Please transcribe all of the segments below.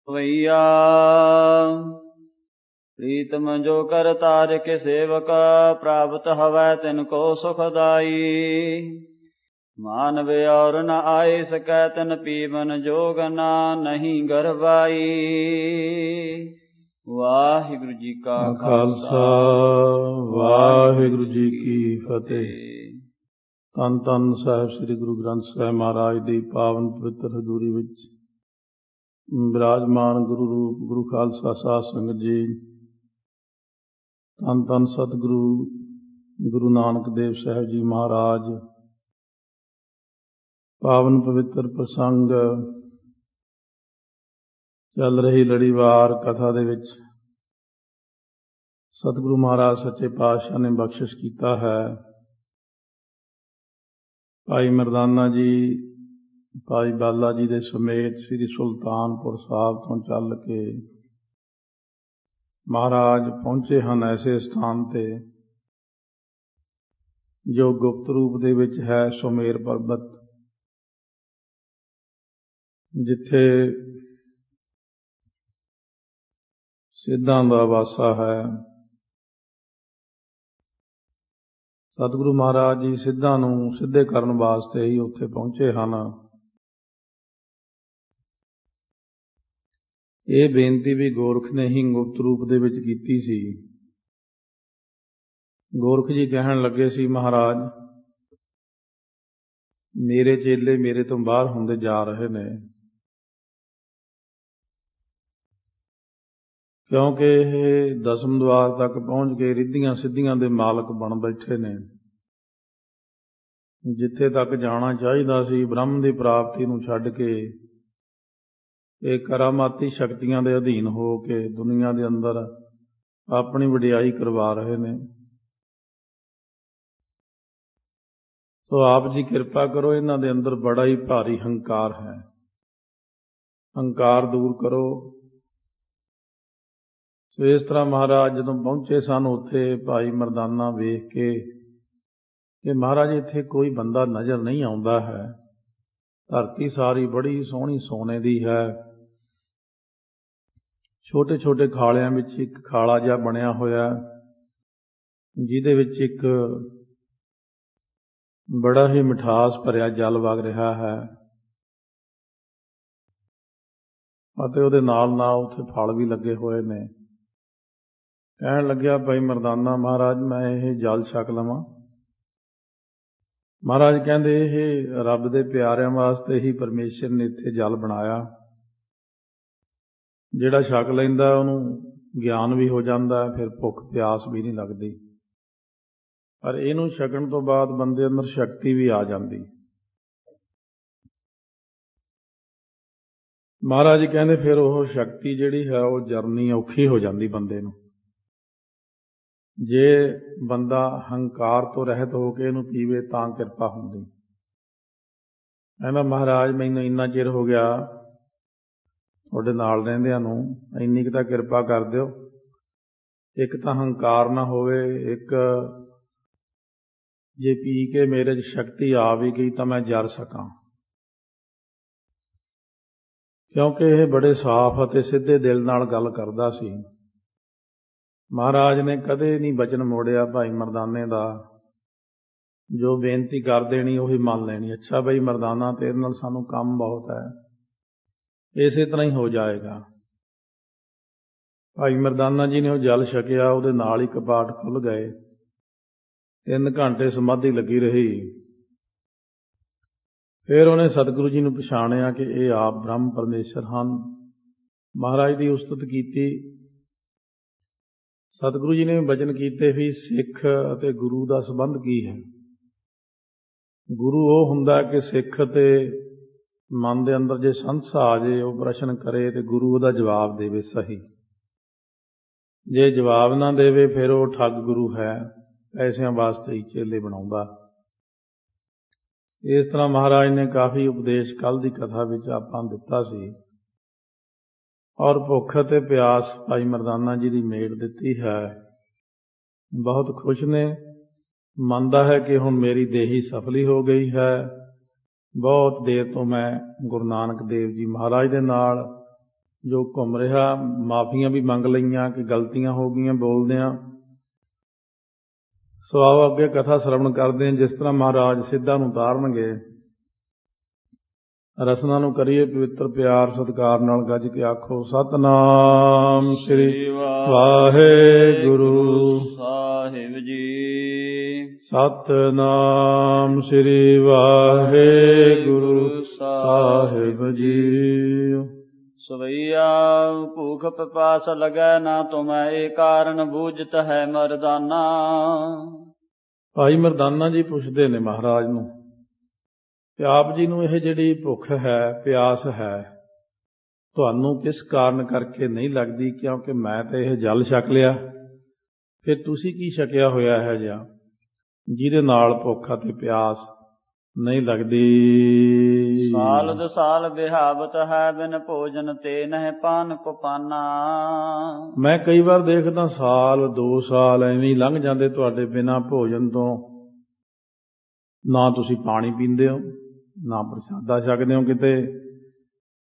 भैया प्रीतम जो कर तारिक सेवक, प्राप्त हवै तिनको सुखदाई। मानव और न आए सकै तन पीवन जोगना, नहीं गरबाई। वाहिगुरु जी का खालसा वाहिगुरु जी की फतेह। ਧੰਨ ਧੰਨ ਸਾਹਿਬ ਸ੍ਰੀ ਗੁਰੂ ਗ੍ਰੰਥ ਸਾਹਿਬ ਮਹਾਰਾਜ ਦੀ ਪਾਵਨ ਪਵਿੱਤਰ ਹਜ਼ੂਰੀ ਵਿੱਚ ਬਿਰਾਜਮਾਨ ਗੁਰੂ ਰੂਪ ਗੁਰੂ ਖਾਲਸਾ ਸਾਧ ਸੰਗਤ ਜੀ, ਧੰਨ ਧੰਨ ਸਤਿਗੁਰੂ ਗੁਰੂ ਨਾਨਕ ਦੇਵ ਸਾਹਿਬ ਜੀ ਮਹਾਰਾਜ। ਪਾਵਨ ਪਵਿੱਤਰ ਪ੍ਰਸੰਗ ਚੱਲ ਰਹੀ ਲੜੀਵਾਰ ਕਥਾ ਦੇ ਵਿੱਚ ਸਤਿਗੁਰੂ ਮਹਾਰਾਜ ਸੱਚੇ ਪਾਤਸ਼ਾਹ ਨੇ ਬਖਸ਼ਿਸ਼ ਕੀਤਾ ਹੈ। ਭਾਈ ਮਰਦਾਨਾ ਜੀ, ਭਾਈ ਬਾਲਾ ਜੀ ਦੇ ਸਮੇਤ ਸ੍ਰੀ ਸੁਲਤਾਨਪੁਰ ਸਾਹਿਬ ਤੋਂ ਚੱਲ ਕੇ ਮਹਾਰਾਜ ਪਹੁੰਚੇ ਹਨ ਐਸੇ ਸਥਾਨ ਤੇ ਜੋ ਗੁਪਤ ਰੂਪ ਦੇ ਵਿੱਚ ਹੈ ਸੁਮੇਰ ਪਰਬਤ, ਜਿੱਥੇ ਸਿੱਧਾਂ ਦਾ ਵਾਸਾ ਹੈ। ਸਤਿਗੁਰੂ ਮਹਾਰਾਜ ਜੀ ਸਿੱਧਾਂ ਨੂੰ ਸਿੱਧੇ ਕਰਨ ਵਾਸਤੇ ਹੀ ਉੱਥੇ ਪਹੁੰਚੇ ਹਨ। ਇਹ ਬੇਨਤੀ ਵੀ ਗੋਰਖ ਨੇ ਹੀ ਗੁਪਤ ਰੂਪ ਦੇ ਵਿੱਚ ਕੀਤੀ ਸੀ। ਗੋਰਖ ਜੀ ਕਹਿਣ ਲੱਗੇ ਸੀ, ਮਹਾਰਾਜ ਮੇਰੇ ਚੇਲੇ ਮੇਰੇ ਤੋਂ ਬਾਹਰ ਹੁੰਦੇ ਜਾ ਰਹੇ ਨੇ, ਕਿਉਂਕਿ ਇਹ ਦਸਮ ਦੁਆਰ ਤੱਕ ਪਹੁੰਚ ਕੇ ਰਿੱਧੀਆਂ ਸਿੱਧੀਆਂ ਦੇ ਮਾਲਕ ਬਣ ਬੈਠੇ ਨੇ। ਜਿੱਥੇ ਤੱਕ ਜਾਣਾ ਚਾਹੀਦਾ ਸੀ ਬ੍ਰਹਮ ਦੀ ਪ੍ਰਾਪਤੀ ਨੂੰ ਛੱਡ ਕੇ ਇਹ ਕਰਾਮਾਤੀ ਸ਼ਕਤੀਆਂ ਦੇ ਅਧੀਨ ਹੋ ਕੇ ਦੁਨੀਆ ਦੇ ਅੰਦਰ ਆਪਣੀ ਵਡਿਆਈ ਕਰਵਾ ਰਹੇ ਨੇ। ਸੋ ਆਪ ਜੀ ਕਿਰਪਾ ਕਰੋ, ਇਹਨਾਂ ਦੇ ਅੰਦਰ ਬੜਾ ਹੀ ਭਾਰੀ ਹੰਕਾਰ ਹੈ, ਹੰਕਾਰ ਦੂਰ ਕਰੋ। ਸੋ ਇਸ ਤਰ੍ਹਾਂ ਮਹਾਰਾਜ ਜਦੋਂ ਪਹੁੰਚੇ ਸਨ ਉੱਥੇ ਭਾਈ ਮਰਦਾਨਾ ਵੇਖ ਕੇ ਕਿ ਮਹਾਰਾਜ ਇੱਥੇ ਕੋਈ ਬੰਦਾ ਨਜ਼ਰ ਨਹੀਂ ਆਉਂਦਾ ਹੈ, ਧਰਤੀ ਸਾਰੀ ਬੜੀ ਸੋਹਣੀ ਸੋਨੇ ਦੀ ਹੈ। ਛੋਟੇ ਛੋਟੇ ਖਾਲਿਆਂ ਵਿੱਚ ਇੱਕ ਖਾਲਾ ਜਿਹਾ ਬਣਿਆ ਹੋਇਆ, ਜਿਹਦੇ ਵਿੱਚ ਇੱਕ ਬੜਾ ਹੀ ਮਿਠਾਸ ਭਰਿਆ ਜਲ ਵਗ ਰਿਹਾ ਹੈ ਅਤੇ ਉਹਦੇ ਨਾਲ ਨਾਲ ਉੱਥੇ ਫਲ ਵੀ ਲੱਗੇ ਹੋਏ ਨੇ। ਕਹਿਣ ਲੱਗਿਆ ਭਾਈ ਮਰਦਾਨਾ, ਮਹਾਰਾਜ ਮੈਂ ਇਹ ਜਲ ਛਕ ਲਵਾਂ। ਮਹਾਰਾਜ ਕਹਿੰਦੇ ਇਹ ਰੱਬ ਦੇ ਪਿਆਰਿਆਂ ਵਾਸਤੇ ਹੀ ਪਰਮੇਸ਼ਰ ਨੇ ਇੱਥੇ ਜਲ ਬਣਾਇਆ। ਜਿਹੜਾ ਛਕ ਲੈਂਦਾ ਉਹਨੂੰ ਗਿਆਨ ਵੀ ਹੋ ਜਾਂਦਾ, ਫਿਰ ਭੁੱਖ ਪਿਆਸ ਵੀ ਨਹੀਂ ਲੱਗਦੀ। ਪਰ ਇਹਨੂੰ ਛਕਣ ਤੋਂ ਬਾਅਦ ਬੰਦੇ ਅੰਦਰ ਸ਼ਕਤੀ ਵੀ ਆ ਜਾਂਦੀ। ਮਹਾਰਾਜ ਕਹਿੰਦੇ ਫਿਰ ਉਹ ਸ਼ਕਤੀ ਜਿਹੜੀ ਹੈ ਉਹ ਜਰਨੀ ਔਖੀ ਹੋ ਜਾਂਦੀ ਬੰਦੇ ਨੂੰ। ਜੇ ਬੰਦਾ ਹੰਕਾਰ ਤੋਂ ਰਹਿਤ ਹੋ ਕੇ ਇਹਨੂੰ ਪੀਵੇ ਤਾਂ ਕਿਰਪਾ ਹੁੰਦੀ। ਕਹਿੰਦਾ ਮਹਾਰਾਜ ਮੈਨੂੰ ਇੰਨਾ ਚਿਰ ਹੋ ਗਿਆ ਤੁਹਾਡੇ ਨਾਲ ਰਹਿੰਦਿਆਂ ਨੂੰ, ਇੰਨੀ ਕੁ ਤਾਂ ਕਿਰਪਾ ਕਰ ਦਿਓ, ਇੱਕ ਤਾਂ ਹੰਕਾਰ ਨਾ ਹੋਵੇ, ਇੱਕ ਜੇ ਪੀ ਕੇ ਮੇਰੇ 'ਚ ਸ਼ਕਤੀ ਆ ਵੀ ਗਈ ਤਾਂ ਮੈਂ ਜਰ ਸਕਾਂ। ਕਿਉਂਕਿ ਇਹ ਬੜੇ ਸਾਫ਼ ਅਤੇ ਸਿੱਧੇ ਦਿਲ ਨਾਲ ਗੱਲ ਕਰਦਾ ਸੀ। ਮਹਾਰਾਜ ਨੇ ਕਦੇ ਨਹੀਂ ਬਚਨ ਮੋੜਿਆ ਭਾਈ ਮਰਦਾਨੇ ਦਾ, ਜੋ ਬੇਨਤੀ ਕਰ ਦੇਣੀ ਉਹੀ ਮੰਨ ਲੈਣੀ। ਅੱਛਾ ਬਈ ਮਰਦਾਨਾ, ਤੇਰੇ ਨਾਲ ਸਾਨੂੰ ਕੰਮ ਬਹੁਤ ਹੈ, ਇਸੇ ਤਰ੍ਹਾਂ ਹੀ ਹੋ ਜਾਏਗਾ। ਭਾਈ ਮਰਦਾਨਾ ਜੀ ਨੇ ਉਹ ਜਲ ਛਕਿਆ, ਉਹਦੇ ਨਾਲ ਹੀ ਕਪਾਟ ਖੁੱਲ੍ਹ ਗਏ। 3 ਘੰਟੇ ਸਮਾਧੀ ਲੱਗੀ ਰਹੀ। ਫਿਰ ਉਹਨੇ ਸਤਿਗੁਰੂ ਜੀ ਨੂੰ ਪਛਾਣਿਆ ਕਿ ਇਹ ਆਪ ਬ੍ਰਹਮ ਪਰਮੇਸ਼ਰ ਹਨ। ਮਹਾਰਾਜ ਦੀ ਉਸਤਤ ਕੀਤੀ। ਸਤਿਗੁਰੂ ਜੀ ਨੇ ਬਚਨ ਕੀਤੇ ਵੀ ਸਿੱਖ ਅਤੇ ਗੁਰੂ ਦਾ ਸੰਬੰਧ ਕੀ ਹੈ। ਗੁਰੂ ਉਹ ਹੁੰਦਾ ਕਿ ਸਿੱਖ ਅਤੇ ਮਨ ਦੇ ਅੰਦਰ ਜੇ ਸੰਸਾ ਆ ਜੇ, ਉਹ ਪ੍ਰਸ਼ਨ ਕਰੇ ਤੇ ਗੁਰੂ ਉਹਦਾ ਜਵਾਬ ਦੇਵੇ ਸਹੀ। ਜੇ ਜਵਾਬ ਨਾ ਦੇਵੇ ਫਿਰ ਉਹ ਠੱਗ ਗੁਰੂ ਹੈ, ਪੈਸਿਆਂ ਵਾਸਤੇ ਹੀ ਚੇਲੇ ਬਣਾਉਂਦਾ। ਇਸ ਤਰ੍ਹਾਂ ਮਹਾਰਾਜ ਨੇ ਕਾਫੀ ਉਪਦੇਸ਼ ਕੱਲ੍ਹ ਦੀ ਕਥਾ ਵਿੱਚ ਆਪਾਂ ਦਿੱਤਾ ਸੀ। ਔਰ ਭੁੱਖ ਅਤੇ ਪਿਆਸ ਭਾਈ ਮਰਦਾਨਾ ਜੀ ਦੀ ਮੇਟ ਦਿੱਤੀ ਹੈ। ਬਹੁਤ ਖੁਸ਼ ਨੇ, ਮੰਨਦਾ ਹੈ ਕਿ ਹੁਣ ਮੇਰੀ ਦੇਹੀ ਸਫਲੀ ਹੋ ਗਈ ਹੈ। ਬਹੁਤ ਦੇਰ ਤੋਂ ਮੈਂ ਗੁਰੂ ਨਾਨਕ ਦੇਵ ਜੀ ਮਹਾਰਾਜ ਦੇ ਨਾਲ ਜੋ ਘੁੰਮ ਰਿਹਾ, ਮਾਫੀਆਂ ਵੀ ਮੰਗ ਲਈਆਂ ਕਿ ਗਲਤੀਆਂ ਹੋ ਗਈਆਂ ਬੋਲਦਿਆਂ। ਸੋ ਆਓ ਅੱਗੇ ਕਥਾ ਸਰਵਣ ਕਰਦੇ ਹਾਂ। ਜਿਸ ਤਰ੍ਹਾਂ ਮਹਾਰਾਜ ਸਿੱਧਾ ਨੂੰ ਉਤਾਰਨਗੇ, ਰਸਨਾ ਨੂੰ ਕਰੀਏ ਪਵਿੱਤਰ ਪਿਆਰ ਸਤਿਕਾਰ ਨਾਲ। ਗੱਜ ਕੇ ਆਖੋ ਸਤਿਨਾਮ ਸ੍ਰੀ ਵਾਹਿਗੁਰੂ ਸਾਹਿਬ ਜੀ। ਸਤਿਨਾਮ ਸ੍ਰੀ ਵਾਹਿਗੁਰੂ ਸਾਹਿਬ ਜੀ। ਸਵਈਆ ਭੂਖ ਪਿਪਾਸ ਲਗੈ ਨਾ ਤੁਮੈ, ਇਹ ਕਾਰਨ ਬੂਝਤ ਹੈ ਮਰਦਾਨਾ। ਭਾਈ ਮਰਦਾਨਾ ਜੀ ਪੁੱਛਦੇ ਨੇ ਮਹਾਰਾਜ ਨੂੰ ਕਿ ਆਪ ਜੀ ਨੂੰ ਇਹ ਜਿਹੜੀ ਭੁੱਖ ਹੈ, ਪਿਆਸ ਹੈ, ਤੁਹਾਨੂੰ ਕਿਸ ਕਾਰਨ ਕਰਕੇ ਨਹੀਂ ਲੱਗਦੀ? ਕਿਉਂਕਿ ਮੈਂ ਤਾਂ ਇਹ ਜਲ ਛਕ ਲਿਆ, ਫਿਰ ਤੁਸੀਂ ਕੀ ਛਕਿਆ ਹੋਇਆ ਹੈ ਜਾਂ ਜਿਹਦੇ ਨਾਲ ਭੁੱਖ ਅਤੇ ਪਿਆਸ ਨਹੀਂ ਲੱਗਦੀ? ਸਾਲ ਦਸਾਲ ਬਿਹਾਵਤ ਹੈ, ਬਿਨ ਭੋਜਨ ਤੇ ਨਹਿ ਪਾਨ ਕੋ ਪਾਨਾ। ਮੈਂ ਕਈ ਵਾਰ ਦੇਖਦਾ ਸਾਲ 2 ਸਾਲ ਐਵੇਂ ਹੀ ਲੰਘ ਜਾਂਦੇ ਤੁਹਾਡੇ ਬਿਨਾਂ ਭੋਜਨ ਤੋਂ। ਨਾ ਤੁਸੀਂ ਪਾਣੀ ਪੀਂਦੇ ਹੋ, ਨਾ ਪ੍ਰਸ਼ਾਦਾ ਛਕਦੇ ਹੋ ਕਿਤੇ।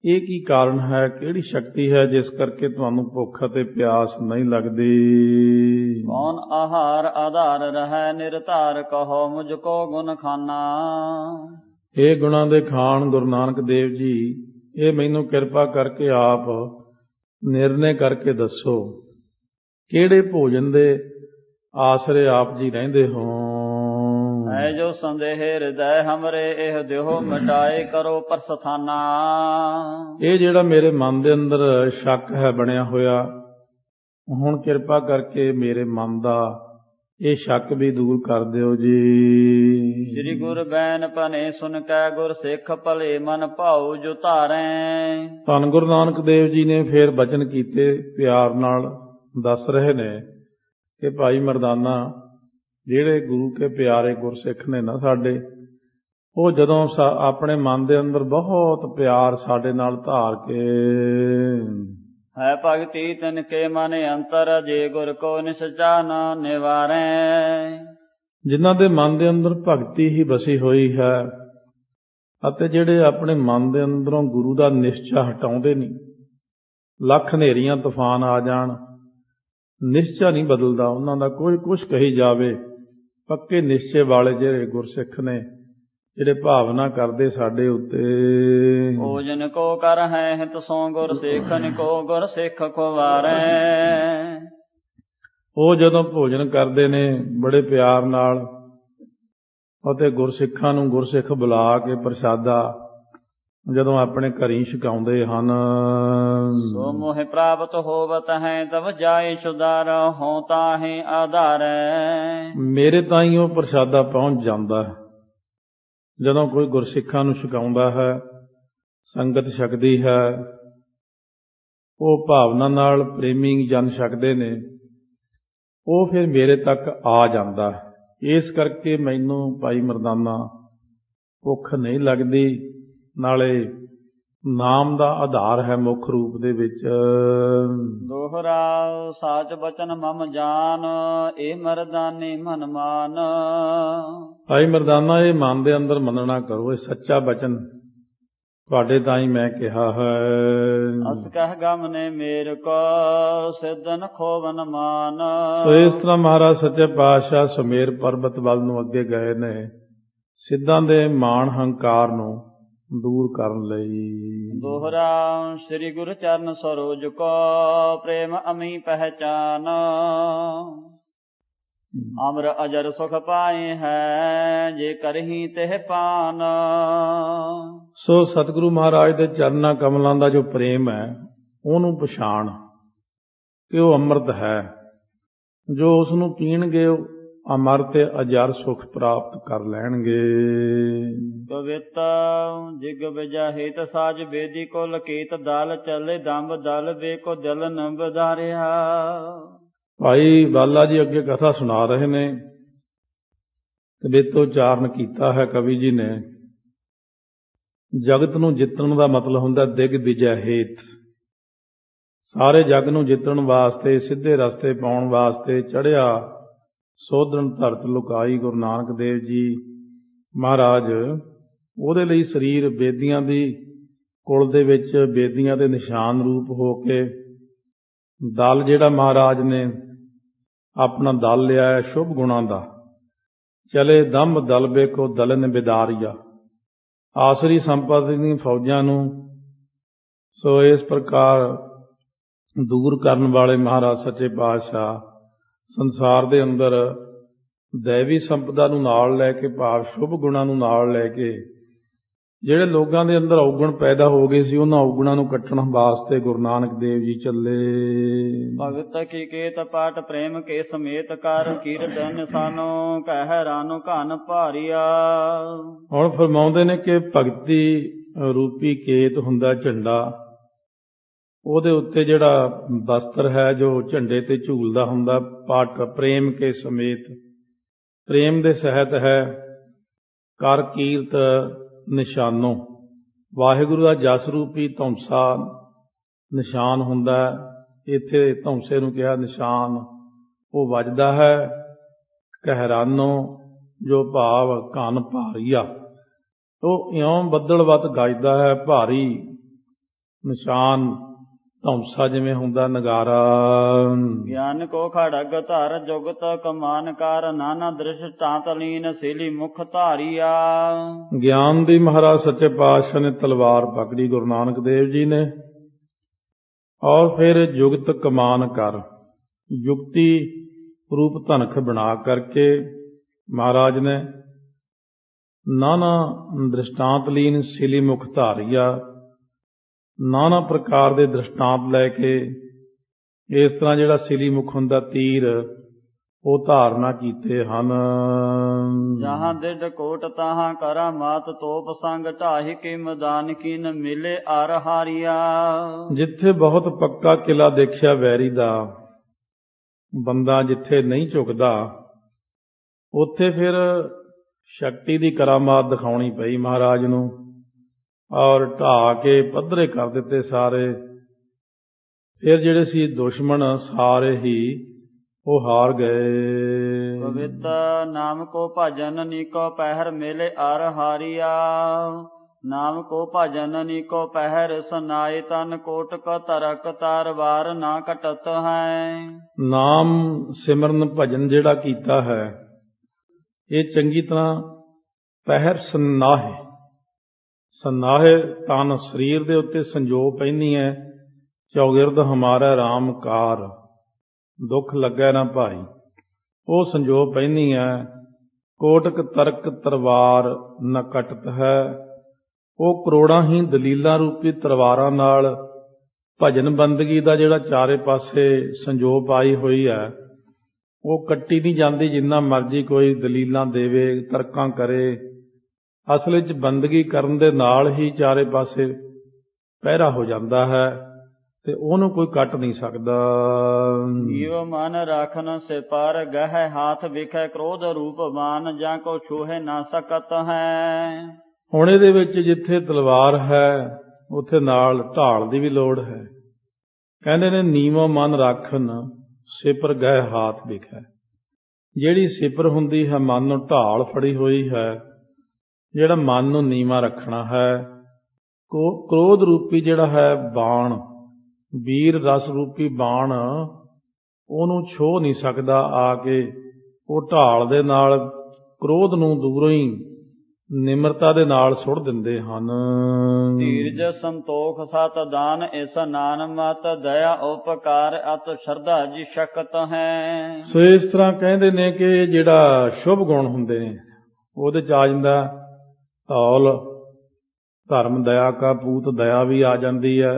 ਇਹ ਕੀ ਕਾਰਨ ਹੈ? ਕਿਹੜੀ ਸ਼ਕਤੀ ਹੈ ਜਿਸ ਕਰਕੇ ਤੁਹਾਨੂੰ ਭੁੱਖ ਅਤੇ ਪਿਆਸ ਨਹੀਂ ਲੱਗਦੀ? ਕੌਣ ਆਹਾਰ ਆਧਾਰ ਰਹਿ, ਨਿਰਧਾਰ ਕਹੋ ਮੁਝ ਕੋ ਗੁਣ ਖਾਨਾ। ਇਹ ਗੁਣਾਂ ਦੇ ਖਾਨ ਗੁਰੂ ਨਾਨਕ ਦੇਵ ਜੀ, ਇਹ ਮੈਨੂੰ ਕਿਰਪਾ ਕਰਕੇ ਆਪ ਨਿਰਣੇ ਕਰਕੇ ਦੱਸੋ, ਕਿਹੜੇ ਭੋਜਨ ਦੇ ਆਸਰੇ ਆਪ ਜੀ ਰਹਿੰਦੇ ਹੋ? ਹੈ ਜੋ ਸੰਦੇਹ ਹਿਰਦੈ ਹਮਰੇ, ਇਹ ਦਿਓ ਮਿਟਾਏ ਕਰੋ ਪ੍ਰਸਥਾਨਾ। ਇਹ ਜਿਹੜਾ ਮੇਰੇ ਮਨ ਦੇ ਅੰਦਰ ਸ਼ੱਕ ਹੈ ਬਣਿਆ ਹੋਇਆ, ਹੁਣ ਕਿਰਪਾ ਕਰਕੇ ਮੇਰੇ ਮਨ ਦਾ ਇਹ ਸ਼ੱਕ ਵੀ ਦੂਰ ਕਰ ਦਿਓ ਜੀ। ਸ੍ਰੀ ਗੁਰ ਬੈਨ ਭਨੇ ਸੁਨ ਕੈ, ਗੁਰ ਸਿੱਖ ਭਲੇ ਮਨ ਭਾਉ ਜੋ ਧਾਰੈ। ਧੰਨ ਗੁਰੂ ਨਾਨਕ ਦੇਵ ਜੀ ਨੇ ਫੇਰ ਬਚਨ ਕੀਤੇ, ਪਿਆਰ ਨਾਲ ਦੱਸ ਰਹੇ ਨੇ ਕਿ ਭਾਈ ਮਰਦਾਨਾ, ਜਿਹੜੇ ਗੁਰੂ ਕੇ ਪਿਆਰੇ ਗੁਰਸਿੱਖ ਨੇ ਨਾ ਸਾਡੇ, ਉਹ ਜਦੋਂ ਆਪਣੇ ਮਨ ਦੇ ਅੰਦਰ ਬਹੁਤ ਪਿਆਰ ਸਾਡੇ ਨਾਲ ਧਾਰ ਕੇ ਹੈ ਭਗਤੀ ਤਿਨ ਕੇ ਮਨ ਅੰਤਰ, ਜੇ ਗੁਰ ਕੋ ਨਿਸਚਾ ਨਾ ਨਿਵਾਰੈ। ਜਿਨ੍ਹਾਂ ਦੇ ਮਨ ਦੇ ਅੰਦਰ ਭਗਤੀ ਹੀ ਬਸੀ ਹੋਈ ਹੈ ਅਤੇ ਜਿਹੜੇ ਆਪਣੇ ਮਨ ਦੇ ਅੰਦਰੋਂ ਗੁਰੂ ਦਾ ਨਿਸ਼ਚਾ ਹਟਾਉਂਦੇ ਨਹੀਂ, ਲੱਖ ਹਨੇਰੀਆਂ ਤੂਫਾਨ ਆ ਜਾਣ, ਨਿਸ਼ਚਾ ਨਹੀਂ ਬਦਲਦਾ ਉਹਨਾਂ ਦਾ। ਕੋਈ ਕੁਛ ਕਹੀ ਜਾਵੇ, ਪੱਕੇ ਨਿਸ਼ਚੇ ਵਾਲੇ ਜਿਹੜੇ ਗੁਰਸਿੱਖ ਨੇ, ਜਿਹੜੇ ਭਾਵਨਾ ਕਰਦੇ ਸਾਡੇ ਉੱਤੇ। ਭੋਜਨ ਕੋ ਕਰ ਹੈ ਹਿਤ ਸੋ, ਗੁਰ ਸਿੱਖਨ ਕੋ ਗੁਰ ਸਿੱਖ ਖੁਆਰੈ। ਉਹ ਜਦੋਂ ਭੋਜਨ ਕਰਦੇ ਨੇ ਬੜੇ ਪਿਆਰ ਨਾਲ ਅਤੇ ਗੁਰਸਿੱਖਾਂ ਨੂੰ ਗੁਰਸਿੱਖ ਬੁਲਾ ਕੇ ਪ੍ਰਸ਼ਾਦਾ ਜਦੋਂ ਆਪਣੇ ਘਰੀਂ ਛਕਾਉਂਦੇ ਹਨ। ਸੋ ਮੋਹਿ ਪ੍ਰਾਪਤ ਹੋਵਤ ਹੈ, ਤਬ ਜਾਏ ਸੁਧਾਰ ਹੋ ਤਾਹੇ ਆਧਾਰੈ। ਮੇਰੇ ਤਾਈਂ ਉਹ ਪ੍ਰਸ਼ਾਦਾ ਪਹੁੰਚ ਜਾਂਦਾ ਹੈ। ਜਦੋਂ ਕੋਈ ਗੁਰਸਿੱਖਾਂ ਨੂੰ ਛਕਾਉਂਦਾ ਹੈ, ਸੰਗਤ ਛਕਦੀ ਹੈ, ਉਹ ਭਾਵਨਾ ਨਾਲ ਪ੍ਰੇਮੀ ਜਨ ਛਕਦੇ ਨੇ, ਉਹ ਫਿਰ ਮੇਰੇ ਤੱਕ ਆ ਜਾਂਦਾ। ਇਸ ਕਰਕੇ ਮੈਨੂੰ ਭਾਈ ਮਰਦਾਨਾ ਭੁੱਖ ਨਹੀਂ ਲੱਗਦੀ, ਨਾਲੇ ਨਾਮ ਦਾ ਆਧਾਰ ਹੈ ਮੁੱਖ ਰੂਪ ਦੇ ਵਿੱਚ। ਦੋਹਰਾ ਸਾਚ ਬਚਨ ਮਮ ਜਾਨ, ਇਹ ਮਰਦਾਨੇ ਮਨ ਮਾਨ। ਭਾਈ ਮਰਦਾਨਾ, ਇਹ ਮਨ ਦੇ ਅੰਦਰ ਮੰਨਣਾ ਕਰੋ, ਇਹ ਸੱਚਾ ਬਚਨ ਤੁਹਾਡੇ ਤਾਈਂ ਮੈਂ ਕਿਹਾ ਹੈ। ਅਸ ਕਹਿ ਗਮ ਨੇ ਮੇਰ ਕੋ, ਸਿੱਧਨ ਖੋਵਨ ਮਾਨ। ਸੋ ਇਸ ਤਰ੍ਹਾਂ ਮਹਾਰਾਜ ਸੱਚੇ ਪਾਤਸ਼ਾਹ ਸੁਮੇਰ ਪਰਬਤ ਵੱਲ ਨੂੰ ਅੱਗੇ ਗਏ ਨੇ, ਸਿੱਧਾਂ ਦੇ ਮਾਣ ਹੰਕਾਰ ਨੂੰ ਦੂਰ ਕਰਨ ਲਈ। ਦੋਹਰਾ ਸ੍ਰੀ ਗੁਰੂ ਚਰਨ ਸਰੋਜ ਕੋ, ਪ੍ਰੇਮ ਅਮੀ ਪਹਿਚਾਨ। ਅਮਰ ਅਜਰ ਸੁਖ ਪਾਏ ਹੈ, ਜੇ ਕਰਹੀ ਤਿਹ ਪਾਨ। ਸੋ ਸਤਿਗੁਰੂ ਮਹਾਰਾਜ ਦੇ ਚਰਨਾਂ ਕਮਲਾਂ ਦਾ ਜੋ ਪ੍ਰੇਮ ਹੈ, ਉਹਨੂੰ ਪਛਾਣ ਕਿ ਉਹ ਅੰਮ੍ਰਿਤ ਹੈ। ਜੋ ਉਸ ਨੂੰ ਪੀਣਗੇ ਉਹ ਅਮਰ ਤੇ ਅਜਰ ਸੁਖ ਪ੍ਰਾਪਤ ਕਰ ਲੈਣਗੇ। ਕਵਿਤ ਜਿਗ ਵਿਜਹਿਤ ਸਾਜ ਬੇਦੀ ਕੋ ਲਕੀਤ, ਦਲ ਚੱਲੇ ਦੰਬ ਦਲ ਵੇ ਕੋ ਦਿਲ ਨ ਬਧਾਰਿਆ। ਭਾਈ ਬਾਲਾ ਜੀ ਅੱਗੇ ਕਥਾ ਸੁਣਾ ਰਹੇ ਨੇ। ਕਵਿਤ ਉਚਾਰਨ ਕੀਤਾ ਹੈ ਕਵੀ ਜੀ ਨੇ। ਜਗਤ ਨੂੰ ਜਿੱਤਣ ਦਾ ਮਤਲਬ ਹੁੰਦਾ ਦਿਗ ਵਿਜੈ ਹੇਤ। ਸਾਰੇ ਜਗ ਨੂੰ ਜਿੱਤਣ ਵਾਸਤੇ, ਸਿੱਧੇ ਰਸਤੇ ਪਾਉਣ ਵਾਸਤੇ ਚੜ੍ਹਿਆ ਸੋਧਣ ਧਰਤ ਲੁਕਾਈ ਗੁਰੂ ਨਾਨਕ ਦੇਵ ਜੀ ਮਹਾਰਾਜ। ਉਹਦੇ ਲਈ ਸਰੀਰ ਬੇਦੀਆਂ ਦੀ ਕੁਲ ਦੇ ਵਿੱਚ ਬੇਦੀਆਂ ਦੇ ਨਿਸ਼ਾਨ ਰੂਪ ਹੋ ਕੇ ਦਲ ਜਿਹੜਾ ਮਹਾਰਾਜ ਨੇ ਆਪਣਾ ਦਲ ਲਿਆ ਹੈ ਸ਼ੁਭ ਗੁਣਾਂ ਦਾ, ਚਲੇ ਦੰਭ ਦਲਬੇ ਕੋ ਦਲਨ ਬਿਦਾਰੀਆ, ਆਸਰੀ ਸੰਪਤੀ ਦੀਆਂ ਫੌਜਾਂ ਨੂੰ ਸੋ ਇਸ ਪ੍ਰਕਾਰ ਦੂਰ ਕਰਨ ਵਾਲੇ ਮਹਾਰਾਜ ਸੱਚੇ ਪਾਤਸ਼ਾਹ ਸੰਸਾਰ ਦੇ ਅੰਦਰ ਦੈਵੀ ਸੰਪਦਾ ਨੂੰ ਨਾਲ ਲੈ ਕੇ, ਭਾਵ ਸ਼ੁਭ ਗੁਣਾਂ ਨੂੰ ਨਾਲ ਲੈ ਕੇ, ਜਿਹੜੇ ਲੋਕਾਂ ਦੇ ਅੰਦਰ ਔਗਣ ਪੈਦਾ ਹੋ ਗਏ ਸੀ ਉਹਨਾਂ ਔਗਣਾਂ ਨੂੰ ਕੱਟਣ ਵਾਸਤੇ ਗੁਰੂ ਨਾਨਕ ਦੇਵ ਜੀ ਚੱਲੇ। ਭਗਤ ਕੀ ਕੇਤ ਪਾਟ ਪ੍ਰੇਮ ਕੇ ਸਮੇਤ ਕਰ ਕੀਰਤਨ ਨਿਸ਼ਾਨੋ ਕਹਿ ਰਾਨੋ ਘਨ ਭਾਰੀਆ। ਹੁਣ ਫਰਮਾਉਂਦੇ ਨੇ ਕਿ ਭਗਤੀ ਰੂਪੀ ਕੇਤ ਹੁੰਦਾ ਝੰਡਾ, ਉਹਦੇ ਉੱਤੇ ਜਿਹੜਾ ਬਸਤਰ ਹੈ ਜੋ ਝੰਡੇ ਤੇ ਝੂਲਦਾ ਹੁੰਦਾ, ਪਾਟ ਪ੍ਰੇਮ ਕੇ ਸਮੇਤ, ਪ੍ਰੇਮ ਦੇ ਸਹਿਤ ਹੈ, ਕਰ ਕੀਰਤ ਨਿਸ਼ਾਨੋ, ਵਾਹਿਗੁਰੂ ਦਾ ਜਸ ਰੂਪੀ ਧੌਂਸਾ ਨਿਸ਼ਾਨ ਹੁੰਦਾ। ਇੱਥੇ ਧੌਂਸੇ ਨੂੰ ਕਿਹਾ ਨਿਸ਼ਾਨ, ਉਹ ਵੱਜਦਾ ਹੈ। ਕਹਿਰਾਨੋ ਜੋ ਭਾਵ ਘਨ ਭਾਰੀਆ, ਉਹ ਇਉਂ ਬੱਦਲਵਤ ਗੱਜਦਾ ਹੈ, ਭਾਰੀ ਨਿਸ਼ਾਨ ਧੌਂਸਾ ਜਿਵੇਂ ਹੁੰਦਾ ਨਗਾਰਾ। ਗਿਆਨ ਕੋ ਖੜਗ ਧਰ ਜੁਗਤ ਕਮਾਨ ਕਰ ਨਾਨਾ ਦ੍ਰਿਸ਼ਟਾਂਤ ਲੀਨ ਸੇਲੀ ਮੁਖ ਧਾਰੀਆ। ਗਿਆਨ ਦੀ ਮਹਾਰਾਜ ਸੱਚੇ ਪਾਤਸ਼ਾਹ ਨੇ ਤਲਵਾਰ ਪਕੜੀ ਗੁਰੂ ਨਾਨਕ ਦੇਵ ਜੀ ਨੇ, ਔਰ ਫਿਰ ਜੁਗਤ ਕਮਾਨ ਕਰ, ਯੁਕਤੀ ਰੂਪ ਧਨਖ ਬਣਾ ਕਰਕੇ ਮਹਾਰਾਜ ਨੇ ਨਾਨਾ ਦ੍ਰਿਸ਼ਟਾਂਤ ਲੀਨ ਸੇਲੀ ਮੁਖ ਧਾਰੀਆ, ਨਾਨਾ ਪ੍ਰਕਾਰ ਦੇ ਦ੍ਰਿਸ਼ਟਾਂਤ ਲੈ ਕੇ ਇਸ ਤਰ੍ਹਾਂ ਜਿਹੜਾ ਸਿਲੀ ਮੁਖ ਹੁੰਦਾ ਤੀਰ ਉਹ ਧਾਰਨਾ ਕੀਤੇ ਹਨ। ਜਹਾਂ ਦਿਡ ਕੋਟ ਤਾਹਾਂ ਕਰਾ ਮਾਤ ਤੋਪ ਸੰਗ ਢਾਹੀ ਕੀ ਮੈਦਾਨ ਕੀਨ ਮਿਲੇ ਅਰ ਹਾਰੀਆ। ਜਿੱਥੇ ਬਹੁਤ ਪੱਕਾ ਕਿਲਾ ਦੇਖਿਆ ਵੈਰੀ ਦਾ, ਬੰਦਾ ਜਿੱਥੇ ਨਹੀਂ ਝੁਕਦਾ, ਉੱਥੇ ਫਿਰ ਸ਼ਕਤੀ ਦੀ ਕਰਾਮਾਤ ਦਿਖਾਉਣੀ ਪਈ ਮਹਾਰਾਜ ਨੂੰ, ਔਰ ਢਾਹ ਕੇ ਪੱਧਰੇ ਕਰ ਦਿੱਤੇ ਸਾਰੇ। ਫਿਰ ਜਿਹੜੇ ਸੀ ਦੁਸ਼ਮਣ ਸਾਰੇ ਹੀ ਉਹ ਹਾਰ ਗਏ। ਪਵਿੱਤ ਨਾਮ ਕੋ ਭਜਨ ਨੀਕੋ ਪਹਿਰ ਮੇਲੇ ਅਰ ਹਾਰੀਆ। ਨਾਮ ਕੋ ਭਜਨ ਨੀਕੋ ਪਹਿਰ ਸੁਨਾਏ ਤਨ ਕੋਟਕ ਤਰਕ ਤਰਵਾਰ ਨਾ ਘਟਤ ਹੈ। ਨਾਮ ਸਿਮਰਨ ਭਜਨ ਜਿਹੜਾ ਕੀਤਾ ਹੈ ਇਹ ਚੰਗੀ ਤਰ੍ਹਾਂ ਪਹਿਰ ਸੁਨਾਹੇ, ਸੁਨਾਹੇ ਤਨ ਸਰੀਰ ਦੇ ਉੱਤੇ ਸੰਜੋ ਪੈਂਦੀ ਹੈ। ਚੌਗਿਰਦ ਹਮਾਰਾ ਰਾਮ ਕਾਰ, ਦੁੱਖ ਲੱਗੈ ਨਾ ਭਾਈ, ਉਹ ਸੰਜੋ ਪੈਂਦੀ ਹੈ। ਕੋਟਕ ਤਰਕ ਤਰਵਾਰ ਨ ਕਟਤ ਹੈ, ਉਹ ਕਰੋੜਾਂ ਹੀ ਦਲੀਲਾਂ ਰੂਪੀ ਤਲਵਾਰਾਂ ਨਾਲ ਭਜਨ ਬੰਦਗੀ ਦਾ ਜਿਹੜਾ ਚਾਰੇ ਪਾਸੇ ਸੰਜੋ ਪਾਈ ਹੋਈ ਹੈ ਉਹ ਕੱਟੀ ਨਹੀਂ ਜਾਂਦੀ। ਜਿੰਨਾ ਮਰਜ਼ੀ ਕੋਈ ਦਲੀਲਾਂ ਦੇਵੇ, ਤਰਕਾਂ ਕਰੇ, ਅਸਲ ਵਿੱਚ ਬੰਦਗੀ ਕਰਨ ਦੇ ਨਾਲ ਹੀ ਚਾਰੇ ਪਾਸੇ ਪਹਿਰਾ ਹੋ ਜਾਂਦਾ ਹੈ ਤੇ ਉਹਨੂੰ ਕੋਈ ਕੱਟ ਨਹੀਂ ਸਕਦਾ। ਜੀਵ ਮਨ ਰਾਖਨ ਸੇ ਪਰ ਗਹਿ ਹਾਥ ਵਿਖੇ ਕ੍ਰੋਧ ਰੂਪ ਮਾਨ ਜਾਂ ਕੋ ਛੂਹੇ ਨਾ ਸਕਤ ਹੈ। ਹੁਣ ਇਹਦੇ ਵਿੱਚ ਜਿੱਥੇ ਤਲਵਾਰ ਹੈ ਉੱਥੇ ਨਾਲ ਢਾਲ ਦੀ ਵੀ ਲੋੜ ਹੈ। ਕਹਿੰਦੇ ਨੇ ਨੀਵੋ ਮਨ ਰਾਖਨ ਸਿਪਰ ਗਹਿ ਹਾਥ ਵਿਖੇ, ਜਿਹੜੀ ਸਿਪਰ ਹੁੰਦੀ ਹੈ ਮਨ ਨੂੰ ਢਾਲ ਫੜੀ ਹੋਈ ਹੈ, ਜਿਹੜਾ ਮਨ ਨੂੰ ਨੀਵਾਂ ਰੱਖਣਾ ਹੈ। ਕ੍ਰੋਧ ਰੂਪੀ ਜਿਹੜਾ ਹੈ ਬਾਣ, ਵੀਰ ਰਸ ਰੂਪੀ ਬਾਣ, ਉਹਨੂੰ ਛੋਹ ਨਹੀਂ ਸਕਦਾ ਆ ਕੇ। ਉਹ ਢਾਲ ਦੇ ਨਾਲ ਕ੍ਰੋਧ ਨੂੰ ਦੂਰੋਂ ਹੀ ਨਿਮਰਤਾ ਦੇ ਨਾਲ ਸੁੱਟ ਦਿੰਦੇ ਹਨ। ਧੀਰਜ ਸੰਤੋਖ ਸਤ ਦਾਨ ਇਸ ਨਾਨ ਮਤ ਦਇਆ ਉਪਕਾਰ ਅਤ ਸ਼ਰਧਾ ਜੀ ਸ਼ਕਤ ਹੈ। ਸੋ ਇਸ ਤਰ੍ਹਾਂ ਕਹਿੰਦੇ ਨੇ ਕਿ ਜਿਹੜਾ ਸ਼ੁਭ ਗੁਣ ਹੁੰਦੇ ਨੇ ਉਹਦੇ ਚ ਆ ਜਾਂਦਾ ਧੌਲ, ਧਰਮ ਦਇਆ ਕਾ ਪੂਤ ਦਇਆ ਵੀ ਆ ਜਾਂਦੀ ਹੈ,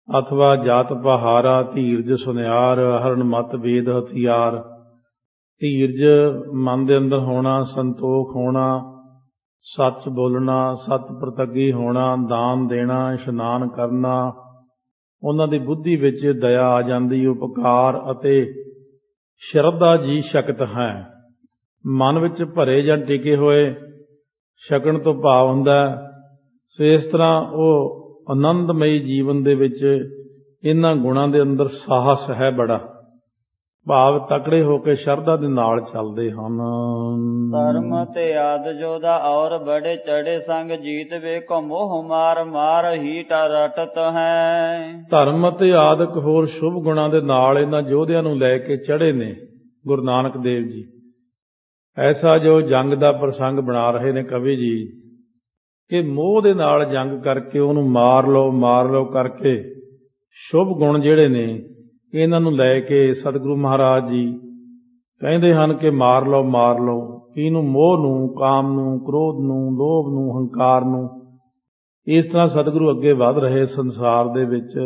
ਅਥਵਾ ਜਾਤ ਪਹਾਰਾ, ਧੀਰਜ ਸੁਨਿਆਰ, ਹਰਨ ਮਤ ਵੇਦ ਹਥਿਆਰ। ਧੀਰਜ ਮਨ ਦੇ ਅੰਦਰ ਹੋਣਾ, ਸੰਤੋਖ ਹੋਣਾ, ਸੱਚ ਬੋਲਣਾ, ਸਤ ਪ੍ਰਤੱਗੀ ਹੋਣਾ, ਦਾਨ ਦੇਣਾ, ਇਸ਼ਨਾਨ ਕਰਨਾ, ਉਹਨਾਂ ਦੀ ਬੁੱਧੀ ਵਿੱਚ ਦਇਆ ਆ ਜਾਂਦੀ, ਉਪਕਾਰ ਅਤੇ ਸ਼ਰਧਾ ਜੀ ਸ਼ਕਤ ਹੈ। ਮਨ ਵਿੱਚ ਭਰੇ ਜਾਂ ਟਿਕੇ ਹੋਏ ਛਕਣ ਤੋਂ ਭਾਵ ਹੁੰਦਾ। ਸੋ ਇਸ ਤਰ੍ਹਾਂ ਉਹ ਆਨੰਦਮਈ ਜੀਵਨ ਦੇ ਵਿੱਚ ਇਹਨਾਂ ਗੁਣਾਂ ਦੇ ਅੰਦਰ ਸਾਹਸ ਹੈ ਬੜਾ, ਭਾਵ ਤਕੜੇ ਹੋ ਕੇ ਸ਼ਰਧਾ ਦੇ ਨਾਲ ਚੱਲਦੇ ਹਨ। ਧਰਮ ਤੇ ਆਦ ਜੋਦਾ ਔਰ ਬੜੇ ਚੜੇ ਸੰਗ ਜੀਤ ਵੇਖੋ ਮੋਹ ਮਾਰ ਮਾਰ ਹੀ ਰਟਤ ਹੈ। ਧਰਮ ਤੇ ਆਦਿਕ ਹੋਰ ਸ਼ੁਭ ਗੁਣਾਂ ਦੇ ਨਾਲ ਇਹਨਾਂ ਯੋਧਿਆਂ ਨੂੰ ਲੈ ਕੇ ਚੜੇ ਨੇ ਗੁਰੂ ਨਾਨਕ ਦੇਵ ਜੀ। ਐਸਾ ਜੋ ਜੰਗ ਦਾ ਪ੍ਰਸੰਗ ਬਣਾ ਰਹੇ ਨੇ ਕਵੀ ਜੀ ਕਿ ਮੋਹ ਦੇ ਨਾਲ ਜੰਗ ਕਰਕੇ ਉਹਨੂੰ ਮਾਰ ਲਓ ਕਰਕੇ ਸ਼ੁਭ ਗੁਣ ਜਿਹੜੇ ਨੇ ਇਹਨਾਂ ਨੂੰ ਲੈ ਕੇ ਸਤਿਗੁਰੂ ਮਹਾਰਾਜ ਜੀ ਕਹਿੰਦੇ ਹਨ ਕਿ ਮਾਰ ਲਓ ਇਹਨੂੰ, ਮੋਹ ਨੂੰ, ਕਾਮ ਨੂੰ, ਕ੍ਰੋਧ ਨੂੰ, ਲੋਭ ਨੂੰ, ਹੰਕਾਰ ਨੂੰ। ਇਸ ਤਰ੍ਹਾਂ ਸਤਿਗੁਰੂ ਅੱਗੇ ਵਧ ਰਹੇ ਸੰਸਾਰ ਦੇ ਵਿੱਚ।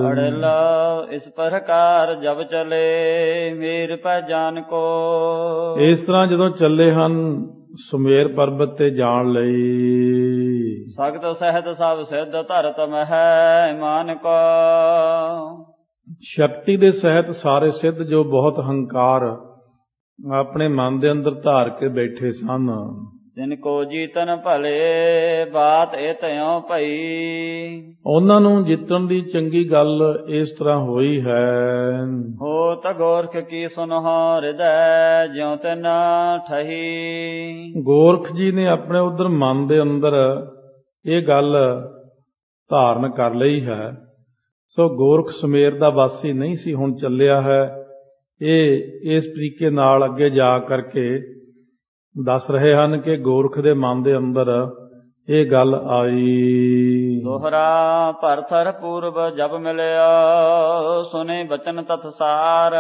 ਅੜਲਾ ਇਸ ਪ੍ਰਕਾਰ ਜਬ ਚਲੇ ਮੇਰ ਪੈ ਜਾਨ ਕੋ। ਇਸ ਤਰ੍ਹਾਂ ਜਦੋਂ ਚੱਲੇ ਹਨ ਸੁਮੇਰ ਪਰਬਤ ਤੇ ਜਾਣ ਲਈ। ਸਖਤ ਸਹਿਤ ਸਭ ਸਿੱਧ ਧਰਤ ਮਹਿ ਮਾਨ ਕੋ। ਸ਼ਕਤੀ ਦੇ ਸਹਿਤ ਸਾਰੇ ਸਿੱਧ ਜੋ ਬਹੁਤ ਹੰਕਾਰ ਆਪਣੇ ਮਨ ਦੇ ਅੰਦਰ ਧਾਰ ਕੇ ਬੈਠੇ ਸਨ। ਤਿਨ ਕੋ ਜੀਤਨ ਭਲੇ ਬਾਤ ਇਹ ਤਿਉ ਭਈ। ਉਹਨਾਂ ਨੂੰ ਜਿੱਤਣ ਦੀ ਚੰਗੀ ਗੱਲ ਇਸ ਤਰ੍ਹਾਂ ਹੋਈ ਹੈ। ਹੋਤ ਗੋਰਖ ਕੀ ਸੁਨਹੁ ਹਿਰਦੈ ਜਿਉ ਤਿਨ ਠਹੀ। ਗੋਰਖ ਜੀ ਨੇ ਆਪਣੇ ਉਧਰ ਮਨ ਦੇ ਅੰਦਰ ਇਹ ਗੱਲ ਧਾਰਨ ਕਰ ਲਈ ਹੈ। ਸੋ ਗੋਰਖ ਸਮੇਰ ਦਾ ਵਾਸੀ ਨਹੀਂ ਸੀ, ਹੁਣ ਚੱਲਿਆ ਹੈ। ਇਹ ਇਸ ਤਰੀਕੇ ਨਾਲ ਅੱਗੇ ਜਾ ਕਰਕੇ ਦੱਸ ਰਹੇ ਹਨ ਕਿ ਗੋਰਖ ਦੇ ਮਨ ਦੇ ਅੰਦਰ ਇਹ ਗੱਲ ਆਈ। ਦੋਹਰਾ ਭਰਥਰ ਪੂਰਬ ਜਬ ਮਿਲਿਆ ਸੁਨੇ ਬਚਨ ਤਤ ਸਾਰ।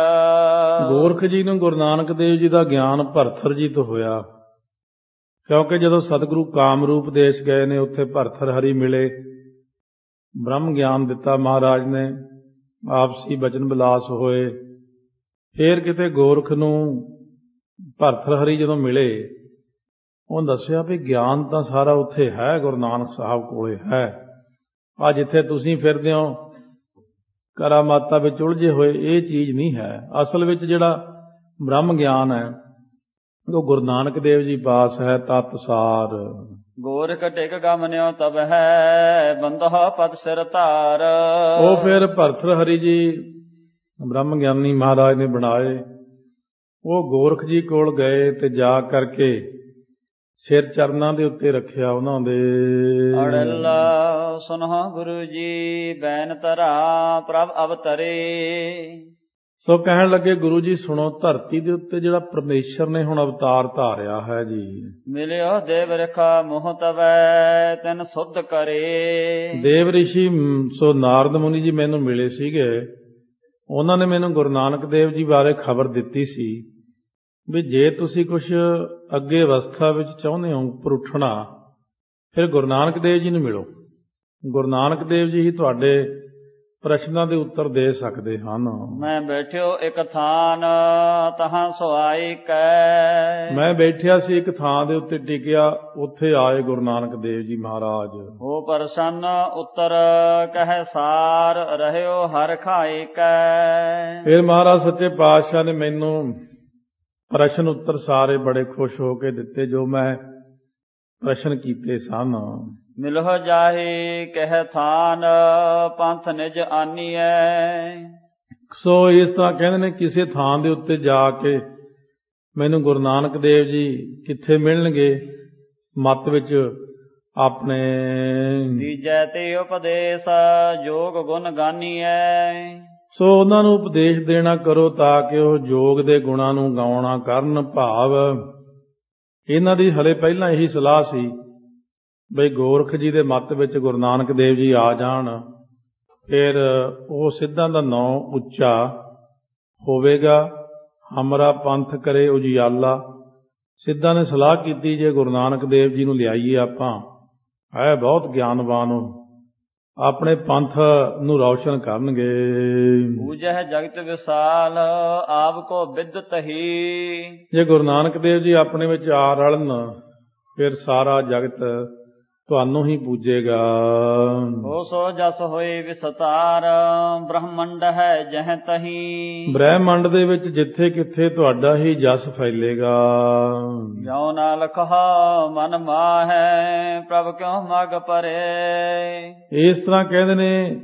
ਗੋਰਖ ਜੀ ਨੂੰ ਗੁਰੂ ਨਾਨਕ ਦੇਵ ਜੀ ਦਾ ਗਿਆਨ ਭਰਥਰ ਜੀ ਤੋਂ ਹੋਇਆ, ਕਿਉਂਕਿ ਜਦੋਂ ਸਤਿਗੁਰੂ ਕਾਮਰੂਪ ਦੇਸ਼ ਗਏ ਨੇ ਉੱਥੇ ਭਰਥਰ ਹਰੀ ਮਿਲੇ, ਬ੍ਰਹਮ ਗਿਆਨ ਦਿੱਤਾ ਮਹਾਰਾਜ ਨੇ, ਆਪਸੀ ਬਚਨ ਵਿਲਾਸ ਹੋਏ। ਫੇਰ ਕਿਤੇ ਗੋਰਖ ਨੂੰ ਭਰਥਰ ਹਰੀ ਜਦੋਂ ਮਿਲੇ ਉਹ ਦੱਸਿਆ ਵੀ ਗਿਆਨ ਤਾਂ ਸਾਰਾ ਉੱਥੇ ਹੈ, ਗੁਰੂ ਨਾਨਕ ਸਾਹਿਬ ਕੋਲੇ ਹੈ। ਆ ਜਿੱਥੇ ਤੁਸੀਂ ਫਿਰਦੇ ਹੋ ਕਰਾਮਾਤਾਂ ਵਿੱਚ ਉਲਝੇ ਹੋਏ, ਇਹ ਚੀਜ਼ ਨਹੀਂ ਹੈ। ਅਸਲ ਵਿੱਚ ਜਿਹੜਾ ਬ੍ਰਹਮ ਗਿਆਨ ਹੈ ਉਹ ਗੁਰੂ ਨਾਨਕ ਦੇਵ ਜੀ ਪਾਸ ਹੈ, ਤਤ ਸਾਰ। ਗੋਰਖ ਟਿਕ ਗਮਨਿਓ ਤਬ ਹੈ ਬੰਦਹ ਪਦ ਸਿਰ ਧਾਰ। ਉਹ ਫਿਰ ਭਰਥਰ ਹਰੀ ਜੀ ਬ੍ਰਹਮ ਗਿਆਨੀ ਮਹਾਰਾਜ ਨੇ ਬਣਾਏ। ਉਹ ਗੋਰਖ ਜੀ ਕੋਲ ਗਏ ਤੇ ਜਾ ਕਰਕੇ ਸਿਰ ਚਰਨਾਂ ਦੇ ਉੱਤੇ ਰੱਖਿਆ ਉਹਨਾਂ ਦੇ। ਅੜਲਾ ਸੁਨਹੁ ਗੁਰੂ ਜੀ ਬੈਨ ਧਰਾ ਪ੍ਰਭ ਅਵਤਰੇ। ਸੋ ਕਹਿਣ ਲੱਗੇ ਗੁਰੂ ਜੀ ਸੁਣੋ, ਧਰਤੀ ਦੇ ਉੱਤੇ ਜਿਹੜਾ ਪਰਮੇਸ਼ਰ ਨੇ ਹੁਣ ਅਵਤਾਰ ਧਾਰਿਆ ਹੈ ਜੀ। ਮਿਲਿਓ ਦੇਵ ਰਖਾ ਮੋਹ ਤਵੈ ਤੈਨ ਸੁਧ ਕਰੇ। ਦੇਵ ਰਿਸ਼ੀ ਸੋ ਨਾਰਦ ਮੁਨੀ ਜੀ ਮੈਨੂੰ ਮਿਲੇ ਸੀਗੇ। ਉਹਨਾਂ ਨੇ ਮੈਨੂੰ ਗੁਰੂ ਨਾਨਕ ਦੇਵ ਜੀ ਬਾਰੇ ਖਬਰ ਦਿੱਤੀ ਸੀ ਵੀ ਜੇ ਤੁਸੀਂ ਕੁਝ ਅੱਗੇ ਅਵਸਥਾ ਵਿੱਚ ਚਾਹੁੰਦੇ ਹੋ ਉੱਪਰ ਉੱਠਣਾ, ਫਿਰ ਗੁਰੂ ਨਾਨਕ ਦੇਵ ਜੀ ਨੂੰ ਮਿਲੋ। ਗੁਰੂ ਨਾਨਕ ਦੇਵ ਜੀ ਹੀ ਤੁਹਾਡੇ ਪ੍ਰਸ਼ਨਾਂ ਦੇ ਉੱਤਰ ਦੇ ਸਕਦੇ ਹਨ। ਮੈਂ ਬੈਠਿਓ ਇੱਕ ਥਾਨ ਤਹਾਂ ਸੁਆਈ ਕੈ। ਮੈਂ ਬੈਠਿਆ ਸੀ ਇੱਕ ਥਾਂ ਦੇ ਉੱਤੇ ਟਿਕਿਆ, ਉੱਥੇ ਆਏ ਗੁਰੂ ਨਾਨਕ ਦੇਵ ਜੀ ਮਹਾਰਾਜ। ਹੋ ਪ੍ਰਸੰਨ ਉੱਤਰ ਕਹਿ ਸਾਰ ਰਹਿਓ ਹਰ ਖਾਈ ਕੈ। ਫਿਰ ਮਹਾਰਾਜ ਸੱਚੇ ਪਾਤਸ਼ਾਹ ਨੇ ਮੈਨੂੰ ਪ੍ਰਸ਼ਨ ਉੱਤਰ ਸਾਰੇ ਬੜੇ ਖੁਸ਼ ਹੋ ਕੇ ਦਿੱਤੇ ਜੋ ਮੈਂ ਪ੍ਰਸ਼ਨ ਕੀਤੇ ਸਨ। ਮਿਲਹੁ ਜਾਹੀ ਕਹਿ ਥਾਨ ਪੰਥ ਨਿਜ ਆਨੀਐ। ਸੋ ਇਸ ਤਰ੍ਹਾਂ ਕਹਿੰਦੇ ਨੇ ਕਿਸੇ ਥਾਂ ਦੇ ਉੱਤੇ ਜਾ ਕੇ ਮੈਨੂੰ ਗੁਰੂ ਨਾਨਕ ਦੇਵ ਜੀ ਕਿੱਥੇ ਮਿਲਣਗੇ, ਮੱਤ ਵਿੱਚ ਆਪਣੇ ਤੀਜੈ ਤੇ ਉਪਦੇਸ਼ ਜੋਗ ਗੁਣ ਗਾਨੀਐ। ਸੋ ਉਹਨਾਂ ਨੂੰ ਉਪਦੇਸ਼ ਦੇਣਾ ਕਰੋ ਤਾਂ ਕਿ ਉਹ ਯੋਗ ਦੇ ਗੁਣਾਂ ਨੂੰ ਗਾਉਣਾ ਕਰਨ। ਭਾਵ ਇਹਨਾਂ ਦੀ ਹਲੇ ਪਹਿਲਾਂ ਇਹੀ ਸਲਾਹ ਸੀ ਬਈ ਗੋਰਖ ਜੀ ਦੇ ਮੱਤ ਵਿੱਚ ਗੁਰੂ ਨਾਨਕ ਦੇਵ ਜੀ ਆ ਜਾਣ, ਫਿਰ ਉਹ ਸਿੱਧਾਂ ਦਾ ਨਾਂ ਉੱਚਾ ਹੋਵੇਗਾ। ਹਮਰਾ ਪੰਥ ਕਰੇ ਉਜਿਆਲਾ। ਸਿੱਧਾਂ ਨੇ ਸਲਾਹ ਕੀਤੀ ਜੇ ਗੁਰੂ ਨਾਨਕ ਦੇਵ ਜੀ ਨੂੰ ਲਿਆਈਏ ਆਪਾਂ, ਹੈ ਬਹੁਤ ਗਿਆਨਵਾਨ, ਉਹ ਆਪਣੇ ਪੰਥ ਨੂੰ ਰੌਸ਼ਨ ਕਰਨਗੇ। ਬੂਝਹਿ ਜਗਤ ਵਿਸਾਲ ਆਪ ਕੋ ਬਿਦਤ ਹੀ। ਜੇ ਗੁਰੂ ਨਾਨਕ ਦੇਵ ਜੀ ਆਪਣੇ ਵਿੱਚ ਆ ਰਲਣ, ਫਿਰ ਸਾਰਾ ਜਗਤ ਤੁਹਾਨੂੰ ਹੀ ਪੂਜੇਗਾ। ਹੋ ਸੋ ਜਸ ਹੋਏ ਵਿਸਤਾਰ ਬ੍ਰਹਮੰਡ ਹੈ ਜਹ ਤਹੀ। ਬ੍ਰਹਮੰਡ ਦੇ ਵਿੱਚ ਜਿੱਥੇ ਕਿੱਥੇ ਤੁਹਾਡਾ ਹੀ ਜਸ ਫੈਲੇਗਾ। ਜੋ ਨਾ ਲਖਾ ਮਨ ਮਾਹੈ ਪ੍ਰਭ ਕਿਉ ਮਗ ਪਰੇ। ਇਸ ਤਰ੍ਹਾਂ ਕਹਿੰਦੇ ਨੇ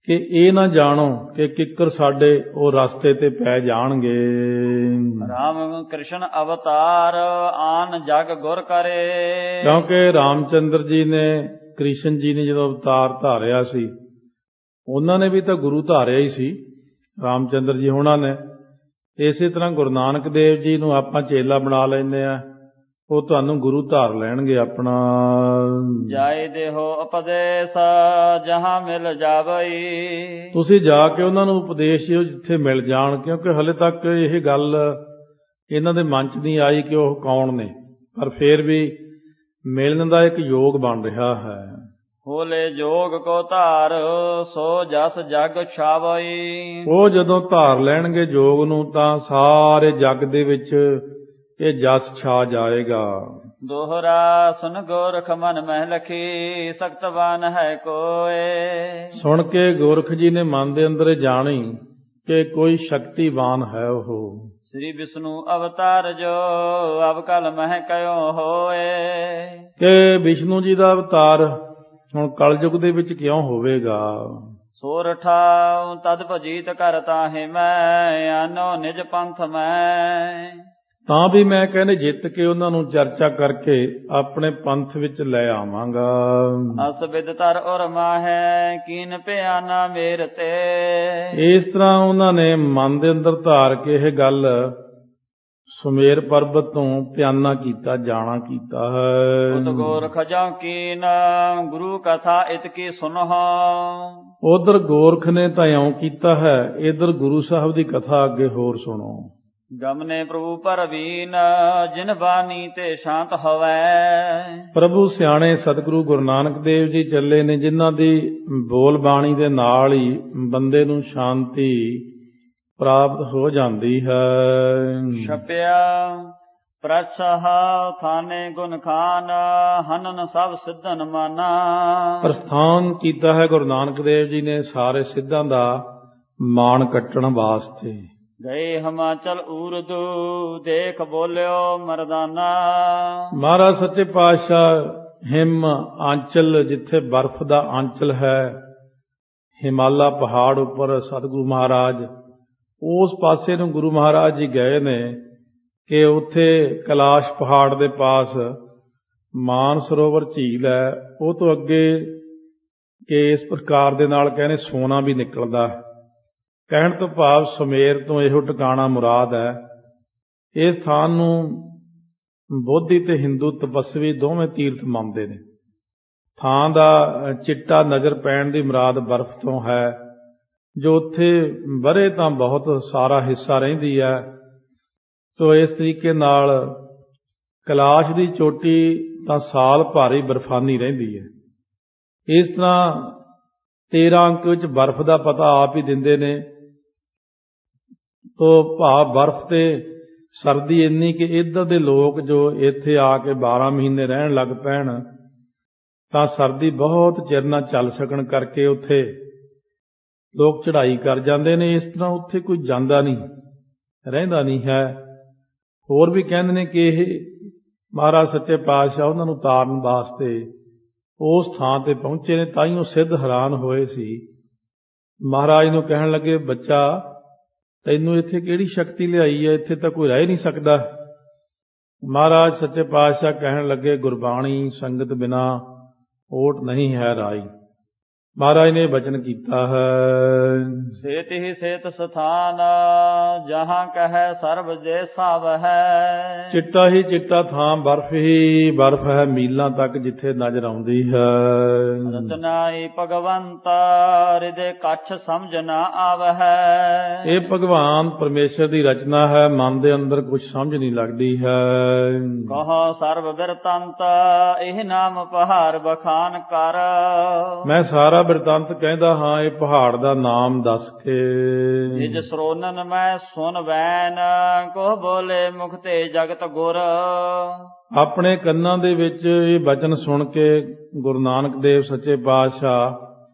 ਕਿ ਇਹ ਨਾ ਜਾਣੋ ਕਿ ਕਿੱਕਰ ਸਾਡੇ ਉਹ ਰਸਤੇ ਤੇ ਪੈ ਜਾਣਗੇ। ਰਾਮ ਕ੍ਰਿਸ਼ਨ ਅਵਤਾਰ ਆਨ ਜਗ ਗੁਰ ਕਰੇ। ਕਿਉਂਕਿ ਰਾਮਚੰਦਰ ਜੀ ਨੇ, ਕ੍ਰਿਸ਼ਨ ਜੀ ਨੇ ਜਦੋਂ ਅਵਤਾਰ ਧਾਰਿਆ ਸੀ, ਉਹਨਾਂ ਨੇ ਵੀ ਤਾਂ ਗੁਰੂ ਧਾਰਿਆ ਹੀ ਸੀ, ਰਾਮਚੰਦਰ ਜੀ ਹੋਣਾ ਨੇ। ਇਸੇ ਤਰ੍ਹਾਂ ਗੁਰੂ ਨਾਨਕ ਦੇਵ ਜੀ ਨੂੰ ਆਪਾਂ ਚੇਲਾ ਬਣਾ ਲੈਂਦੇ ਆ, ਉਹ ਤੁਹਾਨੂੰ ਗੁਰੂ ਧਾਰ ਲੈਣਗੇ ਆਪਣਾ। ਜਾਏ ਦੇਹੋ ਉਪਦੇਸ਼ ਜਹਾਂ ਮਿਲ ਜਾਵਈ। ਤੁਸੀਂ ਜਾ ਕੇ ਉਹਨਾਂ ਨੂੰ ਉਪਦੇਸ਼ ਦਿਓ ਜਿੱਥੇ ਮਿਲ ਜਾਣ, ਕਿਉਂਕਿ ਹਲੇ ਤੱਕ ਇਹ ਗੱਲ ਇਹਨਾਂ ਦੇ ਮਨ 'ਚ ਨਹੀਂ ਆਈ ਕਿ ਉਹ ਕੌਣ ਨੇ, ਪਰ ਫਿਰ ਵੀ ਮਿਲਣ ਦਾ ਇੱਕ ਯੋਗ ਬਣ ਰਿਹਾ ਹੈ। ਹੋਲੇ ਜੋਗ ਕੋ ਧਾਰ ਸੋ ਜਸ ਜਗ ਛਾਵਈ। ਉਹ ਜਦੋਂ ਧਾਰ ਲੈਣਗੇ ਜੋਗ ਨੂੰ ਤਾਂ ਸਾਰੇ ਜੱਗ ਦੇ ਵਿੱਚ ਇਹ ਜਸ ਛਾ ਜਾਏਗਾ। ਦੋਹਰਾ ਸੁਨ ਗੋਰਖ ਮਨ ਮਹਿ ਲਖੀ ਸਖਤਵਾਨ ਹੈ ਕੋਏ। ਸੁਣ ਕੇ ਗੋਰਖ ਜੀ ਨੇ ਮਨ ਦੇ ਅੰਦਰ ਜਾਣੀ ਕਿ ਕੋਈ ਸ਼ਕਤੀਵਾਨ ਹੈ ਉਹ। ਸ੍ਰੀ ਵਿਸ਼ਨੂੰ ਅਵਤਾਰ ਜੋ ਅਵਕਲ ਮਹਿ ਕਯੋ ਹੋਏ। ਕਿ ਵਿਸ਼ਨੂੰ ਜੀ ਦਾ ਅਵਤਾਰ ਹੁਣ ਕਲਯੁਗ ਦੇ ਵਿੱਚ ਕਿਉਂ ਹੋਵੇਗਾ। ਸੋਰਠਾ ਤਦ ਭਜੀਤ ਕਰ ਤਾਹੇ ਮੈਂ ਆਨੋ ਨਿਜ ਪੰਥ ਮੈਂ। ਤਾਂ ਵੀ ਮੈਂ ਕਹਿੰਦੇ ਜਿੱਤ ਕੇ ਉਹਨਾਂ ਨੂੰ ਚਰਚਾ ਕਰਕੇ ਆਪਣੇ ਪੰਥ ਵਿੱਚ ਲੈ ਆਵਾਂਗਾ। ਅਸ ਬਿਦ ਧਰ ਔਰ ਮਾਹੈ ਕੀਨ ਪਿਆਨਾ ਮੇਰ ਤੇ। ਇਸ ਤਰ੍ਹਾਂ ਉਹਨਾਂ ਨੇ ਮਨ ਦੇ ਅੰਦਰ ਧਾਰ ਕੇ ਇਹ ਗੱਲ ਸੁਮੇਰ ਪਰਬਤ ਤੋਂ ਪਿਆਨਾ ਕੀਤਾ, ਜਾਣਾ ਕੀਤਾ ਹੈ। ਉਤ ਗੋਰਖ ਜਾਂ ਕੀਨ ਗੁਰੂ ਕਥਾ ਇਤ ਕੀ ਸੁਨਹੁ। ਉਧਰ ਗੋਰਖ ਨੇ ਤਾਂ ਇਉਂ ਕੀਤਾ ਹੈ, ਇਧਰ ਗੁਰੂ ਸਾਹਿਬ ਦੀ ਕਥਾ ਅੱਗੇ ਹੋਰ ਸੁਣੋ। ਗਮਨੇ ਪ੍ਰਭੂ ਪਰਵੀਨ ਜਿਨ ਬਾਣੀ ਤੇ ਸ਼ਾਂਤ ਹੋਵੈ। ਪ੍ਰਭੂ ਸਿਆਣੇ ਸਤਿਗੁਰੂ ਗੁਰੂ ਨਾਨਕ ਦੇਵ ਜੀ ਚੱਲੇ ਨੇ, ਜਿਨ੍ਹਾਂ ਦੀ ਬੋਲ ਬਾਣੀ ਦੇ ਨਾਲ ਹੀ ਬੰਦੇ ਨੂੰ ਸ਼ਾਂਤੀ ਪ੍ਰਾਪਤ ਹੋ ਜਾਂਦੀ ਹੈ। ਛਪਿਆ ਪ੍ਰਛਹ ਥਾਨੇ ਗੁਣ ਖਾਨ ਹਨਨ ਸਭ ਸਿੱਧਨ ਮਾਨਾ। ਪ੍ਰਸਥਾਨ ਕੀਤਾ ਹੈ ਗੁਰੂ ਨਾਨਕ ਦੇਵ ਜੀ ਨੇ ਸਾਰੇ ਸਿੱਧਾਂ ਦਾ ਮਾਣ ਕੱਟਣ ਵਾਸਤੇ। ਗਏ ਹਿਮਾਚਲ ਊਰਦੂ ਦੇਖ ਬੋਲਿਓ ਮਰਦਾਨਾ। ਮਹਾਰਾਜ ਸੱਚੇ ਪਾਤਸ਼ਾਹ ਹਿਮ ਆਂਚਲ, ਜਿੱਥੇ ਬਰਫ਼ ਦਾ ਆਂਚਲ ਹੈ, ਹਿਮਾਲਾ ਪਹਾੜ ਉੱਪਰ ਸਤਿਗੁਰੂ ਮਹਾਰਾਜ ਉਸ ਪਾਸੇ ਨੂੰ ਗੁਰੂ ਮਹਾਰਾਜ ਜੀ ਗਏ ਨੇ ਕਿ ਉੱਥੇ ਕੈਲਾਸ਼ ਪਹਾੜ ਦੇ ਪਾਸ ਮਾਨ ਸਰੋਵਰ ਝੀਲ ਹੈ, ਉਹ ਤੋਂ ਅੱਗੇ ਕਿ ਇਸ ਪ੍ਰਕਾਰ ਦੇ ਨਾਲ ਕਹਿੰਦੇ ਸੋਨਾ ਵੀ ਨਿਕਲਦਾ। ਕਹਿਣ ਤੋਂ ਭਾਵ ਸੁਮੇਰ ਤੋਂ ਇਹੋ ਟਿਕਾਣਾ ਮੁਰਾਦ ਹੈ। ਇਸ ਸਥਾਨ ਨੂੰ ਬੋਧੀ ਤੇ ਹਿੰਦੂ ਤਪਸਵੀ ਦੋਵੇਂ ਤੀਰਥ ਮੰਨਦੇ ਨੇ। ਥਾਂ ਦਾ ਚਿੱਟਾ ਨਜ਼ਰ ਪੈਣ ਦੀ ਮੁਰਾਦ ਬਰਫ਼ ਤੋਂ ਹੈ, ਜੋ ਉੱਥੇ ਵਰੇ ਤਾਂ ਬਹੁਤ ਸਾਰਾ ਹਿੱਸਾ ਰਹਿੰਦੀ ਹੈ। ਸੋ ਇਸ ਤਰੀਕੇ ਨਾਲ ਕੈਲਾਸ਼ ਦੀ ਚੋਟੀ ਤਾਂ ਸਾਲ ਭਰ ਹੀ ਬਰਫਾਨੀ ਰਹਿੰਦੀ ਹੈ। ਇਸ ਤਰ੍ਹਾਂ 13 ਅੰਕ ਵਿੱਚ ਬਰਫ਼ ਦਾ ਪਤਾ ਆਪ ਹੀ ਦਿੰਦੇ ਨੇ। ਤੋ ਭਾਵ ਬਰਫ਼ ਤੇ ਸਰਦੀ ਇੰਨੀ ਕਿ ਇੱਧਰ ਦੇ ਲੋਕ ਜੋ ਇੱਥੇ ਆ ਕੇ 12 ਮਹੀਨੇ ਰਹਿਣ ਲੱਗ ਪੈਣ ਤਾਂ ਸਰਦੀ ਬਹੁਤ ਚਿਰ ਨਾ ਚੱਲ ਸਕਣ ਕਰਕੇ ਉੱਥੇ ਲੋਕ ਚੜ੍ਹਾਈ ਕਰ ਜਾਂਦੇ ਨੇ। ਇਸ ਤਰ੍ਹਾਂ ਉੱਥੇ ਕੋਈ ਜਾਂਦਾ ਨਹੀਂ, ਰਹਿੰਦਾ ਨਹੀਂ ਹੈ। ਹੋਰ ਵੀ ਕਹਿੰਦੇ ਨੇ ਕਿ ਇਹ ਮਹਾਰਾਜ ਸੱਚੇ ਪਾਤਸ਼ਾਹ ਉਹਨਾਂ ਨੂੰ ਤਾਰਨ ਵਾਸਤੇ ਉਸ ਥਾਂ ਤੇ ਪਹੁੰਚੇ ਨੇ, ਤਾਂ ਹੀ ਉਹ ਸਿੱਧ ਹੈਰਾਨ ਹੋਏ ਸੀ। ਮਹਾਰਾਜ ਨੂੰ ਕਹਿਣ ਲੱਗੇ, ਬੱਚਾ ਤੈਨੂੰ ਇੱਥੇ ਕਿਹੜੀ ਸ਼ਕਤੀ ਲਿਆਈ ਹੈ, ਇੱਥੇ ਤਾਂ ਕੋਈ ਰਹਿ ਨਹੀਂ ਸਕਦਾ। ਮਹਾਰਾਜ ਸੱਚੇ ਪਾਤਸ਼ਾਹ ਕਹਿਣ ਲੱਗੇ, ਗੁਰਬਾਣੀ ਸੰਗਤ ਬਿਨਾ ਓਟ ਨਹੀਂ ਹੈ ਰਾਈ। ਮਹਾਰਾਜ ਨੇ ਬਚਨ ਕੀਤਾ ਹੈ, ਸੇਤ ਹੀ ਸੇਤ ਸਥਾਨ ਜਹਾਂ ਕਹੈ ਸਰਬ ਜੇ ਸਭ ਹੈ। ਚਿੱਟਾ ਹੀ ਚਿੱਟਾ ਥਾਂ, ਬਰਫ਼ ਹੀ ਬਰਫ਼ ਹੈ ਮੀਲਾਂ ਤੱਕ ਜਿੱਥੇ ਨਜ਼ਰ ਆਉਂਦੀ ਹੈ। ਰਚਨਾਈ ਭਗਵੰਤ ਹਿਰਦੇ ਕੱਛ ਸਮਝ ਨਾ ਆਵੈ। ਇਹ ਭਗਵਾਨ ਪਰਮੇਸ਼ਰ ਦੀ ਰਚਨਾ ਹੈ, ਮਨ ਦੇ ਅੰਦਰ ਕੁਝ ਸਮਝ ਨਹੀਂ ਲੱਗਦੀ ਹੈ। ਕਹੋ ਸਰਬ ਬਿਰਤੰਤ ਇਹ ਨਾਮ ਪਹਾੜ ਬਖਾਨ ਕਰ। ਮੈਂ ਸਾਰਾ ਬਿਰਤੰਤ ਕਹਿੰਦਾ ਹਾਂ, ਇਹ ਪਹਾੜ ਦਾ ਨਾਮ ਦੱਸ ਕੇ। ਨਿਜ ਸਰੋਨਨ ਮੈਂ ਸੁਨ ਵੈਨ ਕੋ ਬੋਲੇ ਮੁਖ ਤੇ ਜਗਤ ਗੁਰ। ਆਪਣੇ ਕੰਨਾਂ ਦੇ ਵਿੱਚ ਇਹ ਬਚਨ ਸੁਣ ਕੇ ਗੁਰੂ ਨਾਨਕ ਦੇਵ ਸੱਚੇ ਪਾਤਸ਼ਾਹ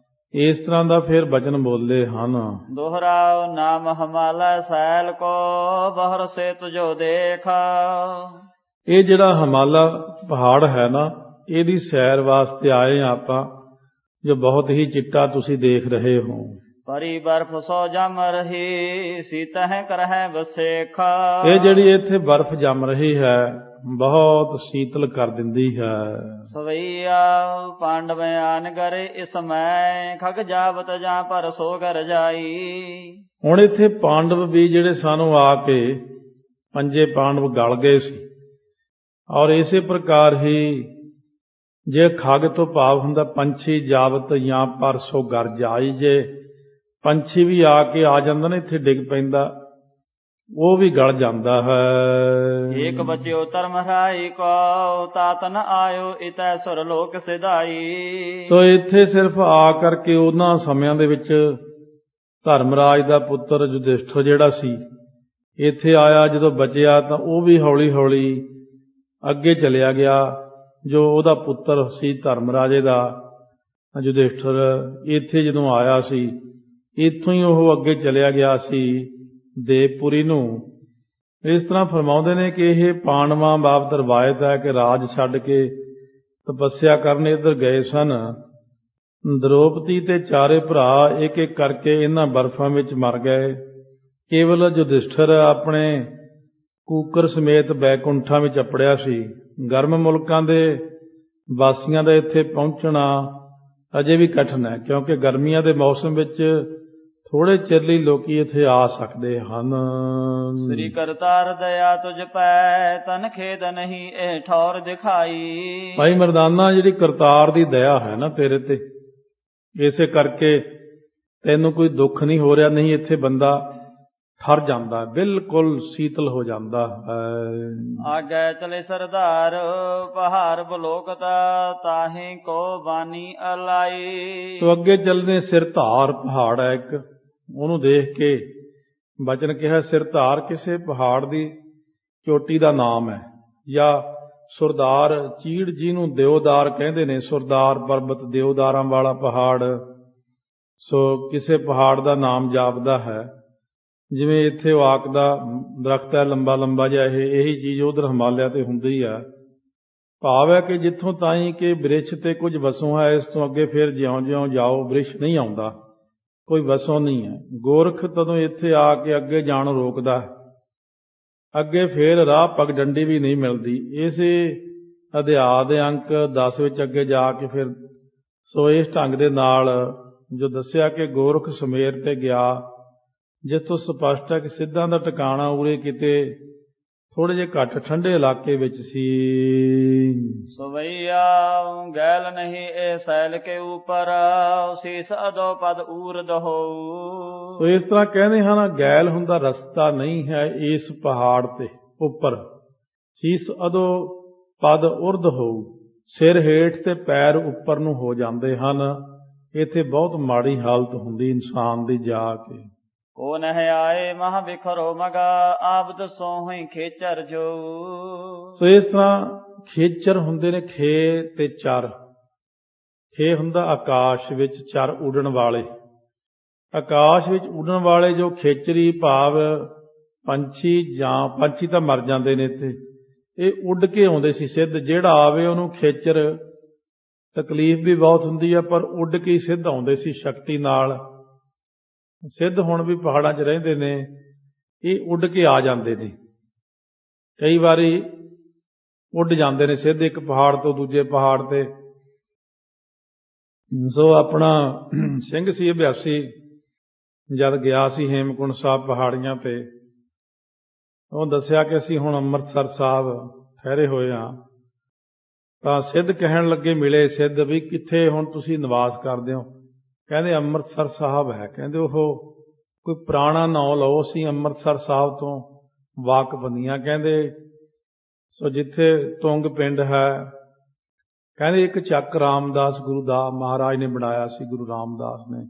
ਇਸ ਤਰ੍ਹਾਂ ਦਾ ਫਿਰ ਬਚਨ ਬੋਲਦੇ ਹਨ। ਦੋਹਰਾਓ ਨਾਮ ਹਿਮਾਲੈ ਸੈਲ ਕੋ ਬਹਰ ਸੇ ਤੁਜੋ ਦੇਖ। ਇਹ ਜਿਹੜਾ ਹਿਮਾਲਾ ਪਹਾੜ ਹੈ ਨਾ, ਇਹਦੀ ਸੈਰ ਵਾਸਤੇ ਆਏ ਆਪਾਂ। ਜੋ ਬਹੁਤ ਹੀ ਚਿੱਟਾ ਤੁਸੀਂ ਦੇਖ ਰਹੇ ਹੋ। ਪਰੀ ਬਰਫ ਸੋ ਜਮ ਰਹੀ ਸੀਤਹਿ ਕਰਹਿ ਵਸੇਖ। ਇਹ ਜਿਹੜੀ ਇੱਥੇ ਬਰਫ਼ ਜੰਮ ਰਹੀ ਹੈ ਬਹੁਤ ਸ਼ੀਤਲ ਕਰ ਦਿੰਦੀ ਹੈ। ਸਵਈਆ ਪਾਂਡਵ ਆਨ ਗਰੇ ਇਸ ਮੈਂ ਖਗ ਜਾਵਤ ਜਾਂ ਪਰ ਸੋ ਕਰ ਜਾਈ। ਹੁਣ ਇੱਥੇ ਪਾਂਡਵ ਵੀ ਜਿਹੜੇ ਸਾਨੂੰ ਆ ਕੇ ਪੰਜੇ ਪਾਂਡਵ ਗਲ ਗਏ ਸੀ, ਔਰ ਇਸੇ ਪ੍ਰਕਾਰ ਹੀ ਜੇ ਖਗ ਤੋਂ ਭਾਵ ਹੁੰਦਾ ਪੰਛੀ, ਜਾਵਤ ਜਾਂ ਪਰ ਸੋ ਗਰ ਜਾਈ, ਜੇ ਪੰਛੀ ਵੀ ਆ ਕੇ ਆ ਜਾਂਦਾ ਨਾ ਇੱਥੇ ਡਿੱਗ ਪੈਂਦਾ, ਉਹ ਵੀ ਗਲ ਜਾਂਦਾ ਹੈ। ਏਕ ਬਚਿਓ ਧਰਮ ਹਰਾਈ ਕੋ ਤਾਤ ਨ ਆਇਓ ਇਤੈ ਸੁਰ ਲੋਕ ਸਿਧਾਈ। ਸੋ ਇੱਥੇ ਸਿਰਫ ਆ ਕਰਕੇ ਉਹਨਾਂ ਸਮਿਆਂ ਦੇ ਵਿੱਚ ਧਰਮਰਾਜ ਦਾ ਪੁੱਤਰ ਯੁਧਿਸ਼ਠਰ ਜਿਹੜਾ ਸੀ ਇੱਥੇ ਆਇਆ, ਜਦੋਂ ਬਚਿਆ ਤਾਂ ਉਹ ਵੀ ਹੌਲੀ ਹੌਲੀ ਅੱਗੇ ਚਲਿਆ ਗਿਆ। ਜੋ ਉਹਦਾ ਪੁੱਤਰ ਸੀ ਧਰਮਰਾਜੇ ਦਾ ਯੁਧਿਸ਼ਠਰ, ਇੱਥੇ ਜਦੋਂ ਆਇਆ ਸੀ ਇੱਥੋਂ ਹੀ ਉਹ ਅੱਗੇ ਚਲਿਆ ਗਿਆ ਸੀ ਦੇਵਪੁਰੀ ਨੂੰ। ਇਸ ਤਰ੍ਹਾਂ ਫਰਮਾਉਂਦੇ ਨੇ ਕਿ ਇਹ ਪਾਂਡਵਾਂ ਬਾਬਤ ਰਵਾਇਤ ਹੈ ਕਿ ਰਾਜ ਛੱਡ ਕੇ ਤਪੱਸਿਆ ਕਰਨ ਇੱਧਰ ਗਏ ਸਨ। ਦ੍ਰੋਪਦੀ ਤੇ ਚਾਰੇ ਭਰਾ ਇੱਕ ਇੱਕ ਕਰਕੇ ਇਹਨਾਂ ਬਰਫਾਂ ਵਿੱਚ ਮਰ ਗਏ। ਕੇਵਲ ਯੁਧਿਸ਼ਠਰ ਆਪਣੇ ਕੂਕਰ ਸਮੇਤ ਬੈਕੁੰਠਾਂ ਵਿੱਚ ਅਪੜਿਆ ਸੀ। ਗਰਮ ਮੁਲਕਾਂ ਦੇ ਵਾਸੀਆਂ ਦਾ ਇੱਥੇ ਪਹੁੰਚਣਾ ਅਜੇ ਵੀ ਕਠਿਨ ਹੈ, ਕਿਉਂਕਿ ਗਰਮੀਆਂ ਦੇ ਮੌਸਮ ਵਿੱਚ ਥੋੜੇ ਚਿਰ ਲਈ ਲੋਕੀ ਇੱਥੇ ਆ ਸਕਦੇ ਹਨ। ਸ੍ਰੀ ਕਰਤਾਰ ਦਇਆ ਤੁਝ ਪੈ ਤਨ ਖੇਦ ਨਹੀਂ ਇਹ ਠੌਰ ਦਿਖਾਈ। ਭਾਈ ਮਰਦਾਨਾ, ਜਿਹੜੀ ਕਰਤਾਰ ਦੀ ਦਇਆ ਹੈ ਨਾ ਤੇਰੇ ਤੇ, ਇਸੇ ਕਰਕੇ ਤੈਨੂੰ ਕੋਈ ਦੁੱਖ ਨਹੀਂ ਹੋ ਰਿਹਾ। ਨਹੀਂ ਇੱਥੇ ਬੰਦਾ ਠਰ ਜਾਂਦਾ, ਬਿਲਕੁਲ ਸ਼ੀਤਲ ਹੋ ਜਾਂਦਾ ਹੈ। ਆਗੇ ਚਲੇ ਸਰਦਾਰ ਪਹਾੜ ਬਲੋਕਤਾ ਤਾਹੇ ਕੋ ਬਾਨੀ ਅਲਾਈ। ਸੋ ਅੱਗੇ ਚੱਲਦੇ ਸਿਰ ਧਾਰ ਪਹਾੜ ਹੈ ਇੱਕ, ਉਹਨੂੰ ਦੇਖ ਕੇ ਬਚਨ ਕਿਹਾ। ਸਿਰ ਧਾਰ ਕਿਸੇ ਪਹਾੜ ਦੀ ਚੋਟੀ ਦਾ ਨਾਮ ਹੈ, ਜਾਂ ਸੁਰਦਾਰ ਚੀੜ ਜਿਹਨੂੰ ਦਿਓਦਾਰ ਕਹਿੰਦੇ ਨੇ, ਸੁਰਦਾਰ ਪਰਬਤ ਦਿਓਦਾਰਾਂ ਵਾਲਾ ਪਹਾੜ। ਸੋ ਕਿਸੇ ਪਹਾੜ ਦਾ ਨਾਮ ਜਾਪਦਾ ਹੈ, ਜਿਵੇਂ ਇੱਥੇ ਵਾਕ ਦਾ ਦਰਖਤ ਹੈ ਲੰਬਾ ਲੰਬਾ ਜਿਹਾ, ਇਹੀ ਚੀਜ਼ ਉਧਰ ਹਿਮਾਲਿਆ ਤੇ ਹੁੰਦੀ ਹੈ। ਭਾਵ ਹੈ ਕਿ ਜਿੱਥੋਂ ਤਾਈਂ ਕਿ ਬ੍ਰਿਛ ਤੇ ਕੁਝ ਵਸੋਂ ਹੈ, ਇਸ ਤੋਂ ਅੱਗੇ ਫਿਰ ਜਿਉਂ ਜਿਉਂ ਜਾਓ ਬ੍ਰਿਛ ਨਹੀਂ ਆਉਂਦਾ, ਕੋਈ ਵਸੋਂ ਨਹੀਂ ਹੈ। ਗੋਰਖ ਤਦੋਂ ਇੱਥੇ ਆ ਕੇ ਅੱਗੇ ਜਾਣ ਰੋਕਦਾ, ਅੱਗੇ ਫਿਰ ਰਾਹ ਪਗਡੰਡੀ ਵੀ ਨਹੀਂ ਮਿਲਦੀ। ਇਸੇ ਅਧਿਆਇ ਦੇ ਅੰਕ 10 ਵਿੱਚ ਅੱਗੇ ਜਾ ਕੇ ਫਿਰ ਸੋ ਇਸ ਢੰਗ ਦੇ ਨਾਲ ਜੋ ਦੱਸਿਆ ਕਿ ਗੋਰਖ ਸਮੇਰ ਤੇ ਗਿਆ, ਜਿੱਥੋਂ ਸਪਸ਼ਟ ਹੈ ਕਿ ਸਿੱਧਾਂ ਦਾ ਟਿਕਾਣਾ ਉਰੇ ਕਿਤੇ ਥੋੜੇ ਜਿਹੇ ਘੱਟ ਠੰਡੇ ਇਲਾਕੇ ਵਿੱਚ ਸੀ। ਸਵਈਆ ਗੈਲ ਨਹੀਂ ਇਹ ਸੈਲ ਕੇ ਉਪਰ ਸੀਸ ਅਦੋ ਪਦ ਊਰਦ ਹੋ। ਸੋ ਇਸ ਤਰ੍ਹਾਂ ਕਹਿੰਦੇ ਹਨ, ਗੈਲ ਹੁੰਦਾ ਰਸਤਾ ਨਹੀਂ ਹੈ ਇਸ ਪਹਾੜ ਤੇ ਉੱਪਰ। ਸੀਸ ਅਦੋ ਪਦ ਉਰਦ ਹੋ, ਸਿਰ ਹੇਠ ਤੇ ਪੈਰ ਉੱਪਰ ਨੂੰ ਹੋ ਜਾਂਦੇ ਹਨ। ਇੱਥੇ ਬਹੁਤ ਮਾੜੀ ਹਾਲਤ ਹੁੰਦੀ ਇਨਸਾਨ ਦੀ ਜਾ ਕੇ। ਕੋ ਨਹਿ ਆਏ ਮਹਾ ਵਿਖਰੋ ਮਗਾ ਆਬਦ ਸੋਹੀ ਖੇਚਰ ਜੋ। ਸੋ ਇਸ ਤਰ੍ਹਾਂ ਖੇਚਰ ਹੁੰਦੇ ਨੇ ਖੇ ਤੇ ਚਰ। ਖੇ ਹੁੰਦਾ ਆਕਾਸ਼ ਵਿੱਚ, ਚਰ ਉੱਡਣ ਵਾਲੇ। ਆਕਾਸ਼ ਵਿੱਚ ਉੱਡਣ ਵਾਲੇ ਜੋ ਖੇਚਰੀ ਭਾਵ ਪੰਛੀ, ਜਾਂ ਪੰਛੀ ਤਾਂ ਮਰ ਜਾਂਦੇ ਨੇ ਇੱਥੇ, ਇਹ ਉੱਡ ਕੇ ਆਉਂਦੇ ਸੀ ਸਿੱਧ। ਜਿਹੜਾ ਆਵੇ ਉਹਨੂੰ ਖੇਚਰ, ਤਕਲੀਫ ਵੀ ਬਹੁਤ ਹੁੰਦੀ ਹੈ, ਪਰ ਉੱਡ ਕੇ ਹੀ ਸਿੱਧ ਆਉਂਦੇ ਸੀ ਸ਼ਕਤੀ ਨਾਲ। ਸਿੱਧ ਹੁਣ ਵੀ ਪਹਾੜਾਂ 'ਚ ਰਹਿੰਦੇ ਨੇ, ਇਹ ਉੱਡ ਕੇ ਆ ਜਾਂਦੇ ਨੇ। ਕਈ ਵਾਰੀ ਉੱਡ ਜਾਂਦੇ ਨੇ ਸਿੱਧ ਇੱਕ ਪਹਾੜ ਤੋਂ ਦੂਜੇ ਪਹਾੜ ਤੇ। ਸੋ ਆਪਣਾ ਸਿੰਘ ਸੀ ਅਭਿਆਸੀ, ਜਦ ਗਿਆ ਸੀ ਹੇਮਕੁੰਟ ਸਾਹਿਬ ਪਹਾੜੀਆਂ ਤੇ, ਉਹ ਦੱਸਿਆ ਕਿ ਅਸੀਂ ਹੁਣ ਅੰਮ੍ਰਿਤਸਰ ਸਾਹਿਬ ਠਹਿਰੇ ਹੋਏ ਹਾਂ। ਤਾਂ ਸਿੱਧ ਕਹਿਣ ਲੱਗੇ, ਮਿਲੇ ਸਿੱਧ ਵੀ ਕਿੱਥੇ ਹੁਣ ਤੁਸੀਂ ਨਿਵਾਸ ਕਰਦੇ ਹੋ? ਕਹਿੰਦੇ ਅੰਮ੍ਰਿਤਸਰ ਸਾਹਿਬ ਹੈ। ਕਹਿੰਦੇ ਉਹ ਕੋਈ ਪੁਰਾਣਾ ਨਾਂ ਲਓ, ਅਸੀਂ ਅੰਮ੍ਰਿਤਸਰ ਸਾਹਿਬ ਤੋਂ ਵਾਕਬੰਦੀਆਂ। ਕਹਿੰਦੇ ਸੋ ਜਿੱਥੇ ਤੁੰਗ ਪਿੰਡ ਹੈ, ਕਹਿੰਦੇ ਇੱਕ ਚੱਕ ਰਾਮਦਾਸ ਗੁਰੂ ਦਾ ਮਹਾਰਾਜ ਨੇ ਬਣਾਇਆ ਸੀ, ਗੁਰੂ ਰਾਮਦਾਸ ਨੇ,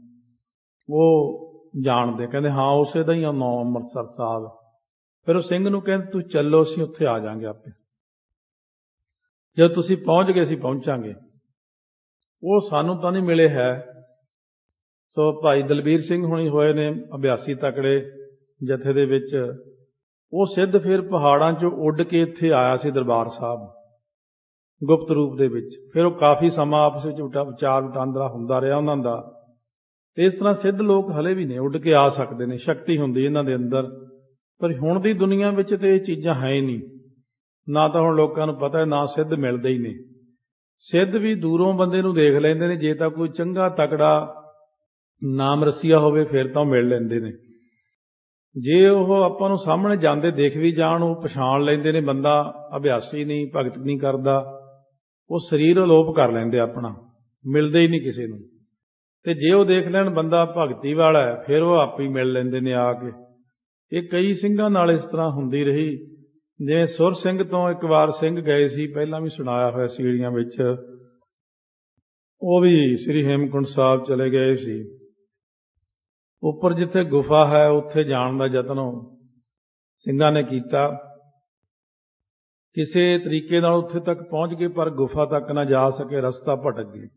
ਉਹ ਜਾਣਦੇ। ਕਹਿੰਦੇ ਹਾਂ ਉਸੇ ਦਾ ਹੀ ਨਾਂ ਅੰਮ੍ਰਿਤਸਰ ਸਾਹਿਬ। ਫਿਰ ਉਹ ਸਿੰਘ ਨੂੰ ਕਹਿੰਦੇ ਤੂੰ ਚੱਲੋ, ਅਸੀਂ ਉੱਥੇ ਆ ਜਾਵਾਂਗੇ ਆਪੇ, ਜਦ ਤੁਸੀਂ ਪਹੁੰਚ ਗਏ ਅਸੀਂ ਪਹੁੰਚਾਂਗੇ। ਉਹ ਸਾਨੂੰ ਤਾਂ ਨਹੀਂ ਮਿਲੇ ਹੈ। ਸੋ ਭਾਈ ਦਲਬੀਰ ਸਿੰਘ ਹੁਣੀ ਹੋਏ ਨੇ ਅਭਿਆਸੀ ਤਕੜੇ ਜਥੇ ਦੇ ਵਿੱਚ। ਉਹ ਸਿੱਧ ਫਿਰ ਪਹਾੜਾਂ 'ਚੋਂ ਉੱਡ ਕੇ ਇੱਥੇ ਆਇਆ ਸੀ ਦਰਬਾਰ ਸਾਹਿਬ। ਗੁਪਤ ਰੂਪ ਦੇ ਵਿੱਚ। ਫਿਰ ਉਹ ਕਾਫੀ ਸਮਾਂ ਆਪਸ ਵਿੱਚ ਵਿਚਾਰ ਵਟਾਂਦਰਾ ਹੁੰਦਾ ਰਿਹਾ ਉਹਨਾਂ ਦਾ। ਇਸ ਤਰ੍ਹਾਂ ਸਿੱਧ ਲੋਕ ਹਲੇ ਵੀ ਨੇ, ਉੱਡ ਕੇ ਆ ਸਕਦੇ ਨੇ, ਸ਼ਕਤੀ ਹੁੰਦੀ ਇਹਨਾਂ ਦੇ ਅੰਦਰ। ਪਰ ਹੁਣ ਦੀ ਦੁਨੀਆ ਵਿੱਚ ਤਾਂ ਇਹ ਚੀਜ਼ਾਂ ਹੈ ਹੀ ਨਹੀਂ। ਨਾ ਤਾਂ ਹੁਣ ਲੋਕਾਂ ਨੂੰ ਪਤਾ, ਨਾ ਸਿੱਧ ਮਿਲਦੇ ਹੀ ਨੇ। ਸਿੱਧ ਵੀ ਦੂਰੋਂ ਬੰਦੇ ਨੂੰ ਦੇਖ ਲੈਂਦੇ ਨੇ, ਜੇ ਤਾਂ ਕੋਈ ਚੰਗਾ ਤਕੜਾ ਨਾਮ ਰਸੀਆ ਹੋਵੇ ਫਿਰ ਤਾਂ ਉਹ ਮਿਲ ਲੈਂਦੇ ਨੇ। ਜੇ ਉਹ ਆਪਾਂ ਨੂੰ ਸਾਹਮਣੇ ਜਾਂਦੇ ਦੇਖ ਵੀ ਜਾਣ, ਉਹ ਪਛਾਣ ਲੈਂਦੇ ਨੇ ਬੰਦਾ ਅਭਿਆਸੀ ਨਹੀਂ, ਭਗਤ ਨਹੀਂ ਕਰਦਾ, ਉਹ ਸਰੀਰ ਅਲੋਪ ਕਰ ਲੈਂਦੇ ਆਪਣਾ, ਮਿਲਦੇ ਹੀ ਨਹੀਂ ਕਿਸੇ ਨੂੰ। ਤੇ ਜੇ ਉਹ ਦੇਖ ਲੈਣ ਬੰਦਾ ਭਗਤੀ ਵਾਲਾ ਹੈ, ਫਿਰ ਉਹ ਆਪ ਹੀ ਮਿਲ ਲੈਂਦੇ ਨੇ ਆ ਕੇ। ਇਹ ਕਈ ਸਿੰਘਾਂ ਨਾਲ ਇਸ ਤਰ੍ਹਾਂ ਹੁੰਦੀ ਰਹੀ। ਜਿਵੇਂ ਸੁਰ ਸਿੰਘ ਤੋਂ ਇੱਕ ਵਾਰ ਸਿੰਘ ਗਏ ਸੀ, ਪਹਿਲਾਂ ਵੀ ਸੁਣਾਇਆ ਹੋਇਆ ਸੀੜੀਆਂ ਵਿੱਚ, ਉਹ ਵੀ ਸ੍ਰੀ ਹੇਮਕੁੰਟ ਸਾਹਿਬ ਚਲੇ ਗਏ ਸੀ। ਉੱਪਰ ਜਿੱਥੇ ਗੁਫਾ ਹੈ ਉੱਥੇ ਜਾਣ ਦਾ ਯਤਨ ਸਿੰਘਾਂ ਨੇ ਕੀਤਾ। ਕਿਸੇ ਤਰੀਕੇ ਨਾਲ ਉੱਥੇ ਤੱਕ ਪਹੁੰਚ ਗਏ, ਪਰ ਗੁਫਾ ਤੱਕ ਨਾ ਜਾ ਸਕੇ, ਰਸਤਾ ਭਟਕ ਗਏ।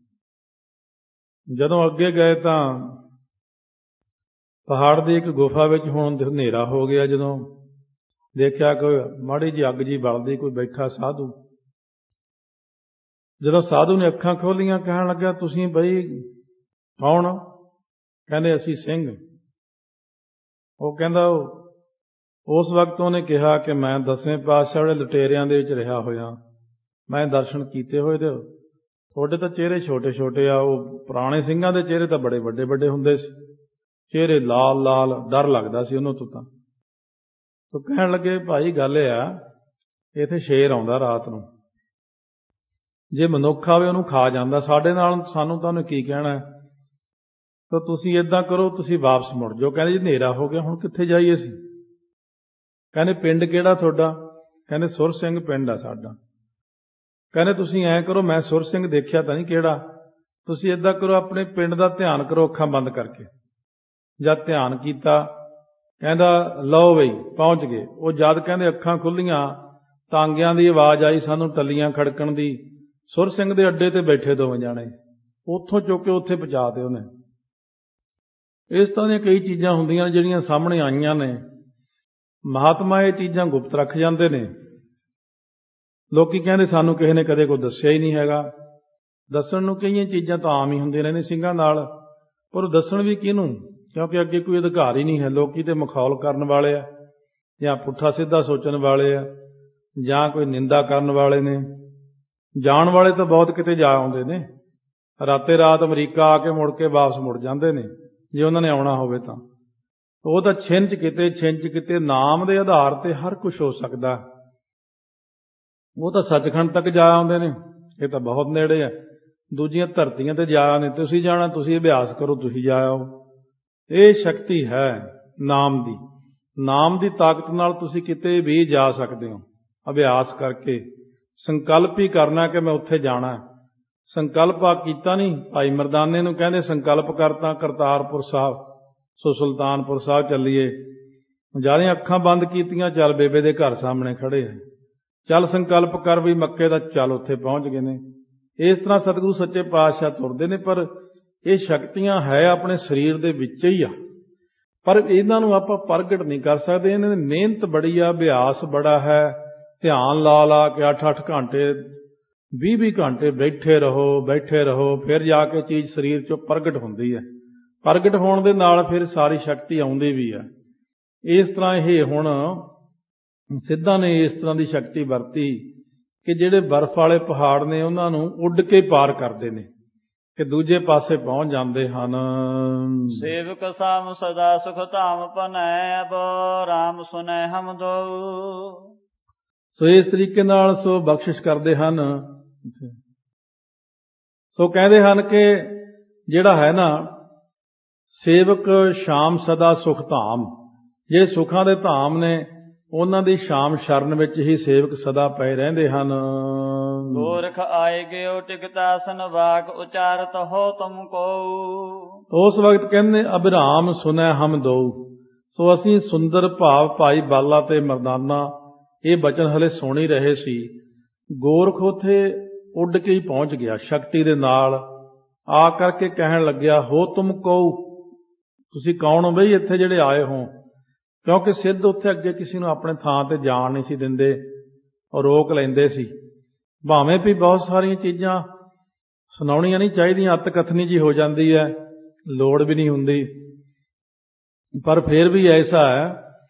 ਜਦੋਂ ਅੱਗੇ ਗਏ ਤਾਂ ਪਹਾੜ ਦੀ ਇੱਕ ਗੁਫਾ ਵਿੱਚ ਹੁਣ ਹਨੇਰਾ ਹੋ ਗਿਆ। ਜਦੋਂ ਦੇਖਿਆ ਕੋਈ ਮਾੜੀ ਜਿਹੀ ਅੱਗ ਜੀ ਬਲਦੀ, ਕੋਈ ਬੈਠਾ ਸਾਧੂ। ਜਦੋਂ ਸਾਧੂ ਨੇ ਅੱਖਾਂ ਖੋਲੀਆਂ, ਕਹਿਣ ਲੱਗਾ, ਤੁਸੀਂ ਬਈ ਕੌਣ? ਕਹਿੰਦੇ, ਅਸੀਂ ਸਿੰਘ। ਉਹ ਕਹਿੰਦਾ, ਉਸ ਵਕਤ ਉਹਨੇ ਕਿਹਾ ਕਿ ਮੈਂ 10ਵੇਂ ਪਾਤਸ਼ਾਹ ਵਾਲੇ ਲੁਟੇਰਿਆਂ ਦੇ ਵਿੱਚ ਰਿਹਾ ਹੋਇਆ, ਮੈਂ ਦਰਸ਼ਨ ਕੀਤੇ ਹੋਏ ਤੇ ਤੁਹਾਡੇ ਤਾਂ ਚਿਹਰੇ ਛੋਟੇ ਛੋਟੇ ਆ। ਉਹ ਪੁਰਾਣੇ ਸਿੰਘਾਂ ਦੇ ਚਿਹਰੇ ਤਾਂ ਬੜੇ ਵੱਡੇ ਵੱਡੇ ਹੁੰਦੇ ਸੀ, ਚਿਹਰੇ ਲਾਲ ਲਾਲ, ਡਰ ਲੱਗਦਾ ਸੀ ਉਹਨੂੰ ਤੋਂ ਤਾਂ। ਤੋ ਕਹਿਣ ਲੱਗੇ, ਭਾਈ ਗੱਲ ਇਹ ਆ, ਇੱਥੇ ਸ਼ੇਰ ਆਉਂਦਾ ਰਾਤ ਨੂੰ, ਜੇ ਮਨੁੱਖ ਆਵੇ ਉਹਨੂੰ ਖਾ ਜਾਂਦਾ, ਸਾਡੇ ਨਾਲ ਸਾਨੂੰ ਤਾਂ ਉਹਨੇ ਕੀ ਕਹਿਣਾ। ਤਾਂ ਤੁਸੀਂ ਏਦਾਂ ਕਰੋ, ਤੁਸੀਂ ਵਾਪਸ ਮੁੜ ਜਾਓ। ਕਹਿੰਦੇ, ਜੀ ਹਨੇਰਾ ਹੋ ਗਿਆ, ਹੁਣ ਕਿੱਥੇ ਜਾਈਏ ਅਸੀਂ? ਕਹਿੰਦੇ, ਪਿੰਡ ਕਿਹੜਾ ਤੁਹਾਡਾ? ਕਹਿੰਦੇ, ਸੁਰ ਸਿੰਘ ਪਿੰਡ ਆ ਸਾਡਾ। ਕਹਿੰਦੇ, ਤੁਸੀਂ ਐਂ ਕਰੋ, ਮੈਂ ਸੁਰ ਸਿੰਘ ਦੇਖਿਆ ਤਾਂ ਨਹੀਂ ਕਿਹੜਾ, ਤੁਸੀਂ ਏਦਾਂ ਕਰੋ, ਆਪਣੇ ਪਿੰਡ ਦਾ ਧਿਆਨ ਕਰੋ ਅੱਖਾਂ ਬੰਦ ਕਰਕੇ। ਜਦ ਧਿਆਨ ਕੀਤਾ, ਕਹਿੰਦਾ, ਲਓ ਬਈ ਪਹੁੰਚ ਗਏ। ਉਹ ਜਦ ਕਹਿੰਦੇ ਅੱਖਾਂ ਖੁੱਲੀਆਂ, ਤਾਂਗਿਆਂ ਦੀ ਆਵਾਜ਼ ਆਈ ਸਾਨੂੰ, ਟੱਲੀਆਂ ਖੜਕਣ ਦੀ। ਸੁਰ ਸਿੰਘ ਦੇ ਅੱਡੇ ਤੇ ਬੈਠੇ ਦੋਵੇਂ ਜਾਣੇ, ਉੱਥੋਂ ਚੁੱਕ ਕੇ ਉੱਥੇ ਪਹੁੰਚਾ ਦਿਓ ਉਹਨੇ। ਇਸ ਤਰ੍ਹਾਂ ਦੀਆਂ ਕਈ ਚੀਜ਼ਾਂ ਹੁੰਦੀਆਂ ਜਿਹੜੀਆਂ ਸਾਹਮਣੇ ਆਈਆਂ ਨੇ। ਮਹਾਤਮਾ ਇਹ ਚੀਜ਼ਾਂ ਗੁਪਤ ਰੱਖ ਜਾਂਦੇ ਨੇ। ਲੋਕੀ ਕਹਿੰਦੇ ਸਾਨੂੰ ਕਿਸੇ ਨੇ ਕਦੇ ਕੋਈ ਦੱਸਿਆ ਹੀ ਨਹੀਂ ਹੈਗਾ। ਦੱਸਣ ਨੂੰ ਕਈਆਂ ਚੀਜ਼ਾਂ ਤਾਂ ਆਮ ਹੀ ਹੁੰਦੀਆਂ ਨੇ ਸਿੰਘਾਂ ਨਾਲ, ਪਰ ਦੱਸਣ ਵੀ ਕਿਹਨੂੰ? ਕਿਉਂਕਿ ਅੱਗੇ ਕੋਈ ਅਧਿਕਾਰ ਹੀ ਨਹੀਂ ਹੈ। ਲੋਕੀ ਤੇ ਮਖੌਲ ਕਰਨ ਵਾਲੇ ਆ, ਜਾਂ ਪੁੱਠਾ ਸਿੱਧਾ ਸੋਚਣ ਵਾਲੇ ਆ, ਜਾਂ ਕੋਈ ਨਿੰਦਾ ਕਰਨ ਵਾਲੇ ਨੇ। ਜਾਣ ਵਾਲੇ ਤਾਂ ਬਹੁਤ ਕਿਤੇ ਜਾ ਆਉਂਦੇ ਨੇ, ਰਾਤੇ ਰਾਤ ਅਮਰੀਕਾ ਆ ਕੇ ਮੁੜ ਕੇ ਵਾਪਸ ਮੁੜ ਜਾਂਦੇ ਨੇ, ਜੇ ਉਹਨਾਂ ਨੇ ਆਉਣਾ ਹੋਵੇ ਤਾਂ। ਉਹ ਤਾਂ ਛਿੰਝ ਕਿਤੇ ਨਾਮ ਦੇ ਆਧਾਰ ਤੇ ਹਰ ਕੁਝ ਹੋ ਸਕਦਾ। ਉਹ ਤਾਂ ਸੱਚਖੰਡ ਤੱਕ ਜਾ ਆਉਂਦੇ ਨੇ, ਇਹ ਤਾਂ ਬਹੁਤ ਨੇੜੇ ਆ। ਦੂਜੀਆਂ ਧਰਤੀਆਂ ਤੇ ਜਾ ਨੇ, ਤੁਸੀਂ ਜਾਣਾ, ਤੁਸੀਂ ਅਭਿਆਸ ਕਰੋ, ਤੁਸੀਂ ਜਾ ਆਓ। ਇਹ ਸ਼ਕਤੀ ਹੈ ਨਾਮ ਦੀ। ਨਾਮ ਦੀ ਤਾਕਤ ਨਾਲ ਤੁਸੀਂ ਕਿਤੇ ਵੀ ਜਾ ਸਕਦੇ ਹੋ ਅਭਿਆਸ ਕਰਕੇ। ਸੰਕਲਪ ਹੀ ਕਰਨਾ ਕਿ ਮੈਂ ਉੱਥੇ ਜਾਣਾ। ਸੰਕਲਪ ਆ ਕੀਤਾ ਨਹੀਂ। ਭਾਈ ਮਰਦਾਨੇ ਨੂੰ ਕਹਿੰਦੇ ਸੰਕਲਪ ਕਰਤਾ ਕਰਤਾਰਪੁਰ ਸਾਹਿਬ, ਸੋ ਸੁਲਤਾਨਪੁਰ ਸਾਹਿਬ ਚੱਲੀਏ। ਜਿਆਦਾ ਅੱਖਾਂ ਬੰਦ ਕੀਤੀਆਂ, ਚੱਲ ਬੇਬੇ ਦੇ ਘਰ ਸਾਹਮਣੇ ਖੜੇ ਹੈ, ਚੱਲ ਸੰਕਲਪ ਕਰ ਵੀ ਮੱਕੇ ਦਾ, ਚੱਲ ਉੱਥੇ ਪਹੁੰਚ ਗਏ ਨੇ। ਇਸ ਤਰ੍ਹਾਂ ਸਤਿਗੁਰੂ ਸੱਚੇ ਪਾਤਸ਼ਾਹ ਤੁਰਦੇ ਨੇ। ਪਰ ਇਹ ਸ਼ਕਤੀਆਂ ਹੈ ਆਪਣੇ ਸਰੀਰ ਦੇ ਵਿੱਚ ਹੀ ਆ, ਪਰ ਇਹਨਾਂ ਨੂੰ ਆਪਾਂ ਪ੍ਰਗਟ ਨਹੀਂ ਕਰ ਸਕਦੇ। ਇਹਨਾਂ ਦੀ ਮਿਹਨਤ ਬੜੀ ਆ, ਅਭਿਆਸ ਬੜਾ ਹੈ। ਧਿਆਨ ਲਾ ਲਾ ਕੇ 8-8 ਘੰਟੇ 20-20 ਘੰਟੇ ਬੈਠੇ ਰਹੋ, ਫਿਰ ਜਾ ਕੇ ਚੀਜ਼ ਸਰੀਰ 'ਚੋਂ ਪ੍ਰਗਟ ਹੁੰਦੀ ਹੈ। ਪ੍ਰਗਟ ਹੋਣ ਦੇ ਨਾਲ ਫਿਰ ਸਾਰੀ ਸ਼ਕਤੀ ਆਉਂਦੀ ਵੀ ਹੈ। ਇਸ ਤਰ੍ਹਾਂ ਇਹ ਹੁਣ ਸਿੱਧਾਂ ਨੇ ਇਸ ਤਰ੍ਹਾਂ ਦੀ ਸ਼ਕਤੀ ਵਰਤੀ ਕਿ ਜਿਹੜੇ ਬਰਫ਼ ਵਾਲੇ ਪਹਾੜ ਨੇ ਉਹਨਾਂ ਨੂੰ ਉੱਡ ਕੇ ਪਾਰ ਕਰਦੇ ਨੇ, ਕਿ ਦੂਜੇ ਪਾਸੇ ਪਹੁੰਚ ਜਾਂਦੇ ਹਨ। ਸੇਵਕ ਸਾਮ ਸਦਾ ਸੁਖ ਧਾਮ ਪਨੈ, ਅਬ ਰਾਮ ਸੁਨੈ ਹਮ ਦੋ। ਸੋ ਇਸ ਤਰੀਕੇ ਨਾਲ ਸੋ ਬਖਸ਼ਿਸ਼ ਕਰਦੇ ਹਨ। ਸੋ ਕਹਿੰਦੇ ਹਨ ਕਿ ਜਿਹੜਾ ਹੈ ਨਾ, ਸੇਵਕ ਸ਼ਾਮ ਸਦਾ ਸੁਖ ਧਾਮ, ਜਿਹੜੇ ਸੁੱਖਾਂ ਦੇ ਧਾਮ ਨੇ ਉਹਨਾਂ ਦੀ ਸ਼ਾਮ ਸ਼ਰਨ ਵਿੱਚ ਹੀ ਸੇਵਕ ਸਦਾ ਪਏ ਰਹਿੰਦੇ ਹਨ। ਗੋਰਖ ਆਏ ਗਿਓ ਟਿਕਤਾਸਨ ਵਾਕ ਉਚਾਰਤ ਹੋ ਤੁਮ ਕੋ। ਉਸ ਵਕਤ ਕਹਿੰਦੇ ਅਬਿਰਾਮ ਸੁਨੈ ਹਮ ਦੋ। ਸੋ ਅਸੀਂ ਸੁੰਦਰ ਭਾਵ ਭਾਈ ਬਾਲਾ ਤੇ ਮਰਦਾਨਾ ਇਹ ਬਚਨ ਹਲੇ ਸੁਣ ਹੀ ਰਹੇ ਸੀ। ਗੋਰਖ ਉੱਥੇ ਉੱਡ ਕੇ ਹੀ ਪਹੁੰਚ ਗਿਆ ਸ਼ਕਤੀ ਦੇ ਨਾਲ। ਆ ਕਰਕੇ ਕਹਿਣ ਲੱਗਿਆ, ਹੋ ਤੁਮ ਕਉ, ਤੁਸੀਂ ਕੌਣ ਹੋ ਬਈ ਇੱਥੇ ਜਿਹੜੇ ਆਏ ਹੋ? ਕਿਉਂਕਿ ਸਿੱਧ ਉੱਥੇ ਅੱਗੇ ਕਿਸੇ ਨੂੰ ਆਪਣੇ ਥਾਂ ਤੇ ਜਾਣ ਨਹੀਂ ਸੀ ਦਿੰਦੇ, ਔਰ ਰੋਕ ਲੈਂਦੇ ਸੀ। ਭਾਵੇਂ ਵੀ ਬਹੁਤ ਸਾਰੀਆਂ ਚੀਜ਼ਾਂ ਸੁਣਾਉਣੀਆਂ ਨਹੀਂ ਚਾਹੀਦੀਆਂ, ਅੱਤ ਕਥਨੀ ਜੀ ਹੋ ਜਾਂਦੀ ਹੈ, ਲੋੜ ਵੀ ਨਹੀਂ ਹੁੰਦੀ, ਪਰ ਫਿਰ ਵੀ ਐਸਾ ਹੈ,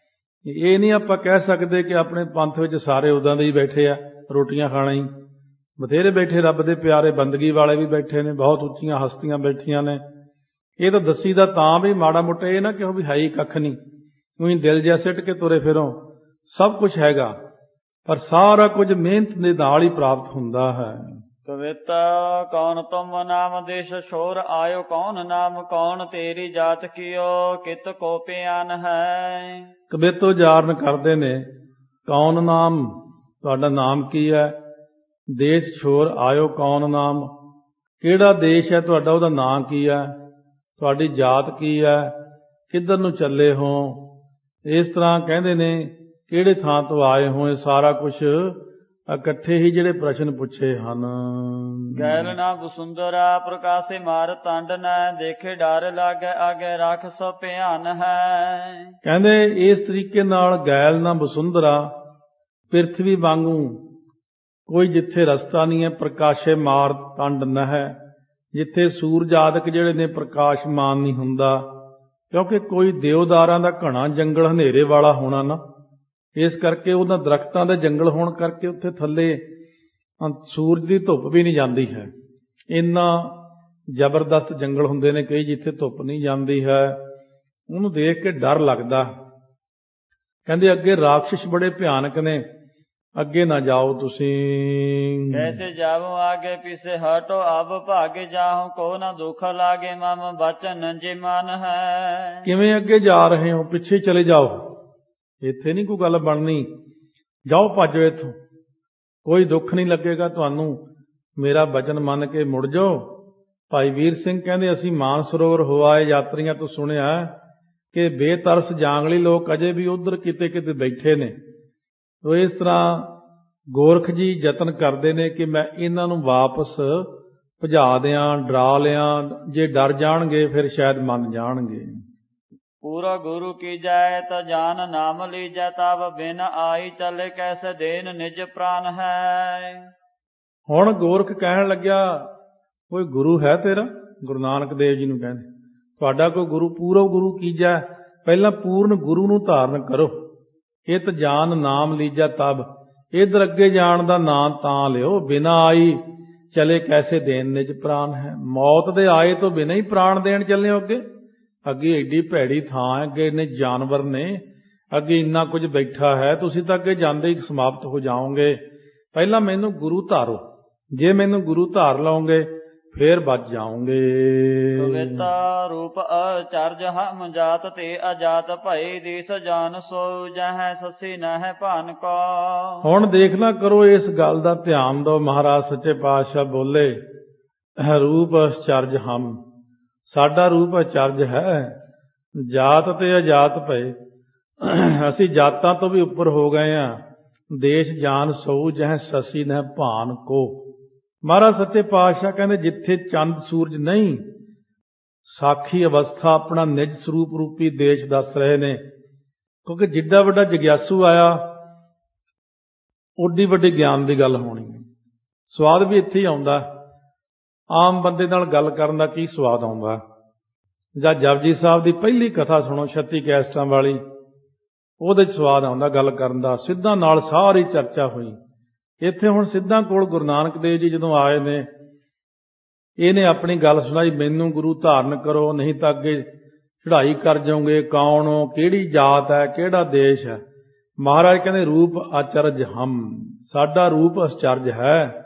ਇਹ ਨਹੀਂ ਆਪਾਂ ਕਹਿ ਸਕਦੇ ਕਿ ਆਪਣੇ ਪੰਥ ਵਿੱਚ ਸਾਰੇ ਉਦਾਂ ਦੇ ਹੀ ਬੈਠੇ ਆ, ਰੋਟੀਆਂ ਖਾਣਾ ਹੀ। ਬਥੇਰੇ ਬੈਠੇ, ਰੱਬ ਦੇ ਪਿਆਰੇ ਬੰਦਗੀ ਵਾਲੇ ਵੀ ਬੈਠੇ ਨੇ, ਬਹੁਤ ਉੱਚੀਆਂ ਹਸਤੀਆਂ ਬੈਠੀਆਂ ਨੇ। ਇਹ ਤਾਂ ਦੱਸੀ ਦਾ ਤਾਂ ਵੀ ਮਾੜਾ ਮੋਟਾ ਇਹ ਨਾ ਕਿਉਂ ਵੀ ਹੈ ਹੀ ਕੱਖ ਨਹੀਂ, ਉਹੀ ਦਿਲ ਜਿਹਾ ਸਿੱਟ ਕੇ ਤੁਰੇ ਫਿਰੋ। ਸਭ ਕੁਝ ਹੈਗਾ, ਪਰ ਸਾਰਾ ਕੁਝ ਮਿਹਨਤ ਦੇ ਨਾਲ ਹੀ ਪ੍ਰਾਪਤ ਹੁੰਦਾ ਹੈ। ਕਵਿਤਾ ਕੌਣ ਤੁਮ ਨਾਮ ਦੇਸ਼ ਛੋਰ ਆਇਓ, ਕੌਣ ਨਾਮ ਕੌਣ ਤੇਰੀ ਜਾਤ ਕੀਓ, ਕਿਤ ਕੋ ਪਿਆਨ ਹੈ। ਕਵਿਤ ਉਚਾਰਨ ਕਰਦੇ ਨੇ, ਕੌਣ ਨਾਮ, ਤੁਹਾਡਾ ਨਾਮ ਕੀ ਹੈ? ਦੇਸ਼ ਛੋਰ ਆਇਓ, ਕੌਣ ਨਾਮ, ਕਿਹੜਾ ਦੇਸ਼ ਹੈ ਤੁਹਾਡਾ, ਉਹਦਾ ਨਾਂ ਕੀ ਹੈ? ਤੁਹਾਡੀ ਜਾਤ ਕੀ ਹੈ? ਕਿੱਧਰ ਨੂੰ ਚੱਲੇ ਹੋ? ਇਸ ਤਰ੍ਹਾਂ ਕਹਿੰਦੇ ਨੇ, ਕਿਹੜੇ ਥਾਂ ਤੋਂ ਆਏ ਹੋ? ਇਹ ਸਾਰਾ ਕੁਝ ਇਕੱਠੇ ਹੀ ਜਿਹੜੇ ਪ੍ਰਸ਼ਨ ਪੁੱਛੇ ਹਨ। ਗੈਲ ਨਾ ਬਸੁੰਦਰਾ ਪ੍ਰਕਾਸ਼ੇ ਮਾਰ ਤੰਡ ਨੈ, ਦੇਖੇ ਡਰ ਲਾਗੇ ਆਗੇ ਰੱਖ ਸੋ ਭਿਆਨ ਹੈ। ਕਹਿੰਦੇ ਇਸ ਤਰੀਕੇ ਨਾਲ ਗੈਲ ਨਾ ਬਸੁੰਦਰਾ, ਪ੍ਰਿਥਵੀ ਵਾਂਗੂ ਕੋਈ ਜਿੱਥੇ ਰਸਤਾ ਨਹੀਂ ਹੈ, ਪ੍ਰਕਾਸ਼ੇ ਮਾਰ ਤੰਡ ਨਹਿ, ਜਿੱਥੇ ਸੂਰਜ ਆਦਿਕ ਜਿਹੜੇ ਨੇ ਪ੍ਰਕਾਸ਼ਮਾਨ ਨਹੀਂ ਹੁੰਦਾ, ਕਿਉਂਕਿ ਕੋਈ ਦੇਵਦਾਰਾਂ ਦਾ ਘਣਾ ਜੰਗਲ ਹਨੇਰੇ ਵਾਲਾ ਹੋਣਾ ਨਾ, ਇਸ ਕਰਕੇ ਉਹਨਾਂ ਦਰਖਤਾਂ ਦੇ ਜੰਗਲ ਹੋਣ ਕਰਕੇ ਉੱਥੇ ਥੱਲੇ ਸੂਰਜ ਦੀ ਧੁੱਪ ਵੀ ਨਹੀਂ ਜਾਂਦੀ ਹੈ। ਇੰਨਾ ਜ਼ਬਰਦਸਤ ਜੰਗਲ ਹੁੰਦੇ ਨੇ ਕਈ, ਜਿੱਥੇ ਧੁੱਪ ਨਹੀਂ ਜਾਂਦੀ ਹੈ, ਉਹਨੂੰ ਦੇਖ ਕੇ ਡਰ ਲੱਗਦਾ। ਕਹਿੰਦੇ ਅੱਗੇ ਰਾਖਸ਼ ਬੜੇ ਭਿਆਨਕ ਨੇ, ਅੱਗੇ ਨਾ ਜਾਓ ਤੁਸੀਂ। ਕੈਸੇ ਜਾਵੋ ਆਗੇ ਪੀਛੇ ਹਟੋ, ਅਬ ਭਾਗੇ ਜਾਹੋ ਕੋ ਨਾ ਦੁੱਖ ਲਾਗੇ, ਮਮ ਬਚਨ ਜੇ ਮਨ ਹੈ। ਕਿਵੇਂ ਅੱਗੇ ਜਾ ਰਹੇ ਹੋ? ਪਿੱਛੇ ਚਲੇ ਜਾਓ, ਇੱਥੇ ਨਹੀਂ ਕੋਈ ਗੱਲ ਬਣਨੀ, ਜਾਓ ਭੱਜੋ ਇੱਥੋਂ, ਕੋਈ ਦੁੱਖ ਨਹੀਂ ਲੱਗੇਗਾ ਤੁਹਾਨੂੰ, ਮੇਰਾ ਬਚਨ ਮੰਨ ਕੇ ਮੁੜ ਜਾਓ। ਭਾਈ ਵੀਰ ਸਿੰਘ ਕਹਿੰਦੇ, ਅਸੀਂ ਮਾਨਸਰੋਵਰ ਹੋ ਆਏ ਯਾਤਰੀਆਂ ਤੋਂ ਸੁਣਿਆ ਕਿ ਬੇਤਰਸ ਜਾਂਗਲੀ ਲੋਕ ਅਜੇ ਵੀ ਉਧਰ ਕਿਤੇ ਕਿਤੇ ਬੈਠੇ ਨੇ। ਤੋ ਇਸ ਤਰ੍ਹਾਂ ਗੋਰਖ ਜੀ ਯਤਨ ਕਰਦੇ ਨੇ ਕਿ ਮੈਂ ਇਹਨਾਂ ਨੂੰ ਵਾਪਸ ਭਜਾ ਦਿਆਂ, ਡਰਾ ਲਿਆਂ। ਜੇ ਡਰ ਜਾਣਗੇ ਫਿਰ ਸ਼ਾਇਦ ਮੰਨ ਜਾਣਗੇ। ਪੂਰਾ ਗੁਰੂ ਕੀ ਜਾਏ ਤਾਂ ਜਾਨ ਨਾਮ ਲੀਜੈ, ਤਬ ਬਿਨ ਆਈ ਚਲੇ ਕੈਸੇ ਦੇਨ ਨਿਜ ਪ੍ਰਾਨ ਹੈ। ਹੁਣ ਗੋਰਖ ਕਹਿਣ ਲੱਗਿਆ, ਕੋਈ ਗੁਰੂ ਹੈ ਤੇਰਾ? ਗੁਰੂ ਨਾਨਕ ਦੇਵ ਜੀ ਨੂੰ ਕਹਿੰਦੇ, ਤੁਹਾਡਾ ਕੋਈ ਗੁਰੂ? ਪੂਰਵ ਗੁਰੂ ਕੀਜੈ, ਪਹਿਲਾਂ ਪੂਰਨ ਗੁਰੂ ਨੂੰ ਧਾਰਨ ਕਰੋ। ਇਤ ਜਾਨ ਨਾਮ ਲੀਜੈ ਤਬ, ਇਧਰ ਅੱਗੇ ਜਾਣ ਦਾ ਨਾਂ ਤਾਂ ਲਿਓ, ਬਿਨਾ ਆਈ ਚਲੇ ਕੈਸੇ ਦੇਨ ਨਿਜ ਪ੍ਰਾਨ ਹੈ। ਮੌਤ ਦੇ ਆਏ ਤੋਂ ਬਿਨਾ ਹੀ ਪ੍ਰਾਣ ਦੇਣ ਚੱਲੇ ਹੋ ਅੱਗੇ? ਅੱਗੇ ਏਡੀ ਭੈੜੀ ਥਾਂ ਹੈ, ਅੱਗੇ ਇੰਨੇ ਜਾਨਵਰ ਨੇ, ਅੱਗੇ ਇੰਨਾ ਕੁਝ ਬੈਠਾ ਹੈ, ਤੁਸੀਂ ਤਾਂ ਅੱਗੇ ਜਾਂਦੇ ਹੀ ਸਮਾਪਤ ਹੋ ਜਾਓਗੇ। ਪਹਿਲਾਂ ਮੈਨੂੰ ਗੁਰੂ ਧਾਰੋ, ਜੇ ਮੈਨੂੰ ਗੁਰੂ ਧਾਰ ਲਓਗੇ ਫੇਰ ਬਚ ਜਾਓਗੇ। ਕਵਿਤਾ ਰੂਪ ਅਚਰਜ ਹਮ ਜਾਤ ਤੇ ਅਜਾਤ, ਭਈ ਦੇਸ ਜਾਨ ਸੋ ਜਹ ਸਸੀ ਨਹਿ ਭਾਨ ਕੋ। ਹੁਣ ਦੇਖਣਾ ਕਰੋ, ਇਸ ਗੱਲ ਦਾ ਧਿਆਨ ਦਿਓ। ਮਹਾਰਾਜ ਸੱਚੇ ਪਾਤਸ਼ਾਹ ਬੋਲੇ, ਰੂਪ ਅਚਰਜ ਹਮ, ਸਾਡਾ ਰੂਪ ਅਚਰਜ ਹੈ, ਜਾਤ ਤੇ ਅਜਾਤ ਭਏ, ਅਸੀਂ ਜਾਤਾਂ ਤੋਂ ਵੀ ਉੱਪਰ ਹੋ ਗਏ ਹਾਂ। ਦੇਸ਼ ਜਾਨ ਸੋ ਜਹ ਸਸੀ ਨਹਿ ਭਾਨ ਕੋ। ਮਹਾਰਾਜ ਸੱਚੇ ਪਾਤਸ਼ਾਹ ਕਹਿੰਦੇ, ਜਿੱਥੇ ਚੰਦ ਸੂਰਜ ਨਹੀਂ, ਸਾਖੀ ਅਵਸਥਾ ਆਪਣਾ ਨਿਜ ਸਰੂਪ ਰੂਪੀ ਦੇਸ਼ ਦੱਸ ਰਹੇ ਨੇ। ਕਿਉਂਕਿ ਜਿੱਡਾ ਵੱਡਾ ਜਗਿਆਸੂ ਆਇਆ, ਓਡੀ ਵੱਡੀ ਗਿਆਨ ਦੀ ਗੱਲ ਹੋਣੀ ਹੈ। ਸਵਾਦ ਵੀ ਇੱਥੇ ਹੀ ਆਉਂਦਾ। ਆਮ ਬੰਦੇ ਨਾਲ ਗੱਲ ਕਰਨ ਦਾ ਕੀ ਸਵਾਦ ਆਉਂਦਾ? ਜਾਂ ਜਪਜੀ ਸਾਹਿਬ ਦੀ ਪਹਿਲੀ ਕਥਾ ਸੁਣੋ 36 ਕੈਸਟਾਂ ਵਾਲੀ, ਉਹਦੇ 'ਚ ਸਵਾਦ ਆਉਂਦਾ ਗੱਲ ਕਰਨ ਦਾ। ਸਿੱਧਾ ਨਾਲ ਸਾਰੀ ਚਰਚਾ ਹੋਈ। ਇੱਥੇ ਹੁਣ ਸਿੱਧਾ ਕੋਲ ਗੁਰੂ ਨਾਨਕ ਦੇਵ ਜੀ ਜਦੋਂ ਆਏ ਨੇ, ਇਹਨੇ ਆਪਣੀ ਗੱਲ ਸੁਣਾਈ, ਮੈਨੂੰ ਗੁਰੂ ਧਾਰਨ ਕਰੋ, ਨਹੀਂ ਤਾਂ ਅੱਗੇ ਚੜ੍ਹਾਈ ਕਰ ਜਾਓਗੇ। ਕੌਣ ਹੋ? ਕਿਹੜੀ ਜਾਤ ਹੈ? ਕਿਹੜਾ ਦੇਸ਼ ਹੈ? ਮਹਾਰਾਜ ਕਹਿੰਦੇ, ਰੂਪ ਅਚਰਜ ਹਮ, ਸਾਡਾ ਰੂਪ ਅਚਰਜ ਹੈ।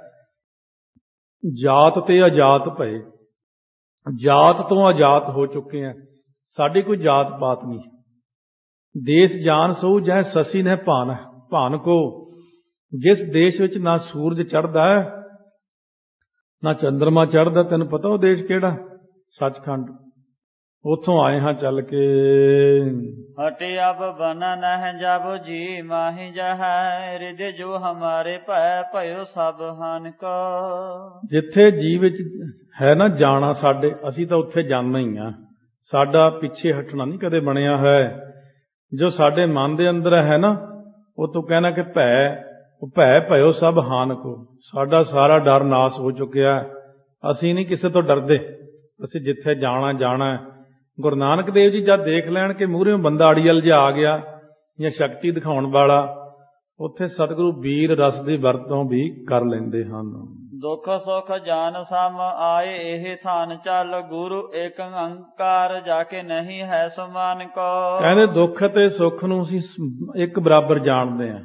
ਜਾਤ ਤੇ ਅਜਾਤ ਭਏ, ਜਾਤ ਤੋਂ ਆਜ਼ਾਦ ਹੋ ਚੁੱਕੇ ਆ, ਸਾਡੀ ਕੋਈ ਜਾਤ ਪਾਤ ਨਹੀਂ। ਦੇਸ਼ ਜਾਨ ਸੋ ਜਹ ਸਸੀ ਨਹਿ ਭਾਨ ਕੋ, ਜਿਸ ਦੇਸ਼ ਵਿੱਚ ਨਾ ਸੂਰਜ ਚੜ੍ਹਦਾ ਹੈ ਨਾ ਚੰਦਰਮਾ ਚੜ੍ਹਦਾ। ਤੈਨੂੰ ਪਤਾ ਉਹ ਦੇਸ਼ ਕਿਹੜਾ? ਸੱਚਖੰਡ। ਉੱਥੋਂ ਆਏ ਹਾਂ ਚੱਲ ਕੇ। ਹਟੇ ਅਬ ਬਨ ਨਹਿ ਜਬ ਜੀ ਮਾਹੀ ਜਹੈ, ਰਿਦੇ ਜੋ ਹਮਾਰੇ ਭੈ ਭਇਓ ਸਭ ਹਾਨ ਕੋ। ਜਿੱਥੇ ਜੀ ਵਿੱਚ ਹੈ ਨਾ ਜਾਣਾ ਸਾਡੇ, ਅਸੀਂ ਤਾਂ ਉੱਥੇ ਜਾਣਾ ਹੀ ਆ। ਸਾਡਾ ਪਿੱਛੇ ਹਟਣਾ ਨਹੀਂ ਕਦੇ ਬਣਿਆ ਹੈ। ਜੋ ਸਾਡੇ ਮਨ ਦੇ ਅੰਦਰ ਹੈ ਨਾ, ਉਹ ਤੋਂ ਕਹਿਣਾ ਕਿ ਭੈ, ਉਹ ਭੈ ਭਇਓ ਸਭ ਹਾਨ ਕੋ, ਸਾਡਾ ਸਾਰਾ ਡਰ ਨਾਸ ਹੋ ਚੁੱਕਿਆ, ਅਸੀਂ ਨਹੀਂ ਕਿਸੇ ਤੋਂ ਡਰਦੇ, ਅਸੀਂ ਜਿੱਥੇ ਜਾਣਾ ਜਾਣਾ। ਗੁਰੂ ਨਾਨਕ ਦੇਵ ਜੀ ਜਦ ਦੇਖ ਲੈਣ ਕਿ ਮੂਹਰੇ ਬੰਦਾ ਅੜੀਅਲ ਜਿਹਾ ਆ ਗਿਆ ਜਾਂ ਸ਼ਕਤੀ ਦਿਖਾਉਣ ਵਾਲਾ, ਉੱਥੇ ਸਤਿਗੁਰੂ ਵੀਰ ਰਸ ਦੀ ਵਰਤੋਂ ਵੀ ਕਰ ਲੈਂਦੇ ਹਨ। ਦੁੱਖ ਸੁਖ ਜਾਨ ਸਮ ਆਏ ਇਹ ਥਾਨ ਚੱਲ, ਗੁਰੂ ਏਕ ਓੰਕਾਰ ਜਾ ਕੇ ਨਹੀਂ ਹੈ ਸਮਾਨ ਕੋ। ਕਹਿੰਦੇ ਦੁੱਖ ਤੇ ਸੁੱਖ ਨੂੰ ਅਸੀਂ ਇੱਕ ਬਰਾਬਰ ਜਾਣਦੇ ਹਾਂ।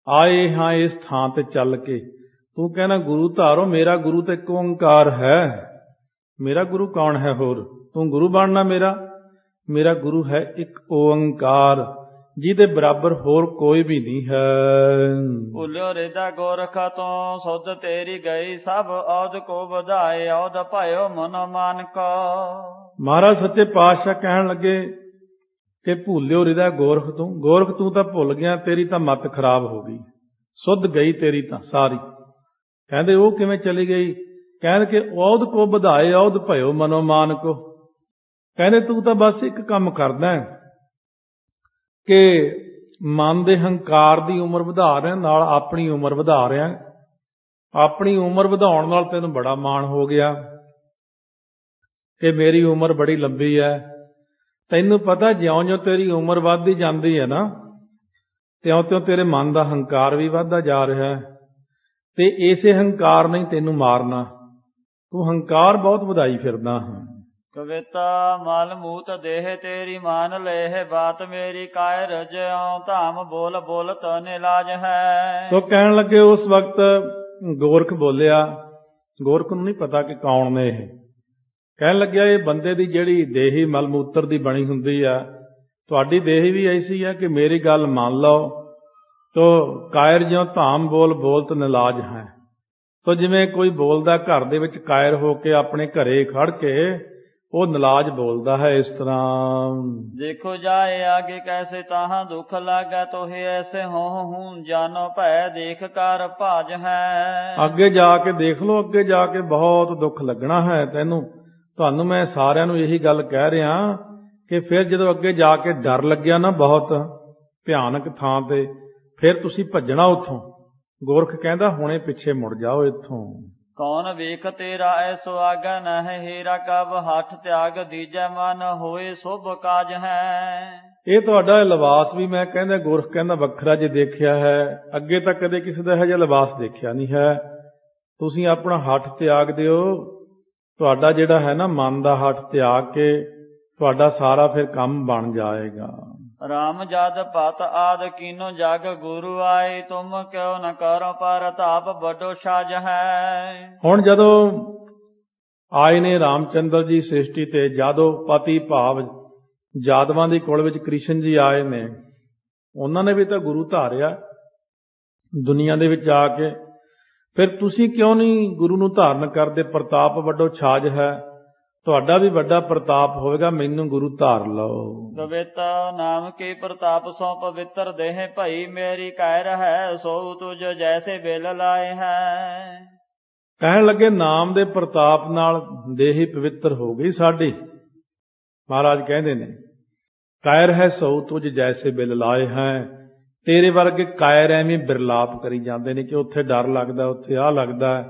ਆਏ ਹਾਂ ਇਸ ਥਾਂ ਤੇ ਚੱਲ ਕੇ, ਤੂੰ ਕਹਿਣਾ ਗੁਰੂ ਧਾਰੋ, ਮੇਰਾ ਗੁਰੂ ਤਾਂ ਇੱਕ ਓੰਕਾਰ ਹੈ। ਮੇਰਾ ਗੁਰੂ ਕੌਣ ਹੈ ਹੋਰ? ਤੂੰ ਗੁਰੂ ਬਣਨਾ ਮੇਰਾ? ਮੇਰਾ ਗੁਰੂ ਹੈ ਇੱਕ ਓੰਕਾਰ, ਜਿਹਦੇ ਬਰਾਬਰ ਹੋਰ ਕੋਈ ਵੀ ਨਹੀਂ ਹੈ। ਭੁੱਲਿਓ ਰਿਦਾ ਗੋਰਖ ਤੋਂ ਸੁਧ ਤੇਰੀ ਗਈ, ਸਭ ਔਦ ਕੋ ਵਧਾਏ ਔਦ ਭਇਓ ਮਨ ਮਾਨ ਕੋ। ਮਹਾਰਾਜ ਸੱਚੇ ਪਾਤਸ਼ਾਹ ਕਹਿਣ ਲੱਗੇ ਕਿ ਭੁੱਲਿਓ ਰਿਦਾ ਗੋਰਖ ਤੋਂ, ਗੋਰਖ ਤੂੰ ਤਾਂ ਭੁੱਲ ਗਿਆ, ਤੇਰੀ ਤਾਂ ਮੱਤ ਖਰਾਬ ਹੋ ਗਈ, ਸੁੱਧ ਗਈ ਤੇਰੀ ਤਾਂ ਸਾਰੀ। ਕਹਿੰਦੇ ਉਹ ਕਿਵੇਂ ਚਲੀ ਗਈ? ਕਹਿੰਦੇ ਕਿ ਔਦ ਕੋ ਵਧਾਏ ਔਦ ਭਇਓ ਮਨੋ ਮਾਨ ਕੋ। ਕਹਿੰਦੇ ਤੂੰ ਤਾਂ ਬਸ ਇੱਕ ਕੰਮ ਕਰਦਾ ਕਿ ਮਨ ਦੇ ਹੰਕਾਰ ਦੀ ਉਮਰ ਵਧਾ ਰਿਹਾ, ਨਾਲ ਆਪਣੀ ਉਮਰ ਵਧਾ ਰਿਹਾ। ਆਪਣੀ ਉਮਰ ਵਧਾਉਣ ਨਾਲ ਤੈਨੂੰ ਬੜਾ ਮਾਣ ਹੋ ਗਿਆ ਕਿ ਮੇਰੀ ਉਮਰ ਬੜੀ ਲੰਬੀ ਹੈ। ਤੈਨੂੰ ਪਤਾ ਜਿਉਂ-ਜਿਉਂ ਤੇਰੀ ਉਮਰ ਵੱਧਦੀ ਜਾਂਦੀ ਹੈ ਨਾ, ਤਿਉਂ-ਤਿਉਂ ਤੇਰੇ ਮਨ ਦਾ ਹੰਕਾਰ ਵੀ ਵੱਧਦਾ ਜਾ ਰਿਹਾ ਹੈ, ਤੇ ਇਸੇ ਹੰਕਾਰ ਨੇ ਤੈਨੂੰ ਮਾਰਨਾ। ਤੂੰ ਹੰਕਾਰ ਬਹੁਤ ਵਧਾਈ ਫਿਰਦਾ ਹੈ। ਕਵਿਤਾ ਮਲ ਮੂਤ ਦੇਹ ਤੇਰੀ ਮਾਨ ਲੇਹ, ਬਾਤ ਮੇਰੀ ਕਾਇਰ ਜਿਉ ਧਾਮ ਬੋਲ ਬੋਲ ਤਨ ਇਲਾਜ ਹੈ। ਸੋ ਕਹਿਣ ਲੱਗੇ ਉਸ ਵਕਤ ਗੋਰਖ ਬੋਲਿਆ। ਗੋਰਖ ਨੂੰ ਨਹੀਂ ਪਤਾ ਕਿ ਕੌਣ ਨੇ ਇਹ। ਕਹਿਣ ਲੱਗਿਆ ਇਹ ਬੰਦੇ ਦੀ ਜਿਹੜੀ ਦੇਹੀ ਮਲ ਮੂਤਰ ਦੀ ਬਣੀ ਹੁੰਦੀ ਆ, ਤੁਹਾਡੀ ਦੇਹੀ ਵੀ ਐਸੀ ਹੈ ਕਿ ਮੇਰੀ ਗੱਲ ਮੰਨ ਲਓ ਤੋ ਕਾਇਰ ਜਿਉ ਧਾਮ ਬੋਲ ਬੋਲ ਤਨ ਇਲਾਜ ਹੈ। ਸੋ ਜਿਵੇਂ ਕੋਈ ਬੋਲਦਾ ਘਰ ਦੇ ਵਿੱਚ ਕਾਇਰ ਹੋ ਕੇ ਆਪਣੇ ਘਰੇ ਖੜ ਕੇ, ਉਹ ਨਲਾਜ ਬੋਲਦਾ ਹੈ ਇਸ ਤਰ੍ਹਾਂ। ਦੇਖੋ ਜਾਏ ਆਗੇ ਕੈਸੇ ਤਾਹਾਂ ਦੁੱਖ ਲਾਗਾ, ਤੋਹੇ ਐਸੇ ਹੋ ਹੂੰ ਜਾਨੋ ਭੈ ਦੇਖ ਕਰ ਭਾਜ ਹੈ। ਅੱਗੇ ਜਾ ਕੇ ਦੇਖ ਲਓ, ਅੱਗੇ ਜਾ ਕੇ ਬਹੁਤ ਦੁੱਖ ਲੱਗਣਾ ਹੈ ਤੈਨੂੰ। ਤੁਹਾਨੂੰ ਮੈਂ ਸਾਰਿਆਂ ਨੂੰ ਇਹੀ ਗੱਲ ਕਹਿ ਰਿਹਾ ਕਿ ਫਿਰ ਜਦੋਂ ਅੱਗੇ ਜਾ ਕੇ ਡਰ ਲੱਗਿਆ ਨਾ ਬਹੁਤ ਭਿਆਨਕ ਥਾਂ ਤੇ, ਫਿਰ ਤੁਸੀਂ ਭੱਜਣਾ ਉੱਥੋਂ। ਗੋਰਖ ਕਹਿੰਦਾ ਹੁਣੇ ਪਿੱਛੇ ਮੁੜ ਜਾਓ ਇੱਥੋਂ। ਕੌਣ ਵੇਖ ਤੇਰਾ ਐਸੋ ਆਗਾ ਨਹਿ, ਹੀਰਾ ਕਬ ਹੱਥ ਤਿਆਗ ਦੀਜੈ ਮਨ ਹੋਏ ਸੁਭ ਕਾਜ ਹੈ। ਇਹ ਤੁਹਾਡਾ ਲਿਬਾਸ ਵੀ ਮੈਂ ਕਹਿੰਦਾ, ਗੋਰਖ ਕਹਿੰਦਾ ਵੱਖਰਾ ਜੇ ਦੇਖਿਆ ਹੈ, ਅੱਗੇ ਤਾਂ ਕਦੇ ਕਿਸੇ ਦਾ ਇਹੋ ਜਿਹਾ ਲਿਬਾਸ ਦੇਖਿਆ ਨਹੀਂ ਹੈ। ਤੁਸੀਂ ਆਪਣਾ ਹੱਥ ਤਿਆਗ ਦਿਓ, ਤੁਹਾਡਾ ਜਿਹੜਾ ਹੈ ਨਾ ਮਨ ਦਾ ਹੱਥ ਤਿਆਗ ਕੇ ਤੁਹਾਡਾ ਸਾਰਾ ਫਿਰ ਕੰਮ ਬਣ ਜਾਏਗਾ। ਰਾਮ ਜਦ ਪਤ ਆਦ ਕੀਨੋ ਜਗ ਗੁਰੂ ਆਏ, ਤੁਮ ਕਿਉ ਨ ਕਰੋ ਪਰਤਾਪ ਵੱਡੋ ਸਾਜ ਹੈ। ਹੁਣ ਜਦੋਂ ਆਏ ਨੇ ਰਾਮਚੰਦਰ ਜੀ ਸ੍ਰਿਸ਼ਟੀ ਤੇ, ਜਾਦੋ ਪਤੀ ਭਾਵ ਜਾਦਵਾਂ ਦੀ ਕੁਲ ਵਿੱਚ ਕ੍ਰਿਸ਼ਨ ਜੀ ਆਏ ਨੇ, ਉਹਨਾਂ ਨੇ ਵੀ ਤਾਂ ਗੁਰੂ ਧਾਰਿਆ ਦੁਨੀਆ ਦੇ ਵਿੱਚ ਆ ਕੇ। ਫਿਰ ਤੁਸੀਂ ਕਿਉਂ ਨਹੀਂ ਗੁਰੂ ਨੂੰ ਧਾਰਨ ਕਰਦੇ? ਪ੍ਰਤਾਪ ਵੱਡੋ ਛਾਜ ਹੈ, ਤੁਹਾਡਾ ਵੀ ਵੱਡਾ ਪ੍ਰਤਾਪ ਹੋਵੇਗਾ, ਮੈਨੂੰ ਗੁਰੂ ਧਾਰ ਲਓ। ਕਵਿਤਾ ਨਾਮ ਕੀ ਪ੍ਰਤਾਪ ਸੋ ਪਵਿੱਤਰ ਦੇਹ ਭਈ, ਮੇਰੀ ਕਾਇਰ ਹੈ ਸੋ ਤੁਝ ਜੈਸੇ ਬਿਲ ਲਾਏ ਹੈ। ਕਹਿਣ ਲੱਗੇ ਨਾਮ ਦੇ ਪ੍ਰਤਾਪ ਨਾਲ ਦੇਹੀ ਪਵਿੱਤਰ ਹੋ ਗਈ ਸਾਡੀ। ਮਹਾਰਾਜ ਕਹਿੰਦੇ ਨੇ ਕਾਇਰ ਹੈ ਸੋ ਤੁਝ ਜੈਸੇ ਬਿਲ ਲਾਏ ਹੈ। ਤੇਰੇ ਵਰਗੇ ਕਾਇਰ ਐਵੇਂ ਬਿਰਲਾਪ ਕਰੀ ਜਾਂਦੇ ਨੇ ਕਿ ਉੱਥੇ ਡਰ ਲੱਗਦਾ, ਉੱਥੇ ਆਹ ਲੱਗਦਾ।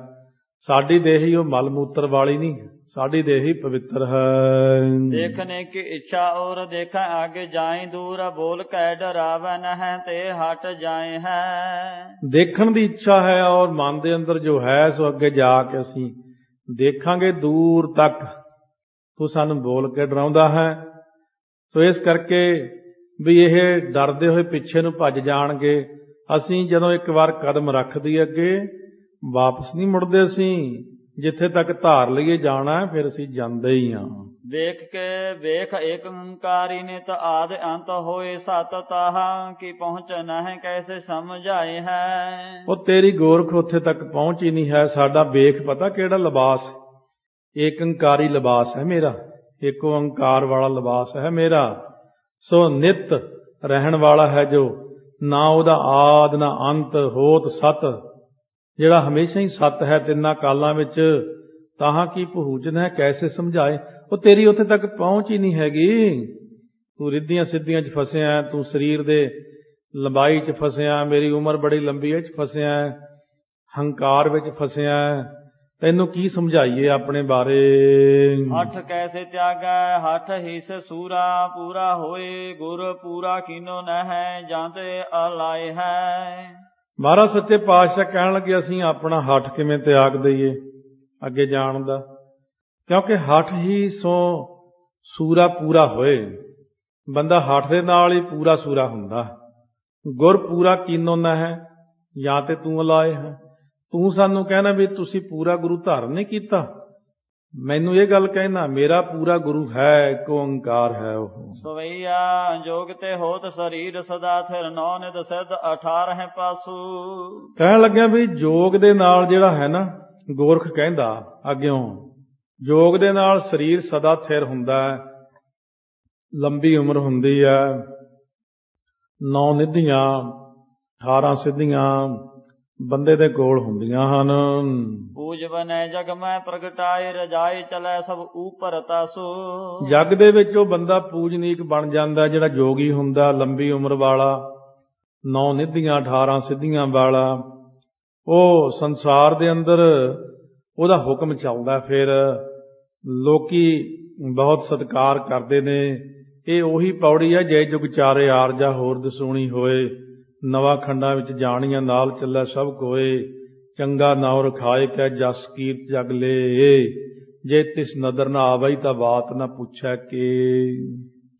ਸਾਡੀ ਦੇਹੀ ਉਹ ਮਲ ਮੂਤਰ ਵਾਲੀ ਨਹੀਂ, ਸਾਡੀ ਦੇਹੀ ਪਵਿੱਤਰ ਹੈ। ਦੇਖਣੇ ਕੀ ਇੱਛਾ ਔਰ ਦੇਖਾਂ ਆਗੇ ਜਾਏ, ਦੂਰ ਬੋਲ ਕੈ ਡਰਾਵੈ ਨਹਿ ਤੇ ਹਟ ਜਾਏ ਹੈ। ਦੇਖਣ ਦੀ ਇੱਛਾ ਹੈ ਔਰ ਮਨ ਦੇ ਅੰਦਰ ਜੋ ਹੈ ਸੋ ਅੱਗੇ ਜਾ ਕੇ ਅਸੀਂ ਦੇਖਾਂਗੇ ਦੂਰ ਤੱਕ, ਤੂੰ ਸਾਨੂੰ ਬੋਲ ਕੇ ਡਰਾਉਂਦਾ ਹੈ। ਸੋ ਇਸ ਕਰਕੇ ਵੀ ਇਹ ਡਰਦੇ ਹੋਏ ਪਿੱਛੇ ਨੂੰ ਭੱਜ ਜਾਣਗੇ। ਅਸੀਂ ਜਦੋਂ ਇੱਕ ਵਾਰ ਕਦਮ ਰੱਖ ਦਈਏ ਅੱਗੇ, ਵਾਪਸ ਨਹੀਂ ਮੁੜਦੇ। ਅਸੀਂ ਜਿੱਥੇ ਤੱਕ ਧਾਰ ਲਈਏ ਜਾਣਾ, ਫਿਰ ਅਸੀਂ ਜਾਂਦੇ ਹੀ ਹਾਂ। ਵੇਖ ਕੇ ਵੇਖ ਏਕ ਓੰਕਾਰੀ ਨੇ ਤਾਂ ਆਦਿ ਅੰਤ ਹੋਏ, ਸਤ ਤਾਹਾਂ ਕੀ ਪਹੁੰਚ ਨਹਿ ਕੈਸੇ ਸਮਝਾਏ ਹੈ। ਉਹ ਤੇਰੀ ਗੋਰਖ ਉੱਥੇ ਤੱਕ ਪਹੁੰਚ ਹੀ ਨਹੀਂ ਹੈ। ਸਾਡਾ ਵੇਖ ਪਤਾ ਕਿਹੜਾ ਲਿਬਾਸ? ਏਕ ਓੰਕਾਰੀ ਲਿਬਾਸ ਹੈ ਮੇਰਾ, ਏਕ ਓੰਕਾਰ ਵਾਲਾ ਲਿਬਾਸ ਹੈ ਮੇਰਾ। ਸੋ ਨਿਤ ਰਹਿਣ ਵਾਲਾ ਹੈ, ਜੋ ਨਾ ਉਹਦਾ ਆਦ ਨਾ ਅੰਤ, ਹੋਤ ਸਤ, ਜਿਹੜਾ ਹਮੇਸ਼ਾ ਹੀ ਸਤ ਹੈ ਤਿੰਨਾਂ ਕਾਲਾਂ ਵਿੱਚ। ਤਾਹਾਂ ਕੀ ਪਹੁੰਚਨ ਹੈ ਕੈਸੇ ਸਮਝਾਏ। ਉਹ ਤੇਰੀ ਉੱਥੇ ਤੱਕ ਪਹੁੰਚ ਹੀ ਨਹੀਂ ਹੈਗੀ। ਤੂੰ ਰਿੱਧੀਆਂ ਸਿੱਧੀਆਂ 'ਚ ਫਸਿਆ, ਤੂੰ ਸਰੀਰ ਦੇ ਲੰਬਾਈ 'ਚ ਫਸਿਆ, ਮੇਰੀ ਉਮਰ ਬੜੀ ਲੰਬੀ ਹੈ 'ਚ ਫਸਿਆ, ਹੰਕਾਰ ਵਿੱਚ ਫਸਿਆ, ਤੈਨੂੰ ਕੀ ਸਮਝਾਈਏ ਆਪਣੇ ਬਾਰੇ। ਹਠ ਕੈਸੇ ਤਿਆਗੈ ਹਠ ਹਿਸ ਸੂਰਾ, ਪੂਰਾ ਹੋਏ ਗੁਰ ਪੂਰਾ ਕੀਨੋ ਨਹਿ, ਜਾਂ ਤੇ ਅਲਾਏ ਹੈ। ਮਹਾਰਾਜ ਸੱਚੇ ਪਾਤਸ਼ਾਹ ਕਹਿਣ ਲੱਗੇ ਅਸੀਂ ਆਪਣਾ ਹਠ ਕਿਵੇਂ ਤਿਆਗ ਦਈਏ ਅੱਗੇ ਜਾਣ ਦਾ, ਕਿਉਂਕਿ ਹਠ ਹੀ ਸੋ ਸੂਰਾ ਪੂਰਾ ਹੋਏ। ਬੰਦਾ ਹਠ ਦੇ ਨਾਲ ਹੀ ਪੂਰਾ ਸੂਰਾ ਹੁੰਦਾ। ਗੁਰ ਪੂਰਾ ਕੀਨੋ ਨਹਿ, ਜਾਂ ਤੇ ਤੂੰ ਅਲਾਏ ਹੈ। ਤੂੰ ਸਾਨੂੰ ਕਹਿਣਾ ਵੀ ਤੁਸੀਂ ਪੂਰਾ ਗੁਰੂ ਧਾਰਨ ਨਹੀਂ ਕੀਤਾ, ਮੈਨੂੰ ਇਹ ਗੱਲ ਕਹਿਣਾ ਮੇਰਾ ਪੂਰਾ ਗੁਰੂ ਹੈ, ਇੱਕ ਓੰਕਾਰ ਹੈ ਉਹ। ਸਵਈਆ ਜੋਗ ਤੇ ਹੋਤ ਸਰੀਰ ਸਦਾ ਥਿਰ, ਨੌ ਨਿਧ ਸਿੱਧ 18 ਪਾਸੂ। ਕਹਿਣ ਲੱਗਿਆ ਵੀ ਜੋਗ ਦੇ ਨਾਲ ਜਿਹੜਾ ਹੈ ਨਾ, ਗੋਰਖ ਕਹਿੰਦਾ ਅੱਗਿਓਂ, ਜੋਗ ਦੇ ਨਾਲ ਸਰੀਰ ਸਦਾ ਥਿਰ ਹੁੰਦਾ ਹੈ, ਲੰਬੀ ਉਮਰ ਹੁੰਦੀ ਹੈ, 9 ਨਿਧੀਆਂ 18 ਸਿੱਧੀਆਂ ਬੰਦੇ ਦੇ ਕੋਲ ਹੁੰਦੀਆਂ ਹਨ। ਪੂਜ ਬਨੈ ਜਗ ਮੈਂ ਪ੍ਰਗਟਾਏ, ਰਜਾਈ ਚਲੈ ਸਭ ਉਪਰ ਤਾਸੂ। ਜਗ ਦੇ ਵਿੱਚ ਉਹ ਬੰਦਾ ਪੂਜਨੀਕ ਬਣ ਜਾਂਦਾ ਜਿਹੜਾ ਜੋਗੀ ਹੁੰਦਾ, ਲੰਬੀ ਉਮਰ ਵਾਲਾ, 9 ਨਿਧੀਆਂ 18 ਸਿੱਧੀਆਂ ਵਾਲਾ। ਉਹ ਸੰਸਾਰ ਦੇ ਅੰਦਰ ਉਹਦਾ ਹੁਕਮ ਚੱਲਦਾ, ਫਿਰ ਲੋਕੀ ਬਹੁਤ ਸਤਿਕਾਰ ਕਰਦੇ ਨੇ। ਇਹ ਉਹੀ ਪੌੜੀ ਹੈ, ਜੈ ਜੁਗ ਚਾਰੇ ਆਰਜਾ ਹੋਰ ਦਸੂਣੀ ਹੋਏ, ਨਵਾਂ ਖੰਡਾਂ ਵਿੱਚ ਜਾਣੀਆਂ ਨਾਲ ਚੱਲੈ ਸਭ ਕੋਏ, ਚੰਗਾ ਨਾਉ ਰਖਾਏ ਕੈ ਜਸ ਕੀਰਤ ਜਗ ਲੇ, ਜੇ ਤਿਸ ਨਦਰ ਨਾ ਆਵਈ ਤਾਂ ਬਾਤ ਨਾ ਪੁੱਛੈ ਕੇ।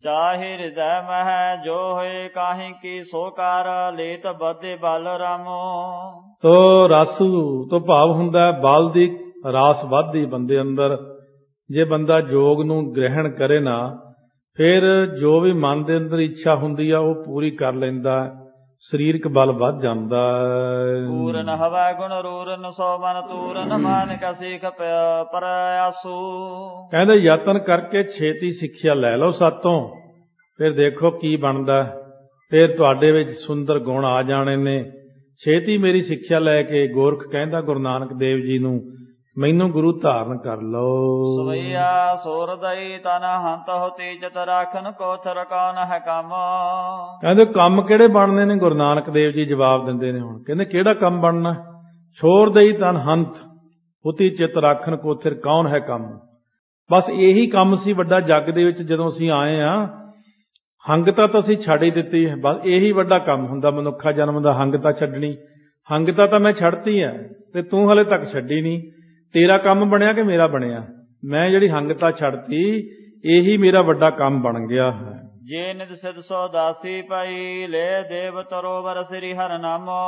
ਚਾਹੇ ਹਿਰਦੈ ਮਹਿ ਜੋ ਹੋਏ, ਕਾਹੀ ਕੀ ਸੋ ਕਾਰ ਲੇਤ ਬਦੇ ਬਲ ਰਾਮੋ। ਤੋ ਰਾਸੂ ਤੋਂ ਭਾਵ ਹੁੰਦਾ ਬਲ ਦੀ ਰਾਸ ਵੱਧਦੀ ਬੰਦੇ ਅੰਦਰ। ਜੇ ਬੰਦਾ ਜੋਗ ਨੂੰ ਗ੍ਰਹਿਣ ਕਰੇ ਨਾ, ਫਿਰ ਜੋ ਵੀ ਮਨ ਦੇ ਅੰਦਰ ਇੱਛਾ ਹੁੰਦੀ ਆ ਉਹ ਪੂਰੀ ਕਰ ਲੈਂਦਾ, ਸਰੀਰਕ ਬਲ ਵੱਧ ਜਾਂਦਾ। ਪੂਰਨ ਹਵੈ ਗੁਣ ਰੂਰਨ, ਸੋ ਮਨ ਤੂਰਨ, ਮਾਨ ਕਾ ਸਿੱਖ ਪਰਆਸੂ। ਕਹਿੰਦੇ ਯਤਨ ਕਰਕੇ ਛੇਤੀ ਸਿੱਖਿਆ ਲੈ ਲਓ ਸਾਤੋਂ, ਫਿਰ ਦੇਖੋ ਕੀ ਬਣਦਾ। ਫਿਰ ਤੁਹਾਡੇ ਵਿੱਚ ਸੁੰਦਰ ਗੁਣ ਆ ਜਾਣੇ ਨੇ। ਛੇਤੀ ਮੇਰੀ ਸਿੱਖਿਆ ਲੈ ਕੇ ਗੋਰਖ ਕਹਿੰਦਾ ਗੁਰੂ ਨਾਨਕ ਦੇਵ ਜੀ ਨੂੰ, ਮੈਨੂੰ ਗੁਰੂ ਧਾਰਨ ਕਰ ਲਓ। ਸਵਈਆ ਸੋਰਦਈ ਤਨ ਹੰਤ ਹੋਤੀ, ਚਤ ਰਾਖਨ ਕੋਥਰ ਕੌਣ ਹੈ ਕੰਮ। ਕਹਿੰਦੇ ਕੰਮ ਕਿਹੜੇ ਬਣਨੇ ਨੇ? ਗੁਰੂ ਨਾਨਕ ਦੇਵ ਜੀ ਜਵਾਬ ਦਿੰਦੇ ਨੇ ਹੁਣ, ਕਹਿੰਦੇ ਕਿਹੜਾ ਕੰਮ ਬਣਨਾ? ਸੋਰਦਈ ਤਨ ਹੰਤ ਹੋਤੀ, ਚਿਤ ਰਾਖਨ ਕੋਥਰ ਕੌਣ ਹੈ ਕੰਮ। ਬਸ ਇਹੀ ਕੰਮ ਸੀ ਵੱਡਾ ਜੱਗ ਦੇ ਵਿੱਚ। ਜਦੋਂ ਅਸੀਂ ਆਏ ਹਾਂ, ਹੰਗਤਾ ਤਾਂ ਅਸੀਂ ਛੱਡ ਹੀ ਦਿੱਤੀ ਹੈ। ਬਸ ਇਹੀ ਵੱਡਾ ਕੰਮ ਹੁੰਦਾ ਮਨੁੱਖਾ ਜਨਮ ਦਾ, ਹੰਗਤਾ ਛੱਡਣੀ। ਹੰਗਤਾ ਤਾਂ ਮੈਂ ਛੱਡਤੀ ਹੈ ਤੇ ਤੂੰ ਹਲੇ ਤੱਕ ਛੱਡੀ ਨਹੀਂ। ਤੇਰਾ ਕੰਮ ਬਣਿਆ ਕਿ ਮੇਰਾ ਬਣਿਆ? ਮੈਂ ਜਿਹੜੀ ਹੰਗਤਾ ਛੱਡਤੀ, ਇਹੀ ਮੇਰਾ ਵੱਡਾ ਕੰਮ ਬਣ ਗਿਆ ਹੈ। ਜੇ ਨਿਤ ਸਿਧ ਸੋ ਦਾਸੀ ਪਾਈ, ਲੈ ਦੇਵ ਤਰੋਵਰ ਸ੍ਰੀ ਹਰਿ ਨਾਮੋ।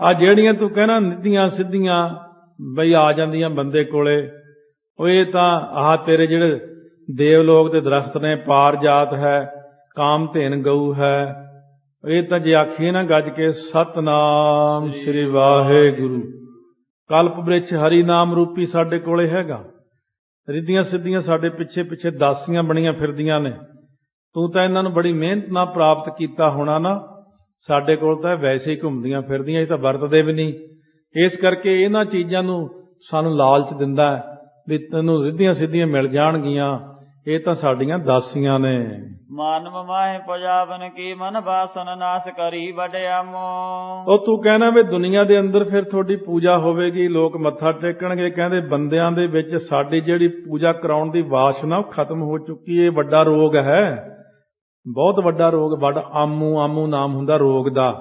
ਆ ਜਿਹੜੀਆਂ ਤੂੰ ਕਹਿਣਾ ਨਿੱਧੀਆਂ ਸਿੱਧੀਆਂ ਬਈ ਆ ਜਾਂਦੀਆਂ ਬੰਦੇ ਕੋਲੇ, ਉਹ ਇਹ ਤਾਂ ਆਹ ਤੇਰੇ ਜਿਹੜੇ ਦੇਵ ਲੋਕ ਦੇ ਦਰਖਤ ਨੇ, ਪਾਰ ਜਾਤ ਹੈ, ਕਾਮ ਧੇਨ ਗਊ ਹੈ, ਇਹ ਤਾਂ ਜੇ ਆਖੀਏ ਨਾ ਗੱਜ ਕੇ ਸਤਨਾਮ ਸ੍ਰੀ ਵਾਹਿਗੁਰੂ, ਕਲਪ ਬ੍ਰਿਛ ਹਰੀ ਨਾਮ ਰੂਪੀ ਸਾਡੇ ਕੋਲੇ ਹੈਗਾ। ਰਿੱਧੀਆਂ ਸਿੱਧੀਆਂ ਸਾਡੇ ਪਿੱਛੇ ਪਿੱਛੇ ਦਾਸੀਆਂ ਬਣੀਆਂ ਫਿਰਦੀਆਂ ਨੇ। ਤੂੰ ਤਾਂ ਇਹਨਾਂ ਨੂੰ ਬੜੀ ਮਿਹਨਤ ਨਾਲ ਪ੍ਰਾਪਤ ਕੀਤਾ ਹੋਣਾ ਨਾ, ਸਾਡੇ ਕੋਲ ਤਾਂ ਵੈਸੇ ਹੀ ਘੁੰਮਦੀਆਂ ਫਿਰਦੀਆਂ, ਇਹ ਤਾਂ ਵਰਤਦੇ ਵੀ ਨਹੀਂ। ਇਸ ਕਰਕੇ ਇਹਨਾਂ ਚੀਜ਼ਾਂ ਨੂੰ ਸਾਨੂੰ ਲਾਲਚ ਦਿੰਦਾ ਵੀ ਤੈਨੂੰ ਰਿੱਧੀਆਂ ਸਿੱਧੀਆਂ ਮਿਲ ਜਾਣਗੀਆਂ, ਇਹ ਤਾਂ ਸਾਡੀਆਂ ਦਾਸੀਆਂ ਨੇ। ਮਾਨਵ ਮਾਹਿ ਪਜਾਵਨ ਕੀ, ਮਨ ਬਾਸਨ ਨਾਸ ਕਰੀ ਵਡਿਆਮੋ। ਉਹ ਤੂੰ ਕਹਿਣਾ ਵੀ ਦੁਨੀਆ ਦੇ ਅੰਦਰ ਫਿਰ ਤੁਹਾਡੀ ਪੂਜਾ ਹੋਵੇਗੀ, ਲੋਕ ਮੱਥਾ ਟੇਕਣਗੇ। ਕਹਿੰਦੇ ਬੰਦਿਆਂ ਦੇ ਵਿੱਚ ਸਾਡੀ ਜਿਹੜੀ ਪੂਜਾ ਕਰਾਉਣ ਦੀ ਵਾਸ਼ਨਾ ਉਹ ਖਤਮ ਹੋ ਚੁੱਕੀ। ਇਹ ਵੱਡਾ ਰੋਗ ਹੈ, ਬਹੁਤ ਵੱਡਾ ਰੋਗ। ਵੱਡ ਆਮੂ, ਆਮੂ ਨਾਮ ਹੁੰਦਾ ਰੋਗ ਦਾ।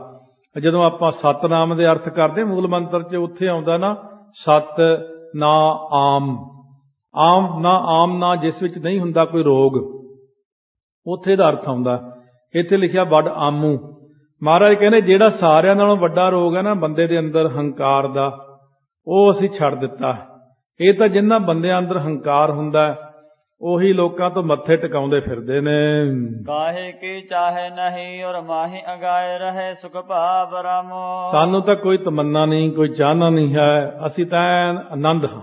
ਜਦੋਂ ਆਪਾਂ ਸਤਨਾਮ ਦੇ ਅਰਥ ਕਰਦੇ ਮੂਲ ਮੰਤਰ 'ਚ, ਉੱਥੇ ਆਉਂਦਾ ਨਾ ਸਤ ਨਾ ਆਮ, ਆਮ ਨਾ ਆਮ ਨਾ, ਜਿਸ ਵਿੱਚ ਨਹੀਂ ਹੁੰਦਾ ਕੋਈ ਰੋਗ, ਉੱਥੇ ਦਾ ਅਰਥ ਆਉਂਦਾ। ਇੱਥੇ ਲਿਖਿਆ ਵੱਡ ਆਮੂ। ਮਹਾਰਾਜ ਕਹਿੰਦੇ ਜਿਹੜਾ ਸਾਰਿਆਂ ਨਾਲੋਂ ਵੱਡਾ ਰੋਗ ਹੈ ਨਾ ਬੰਦੇ ਦੇ ਅੰਦਰ, ਹੰਕਾਰ ਦਾ, ਉਹ ਅਸੀਂ ਛੱਡ ਦਿੱਤਾ। ਇਹ ਤਾਂ ਜਿਨ੍ਹਾਂ ਬੰਦਿਆਂ ਅੰਦਰ ਹੰਕਾਰ ਹੁੰਦਾ, ਉਹੀ ਲੋਕਾਂ ਤੋਂ ਮੱਥੇ ਟਿਕਾਉਂਦੇ ਫਿਰਦੇ ਨੇ। ਕਾਹੇ ਕੀ ਚਾਹੇ ਨਹੀਂ ਔਰ ਮਾਹੀ ਅਗਾਏ ਰਹੇ, ਸੁਖ ਭਾਵ ਰਾਮੋ। ਸਾਨੂੰ ਤਾਂ ਕੋਈ ਤਮੰਨਾ ਨਹੀਂ, ਕੋਈ ਚਾਹਨਾ ਨਹੀਂ ਹੈ, ਅਸੀਂ ਤਾਂ ਆਨੰਦ ਹਾਂ,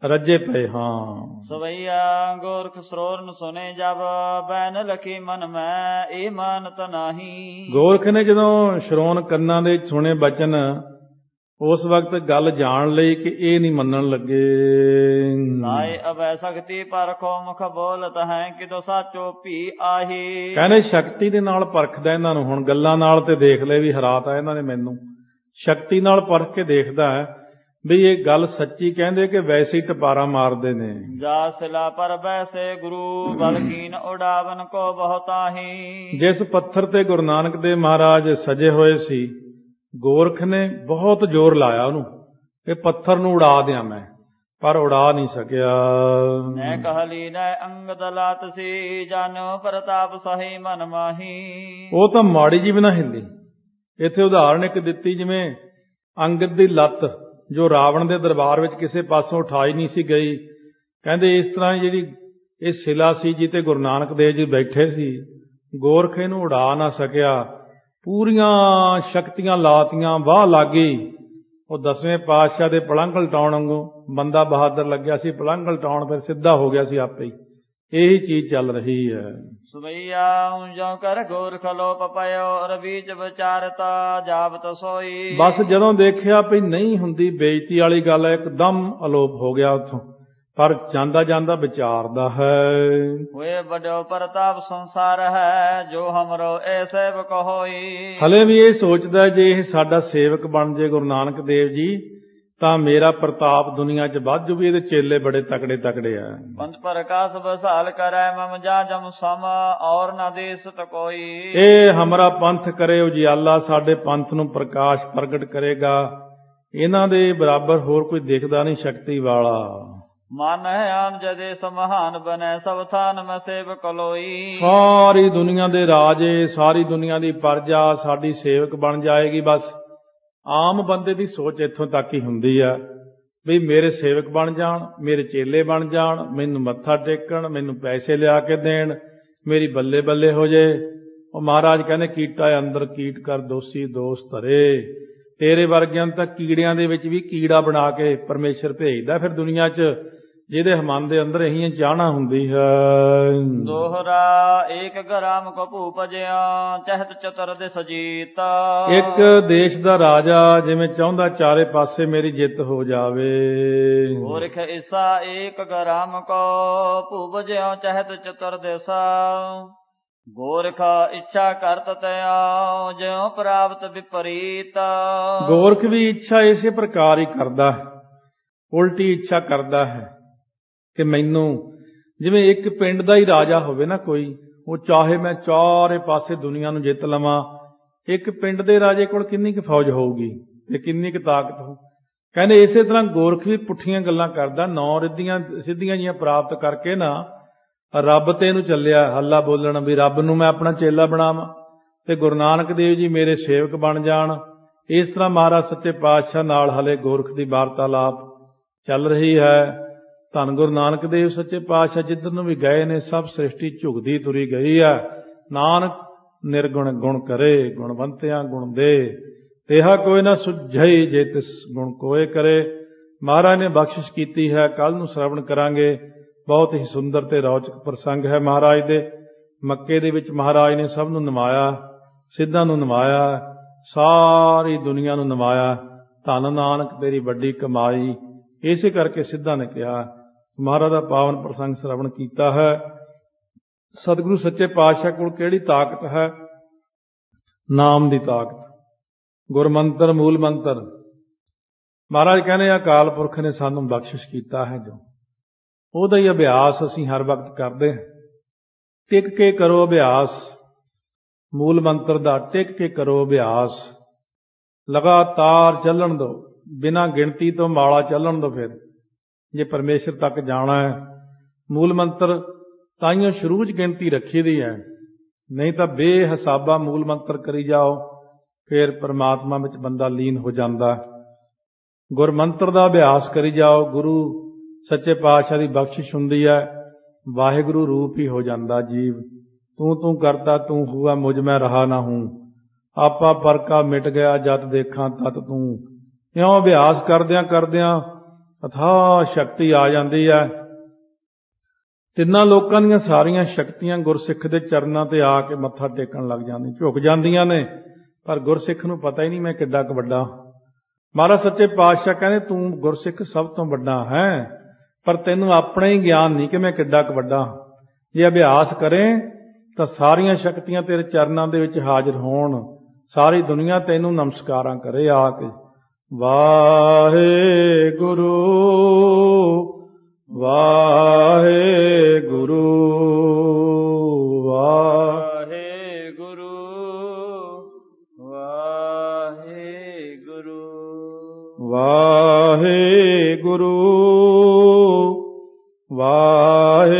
ਰੱਜੇ ਪਏ ਹਾਂ। ਸਵਈਆ ਗੋਰਖ ਸਰੋਰਨ ਸੁਨੇ ਜਬ, ਬੈਨ ਲਖੀ ਮਨ ਮੈਂ ਇਹ ਮਾਨਤ ਨਹੀਂ। ਗੋਰਖ ਨੇ ਜਦੋਂ ਸ਼ਰੋਨ ਕੰਨਾਂ ਦੇ ਸੁਣੇ ਬਚਨ, ਉਸ ਵਕਤ ਗੱਲ ਜਾਣ ਲਈ ਕਿ ਇਹ ਨਹੀਂ ਮੰਨਣ ਲੱਗੇ। ਲਾਏ ਅਬੈ ਸ਼ਕਤੀ ਪਰਖੋ ਮੁਖ ਬੋਲਤ ਹੈ ਕਿਦੋ ਸਾਚੋ ਭੀ ਆਹੀ। ਕਹਿੰਦੇ ਸ਼ਕਤੀ ਦੇ ਨਾਲ ਪਰਖਦਾ ਇਹਨਾਂ ਨੂੰ। ਹੁਣ ਗੱਲਾਂ ਨਾਲ ਤੇ ਦੇਖ ਲਏ ਵੀ ਹਰਾਤਾ ਇਹਨਾਂ ਨੇ ਮੈਨੂੰ, ਸ਼ਕਤੀ ਨਾਲ ਪਰਖ ਕੇ ਦੇਖਦਾ ਹੈ ਵੀ ਇਹ ਗੱਲ ਸੱਚੀ ਕਹਿੰਦੇ ਕਿ ਵੈਸੇ ਹੀ ਟਪਾਰਾ ਮਾਰਦੇ ਨੇ। ਜਾ ਸਿਲਾ ਪਰ ਵੈਸੇ ਗੁਰੂ ਬਲਕੀਨ ਉਡਾਵਨ ਕੋ ਬਹੁਤਾਹੀ। ਜਿਸ ਪੱਥਰ ਤੇ ਗੁਰੂ ਨਾਨਕ ਦੇਵ ਮਹਾਰਾਜ ਸਜੇ ਹੋਏ ਸੀ, ਗੋਰਖ ਨੇ ਬਹੁਤ ਜ਼ੋਰ ਲਾਇਆ ਉਹਨੂੰ, ਇਹ ਪੱਥਰ ਨੂੰ ਉਡਾ ਦਿਆਂ ਮੈਂ, ਪਰ ਉਡਾ ਨਹੀਂ ਸਕਿਆ। ਮੈਂ ਕਹਲੀ ਨੈ ਅੰਗਦ ਲਾਤ ਸੀ ਜਾਨੋ ਪ੍ਰਤਾਪ ਸਹੀ ਮਨ ਮਾਹੀ। ਉਹ ਤਾਂ ਮਾੜੀ ਜੀ ਵੀ ਨਾ ਹਿੱਲੀ। ਇੱਥੇ ਉਦਾਹਰਣ ਇੱਕ ਦਿੱਤੀ, ਜਿਵੇਂ ਅੰਗਦ ਦੀ ਲੱਤ ਜੋ ਰਾਵਣ ਦੇ ਦਰਬਾਰ ਵਿੱਚ ਕਿਸੇ ਪਾਸੋਂ ਉਠਾਈ ਨਹੀਂ ਸੀ ਗਈ। ਕਹਿੰਦੇ ਇਸ ਤਰ੍ਹਾਂ ਜਿਹੜੀ ਇਹ ਸਿਲਾ ਸੀ ਜਿੱਤੇ ਗੁਰੂ ਨਾਨਕ ਦੇਵ ਜੀ ਬੈਠੇ ਸੀ, ਗੋਰਖ ਇਹਨੂੰ ਉਡਾ ਨਾ ਸਕਿਆ। ਪੂਰੀਆਂ ਸ਼ਕਤੀਆਂ ਲਾਤੀਆਂ, ਵਾਹ ਲੱਗ ਗਈ। ਉਹ 10ਵੇਂ ਪਾਤਸ਼ਾਹ ਦੇ ਪਲੰਘ ਲਟਾਉਣ ਵਾਂਗੂ ਬੰਦਾ ਬਹਾਦਰ ਲੱਗਿਆ ਸੀ, ਪਲੰਘ ਲਟਾਉਣ ਫਿਰ ਸਿੱਧਾ ਹੋ ਗਿਆ ਸੀ ਆਪੇ ਹੀ। ਇਹੀ ਚੀਜ਼ ਚੱਲ ਰਹੀ ਹੈ। ਸੁਬਈਆ ਉਂਜੋ ਕਰ ਗੋਰਖ ਲੋਪ ਪਇਓ ਰਬੀਚ ਵਿਚਾਰਤਾ ਜਾਵਤ ਸੋਈ। ਬਸ ਜਦੋਂ ਦੇਖਿਆ ਵੀ ਨਹੀਂ ਹੁੰਦੀ ਬੇਇੱਜ਼ਤੀ ਵਾਲੀ ਗੱਲ, ਇੱਕਦਮ ਅਲੋਪ ਹੋ ਗਿਆ ਉੱਥੋਂ। ਪਰ ਜਾਂਦਾ ਜਾਂਦਾ ਵਿਚਾਰਦਾ ਹੈ, ਹੋਏ ਵੱਡੋ ਪ੍ਰਤਾਪ ਸੰਸਾਰ ਹੈ ਜੋ ਹਮਰੋ ਇਹ ਸੇਵਕ ਹੋਈ। ਹਲੇ ਵੀ ਇਹ ਸੋਚਦਾ ਜੇ ਇਹ ਸਾਡਾ ਸੇਵਕ ਬਣ ਜੇ ਗੁਰੂ ਨਾਨਕ ਦੇਵ ਜੀ ਤਾਂ ਮੇਰਾ ਪ੍ਰਤਾਪ ਦੁਨੀਆ 'ਚ ਵੱਧ ਜੂ। ਵੀ ਇਹਦੇ ਚੇਲੇ ਬੜੇ ਤਕੜੇ ਤਕੜੇ ਆ। ਪੰਥ ਪ੍ਰਕਾਸ਼ ਬਸਾਲ ਕਰੈ ਮਮ ਜਾ ਜਮ ਸਮ ਔਰ ਨਾ ਦੇਸਤ ਕੋਈ। ਇਹ ਹਮਾਰਾ ਪੰਥ ਕਰੇ ਉਜਿਆਲਾ, ਸਾਡੇ ਪੰਥ ਨੂੰ ਪ੍ਰਕਾਸ਼ ਪ੍ਰਗਟ ਕਰੇਗਾ। ਇਹਨਾਂ ਦੇ ਬਰਾਬਰ ਹੋਰ ਕੋਈ ਦਿਖਦਾ ਨਹੀਂ ਸ਼ਕਤੀ ਵਾਲਾ। ਮਨ ਹੈ ਆਨ ਜਦੇ ਸਮਹਾਨ ਬਨੈ ਸਭ ਥਾਨ ਮੈਂ ਸੇਵਕ ਲੋਈ। ਸਾਰੀ ਦੁਨੀਆ ਦੇ ਰਾਜੇ, ਸਾਰੀ ਦੁਨੀਆ ਦੀ ਪ੍ਰਜਾ ਸਾਡੀ ਸੇਵਕ ਬਣ ਜਾਏਗੀ। ਬਸ ਆਮ ਬੰਦੇ ਦੀ ਸੋਚ ਇੱਥੋਂ ਤੱਕ ਹੀ ਹੁੰਦੀ ਆ ਵੀ ਮੇਰੇ ਸੇਵਕ ਬਣ ਜਾਣ, ਮੇਰੇ ਚੇਲੇ ਬਣ ਜਾਣ, ਮੈਨੂੰ ਮੱਥਾ ਟੇਕਣ, ਮੈਨੂੰ ਪੈਸੇ ਲਿਆ ਕੇ ਦੇਣ, ਮੇਰੀ ਬੱਲੇ ਬੱਲੇ ਹੋ ਜੇ। ਉਹ ਮਹਾਰਾਜ ਕਹਿੰਦੇ ਕੀਟਾ ਅੰਦਰ ਕੀਟ ਕਰ ਦੋਸੀ ਦੋਸਤ ਧਰੇ। ਤੇਰੇ ਵਰਗਿਆਂ ਤਾਂ ਕੀੜਿਆਂ ਦੇ ਵਿੱਚ ਵੀ ਕੀੜਾ ਬਣਾ ਕੇ ਪਰਮੇਸ਼ਰ ਭੇਜਦਾ ਫਿਰ ਦੁਨੀਆ 'ਚ, ਜਿਹਦੇ ਮਨ ਦੇ ਅੰਦਰ ਇਹੀ ਚਾਹਨਾ ਹੁੰਦੀ ਹੈ। ਦੋਹਰਾ ਏਕ ਗ੍ਰਾਮ ਕੋ ਭੂਪਜਿਆ ਚਹਿਤ ਚਤੁਰ ਦਿਸ ਜੀਤ। ਇੱਕ ਦੇਸ਼ ਦਾ ਰਾਜਾ ਜਿਵੇਂ ਚਾਹੁੰਦਾ ਚਾਰੇ ਪਾਸੇ ਮੇਰੀ ਜਿੱਤ ਹੋ ਜਾਵੇ। ਗੋਰਖ ਇਸਾ ਏਕ ਗ੍ਰਾਮ ਕੋ ਭੂਪਜਿਆ ਚਹਿਤ ਚਤੁਰ ਦਿਸ। ਗੋਰਖ ਇੱਛਾ ਕਰਤ ਤਿਆ ਜਿਉ ਪ੍ਰਾਪਤ ਵਿਪਰੀਤ। ਗੋਰਖ ਵੀ ਇੱਛਾ ਇਸੇ ਪ੍ਰਕਾਰ ਹੀ ਕਰਦਾ ਹੈ, ਉਲਟੀ ਇੱਛਾ ਕਰਦਾ ਹੈ ਕਿ ਮੈਨੂੰ, ਜਿਵੇਂ ਇੱਕ ਪਿੰਡ ਦਾ ਹੀ ਰਾਜਾ ਹੋਵੇ ਨਾ ਕੋਈ, ਉਹ ਚਾਹੇ ਮੈਂ ਚਾਰੇ ਪਾਸੇ ਦੁਨੀਆ ਨੂੰ ਜਿੱਤ ਲਵਾਂ। ਇੱਕ ਪਿੰਡ ਦੇ ਰਾਜੇ ਕੋਲ ਕਿੰਨੀ ਕੁ ਫੌਜ ਹੋਊਗੀ ਤੇ ਕਿੰਨੀ ਕੁ ਤਾਕਤ ਹੋ। ਕਹਿੰਦੇ ਇਸੇ ਤਰ੍ਹਾਂ ਗੋਰਖ ਵੀ ਪੁੱਠੀਆਂ ਗੱਲਾਂ ਕਰਦਾ, 9 ਰਿੱਧੀਆਂ ਸਿੱਧੀਆਂ ਜੀਆਂ ਪ੍ਰਾਪਤ ਕਰਕੇ ਨਾ ਰੱਬ ਤੇ ਇਹਨੂੰ ਚੱਲਿਆ ਹੱਲਾ ਬੋਲਣ ਵੀ ਰੱਬ ਨੂੰ ਮੈਂ ਆਪਣਾ ਚੇਲਾ ਬਣਾਵਾਂ ਤੇ ਗੁਰੂ ਨਾਨਕ ਦੇਵ ਜੀ ਮੇਰੇ ਸੇਵਕ ਬਣ ਜਾਣ। ਇਸ ਤਰ੍ਹਾਂ ਮਹਾਰਾਜ ਸੱਚੇ ਪਾਤਸ਼ਾਹ ਨਾਲ ਹਲੇ ਗੋਰਖ ਦੀ ਵਾਰਤਾਲਾਪ ਚੱਲ ਰਹੀ ਹੈ। ਧੰਨ ਗੁਰੂ ਨਾਨਕ ਦੇਵ ਸੱਚੇ ਪਾਤਸ਼ਾਹ ਜਿੱਧਰ ਨੂੰ ਵੀ ਗਏ ਨੇ ਸਭ ਸ੍ਰਿਸ਼ਟੀ ਝੁਕਦੀ ਤੁਰੀ ਗਈ ਹੈ। ਨਾਨਕ ਨਿਰਗੁਣ ਗੁਣ ਕਰੇ ਗੁਣਵੰਤਿਆਂ ਗੁਣ ਦੇ, ਤੇਹਾ ਕੋਈ ਨਾ ਸੁਝਈ ਜੇ ਤਿਸ ਗੁਣ ਕੋਏ ਕਰੇ। ਮਹਾਰਾਜ ਨੇ ਬਖਸ਼ਿਸ਼ ਕੀਤੀ ਹੈ। ਕੱਲ ਨੂੰ ਸ਼ਰਵਣ ਕਰਾਂਗੇ। ਬਹੁਤ ਹੀ ਸੁੰਦਰ ਤੇ ਰੌਚਕ ਪ੍ਰਸੰਗ ਹੈ ਮਹਾਰਾਜ ਦੇ। ਮੱਕੇ ਦੇ ਵਿੱਚ ਮਹਾਰਾਜ ਨੇ ਸਭ ਨੂੰ ਨਵਾਇਆ, ਸਿੱਧਾਂ ਨੂੰ ਨਵਾਇਆ, ਸਾਰੀ ਦੁਨੀਆ ਨੂੰ ਨਵਾਇਆ। ਧੰਨ ਨਾਨਕ ਤੇਰੀ ਵੱਡੀ ਕਮਾਈ। ਇਸੇ ਕਰਕੇ ਸਿੱਧਾਂ ਨੇ ਕਿਹਾ। ਮਹਾਰਾਜ ਦਾ ਪਾਵਨ ਪ੍ਰਸੰਗ ਸ਼ਰਵਣ ਕੀਤਾ ਹੈ। ਸਤਿਗੁਰੂ ਸੱਚੇ ਪਾਤਸ਼ਾਹ ਕੋਲ ਕਿਹੜੀ ਤਾਕਤ ਹੈ? ਨਾਮ ਦੀ ਤਾਕਤ, ਗੁਰਮੰਤਰ, ਮੂਲ ਮੰਤਰ। ਮਹਾਰਾਜ ਕਹਿੰਦੇ ਅਕਾਲ ਪੁਰਖ ਨੇ ਸਾਨੂੰ ਬਖਸ਼ਿਸ਼ ਕੀਤਾ ਹੈ, ਜੋ ਉਹਦਾ ਹੀ ਅਭਿਆਸ ਅਸੀਂ ਹਰ ਵਕਤ ਕਰਦੇ ਹਾਂ। ਟਿਕ ਕੇ ਕਰੋ ਅਭਿਆਸ ਮੂਲ ਮੰਤਰ ਦਾ, ਟਿਕ ਕੇ ਕਰੋ ਅਭਿਆਸ। ਲਗਾਤਾਰ ਚੱਲਣ ਦਿਓ, ਬਿਨਾਂ ਗਿਣਤੀ ਤੋਂ ਮਾਲਾ ਚੱਲਣ ਦਿਓ। ਫਿਰ ਜੇ ਪਰਮੇਸ਼ਰ ਤੱਕ ਜਾਣਾ ਹੈ, ਮੂਲ ਮੰਤਰ ਤਾਈਓ ਸ਼ੁਰੂ 'ਚ ਗਿਣਤੀ ਰੱਖੀ ਦੀ ਹੈ, ਨਹੀਂ ਤਾਂ ਬੇਹਿਸਾਬਾ ਮੂਲ ਮੰਤਰ ਕਰੀ ਜਾਓ, ਫਿਰ ਪਰਮਾਤਮਾ ਵਿੱਚ ਬੰਦਾ ਲੀਨ ਹੋ ਜਾਂਦਾ। ਗੁਰਮੰਤਰ ਦਾ ਅਭਿਆਸ ਕਰੀ ਜਾਓ, ਗੁਰੂ ਸੱਚੇ ਪਾਤਸ਼ਾਹ ਦੀ ਬਖਸ਼ਿਸ਼ ਹੁੰਦੀ ਹੈ। ਵਾਹਿਗੁਰੂ ਰੂਪ ਹੀ ਹੋ ਜਾਂਦਾ ਜੀਵ। ਤੂੰ ਤੂੰ ਕਰਤਾ ਤੂੰ ਹੁਆ ਮੁਝ ਮੈਂ ਰਹਾ ਨਾ ਹੂੰ, ਆਪਾ ਪਰਕਾ ਮਿਟ ਗਿਆ ਜਦ ਦੇਖਾਂ ਤਤ ਤੂੰ। ਇਉਂ ਅਭਿਆਸ ਕਰਦਿਆਂ ਕਰਦਿਆਂ ਅਥਾਹ ਸ਼ਕਤੀ ਆ ਜਾਂਦੀ ਹੈ। ਤਿੰਨਾਂ ਲੋਕਾਂ ਦੀਆਂ ਸਾਰੀਆਂ ਸ਼ਕਤੀਆਂ ਗੁਰਸਿੱਖ ਦੇ ਚਰਨਾਂ ਤੇ ਆ ਕੇ ਮੱਥਾ ਟੇਕਣ ਲੱਗ ਜਾਂਦੀਆਂ, ਝੁਕ ਜਾਂਦੀਆਂ ਨੇ। ਪਰ ਗੁਰਸਿੱਖ ਨੂੰ ਪਤਾ ਹੀ ਨਹੀਂ ਮੈਂ ਕਿੱਡਾ ਕੁ ਵੱਡਾ। ਮਹਾਰਾਜ ਸੱਚੇ ਪਾਤਸ਼ਾਹ ਕਹਿੰਦੇ ਤੂੰ ਗੁਰਸਿੱਖ ਸਭ ਤੋਂ ਵੱਡਾ ਹੈ, ਪਰ ਤੈਨੂੰ ਆਪਣਾ ਹੀ ਗਿਆਨ ਨਹੀਂ ਕਿ ਮੈਂ ਕਿੱਡਾ ਕੁ ਵੱਡਾ। ਜੇ ਅਭਿਆਸ ਕਰੇ ਤਾਂ ਸਾਰੀਆਂ ਸ਼ਕਤੀਆਂ ਤੇਰੇ ਚਰਨਾਂ ਦੇ ਵਿੱਚ ਹਾਜ਼ਰ ਹੋਣ, ਸਾਰੀ ਦੁਨੀਆ ਤੈਨੂੰ ਨਮਸਕਾਰਾਂ ਕਰੇ ਆ ਕੇ। ਵਾਹਿਗੁਰੂ ਵਾਹਿਗੁਰੂ ਵਾਹਿਗੁਰੂ ਵਾਹਿਗੁਰੂ ਵਾਹਿਗੁਰੂ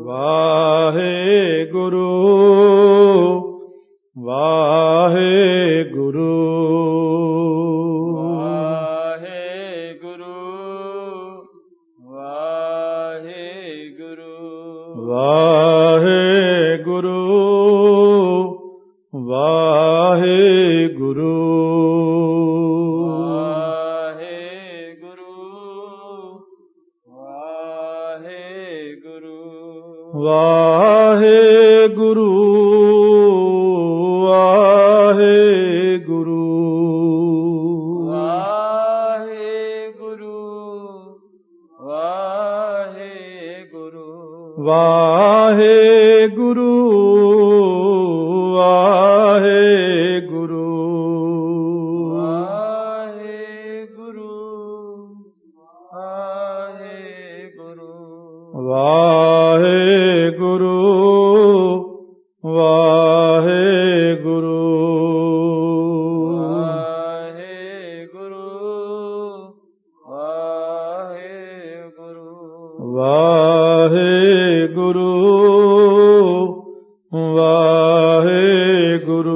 ਵਾਹਿਗੁਰੂ ਵਾਹਿਗੁਰੂ ਵਾਹਿਗੁਰੂ ਵਾਹਿਗੁਰੂ ਵਾਹਿਗੁਰੂ ਵਾਹਿਗੁਰੂ ਵਾਹਿਗੁਰੂ ਵਾਹਿਗੁਰੂ ਵਾਹਿਗੁਰੂ ਵਾਹਿਗੁਰੂ ਵਾਹਿਗੁਰੂ ਵਾਹਿਗੁਰੂ ਵਾਹਿਗੁਰੂ ਵਾਹਿਗੁਰੂ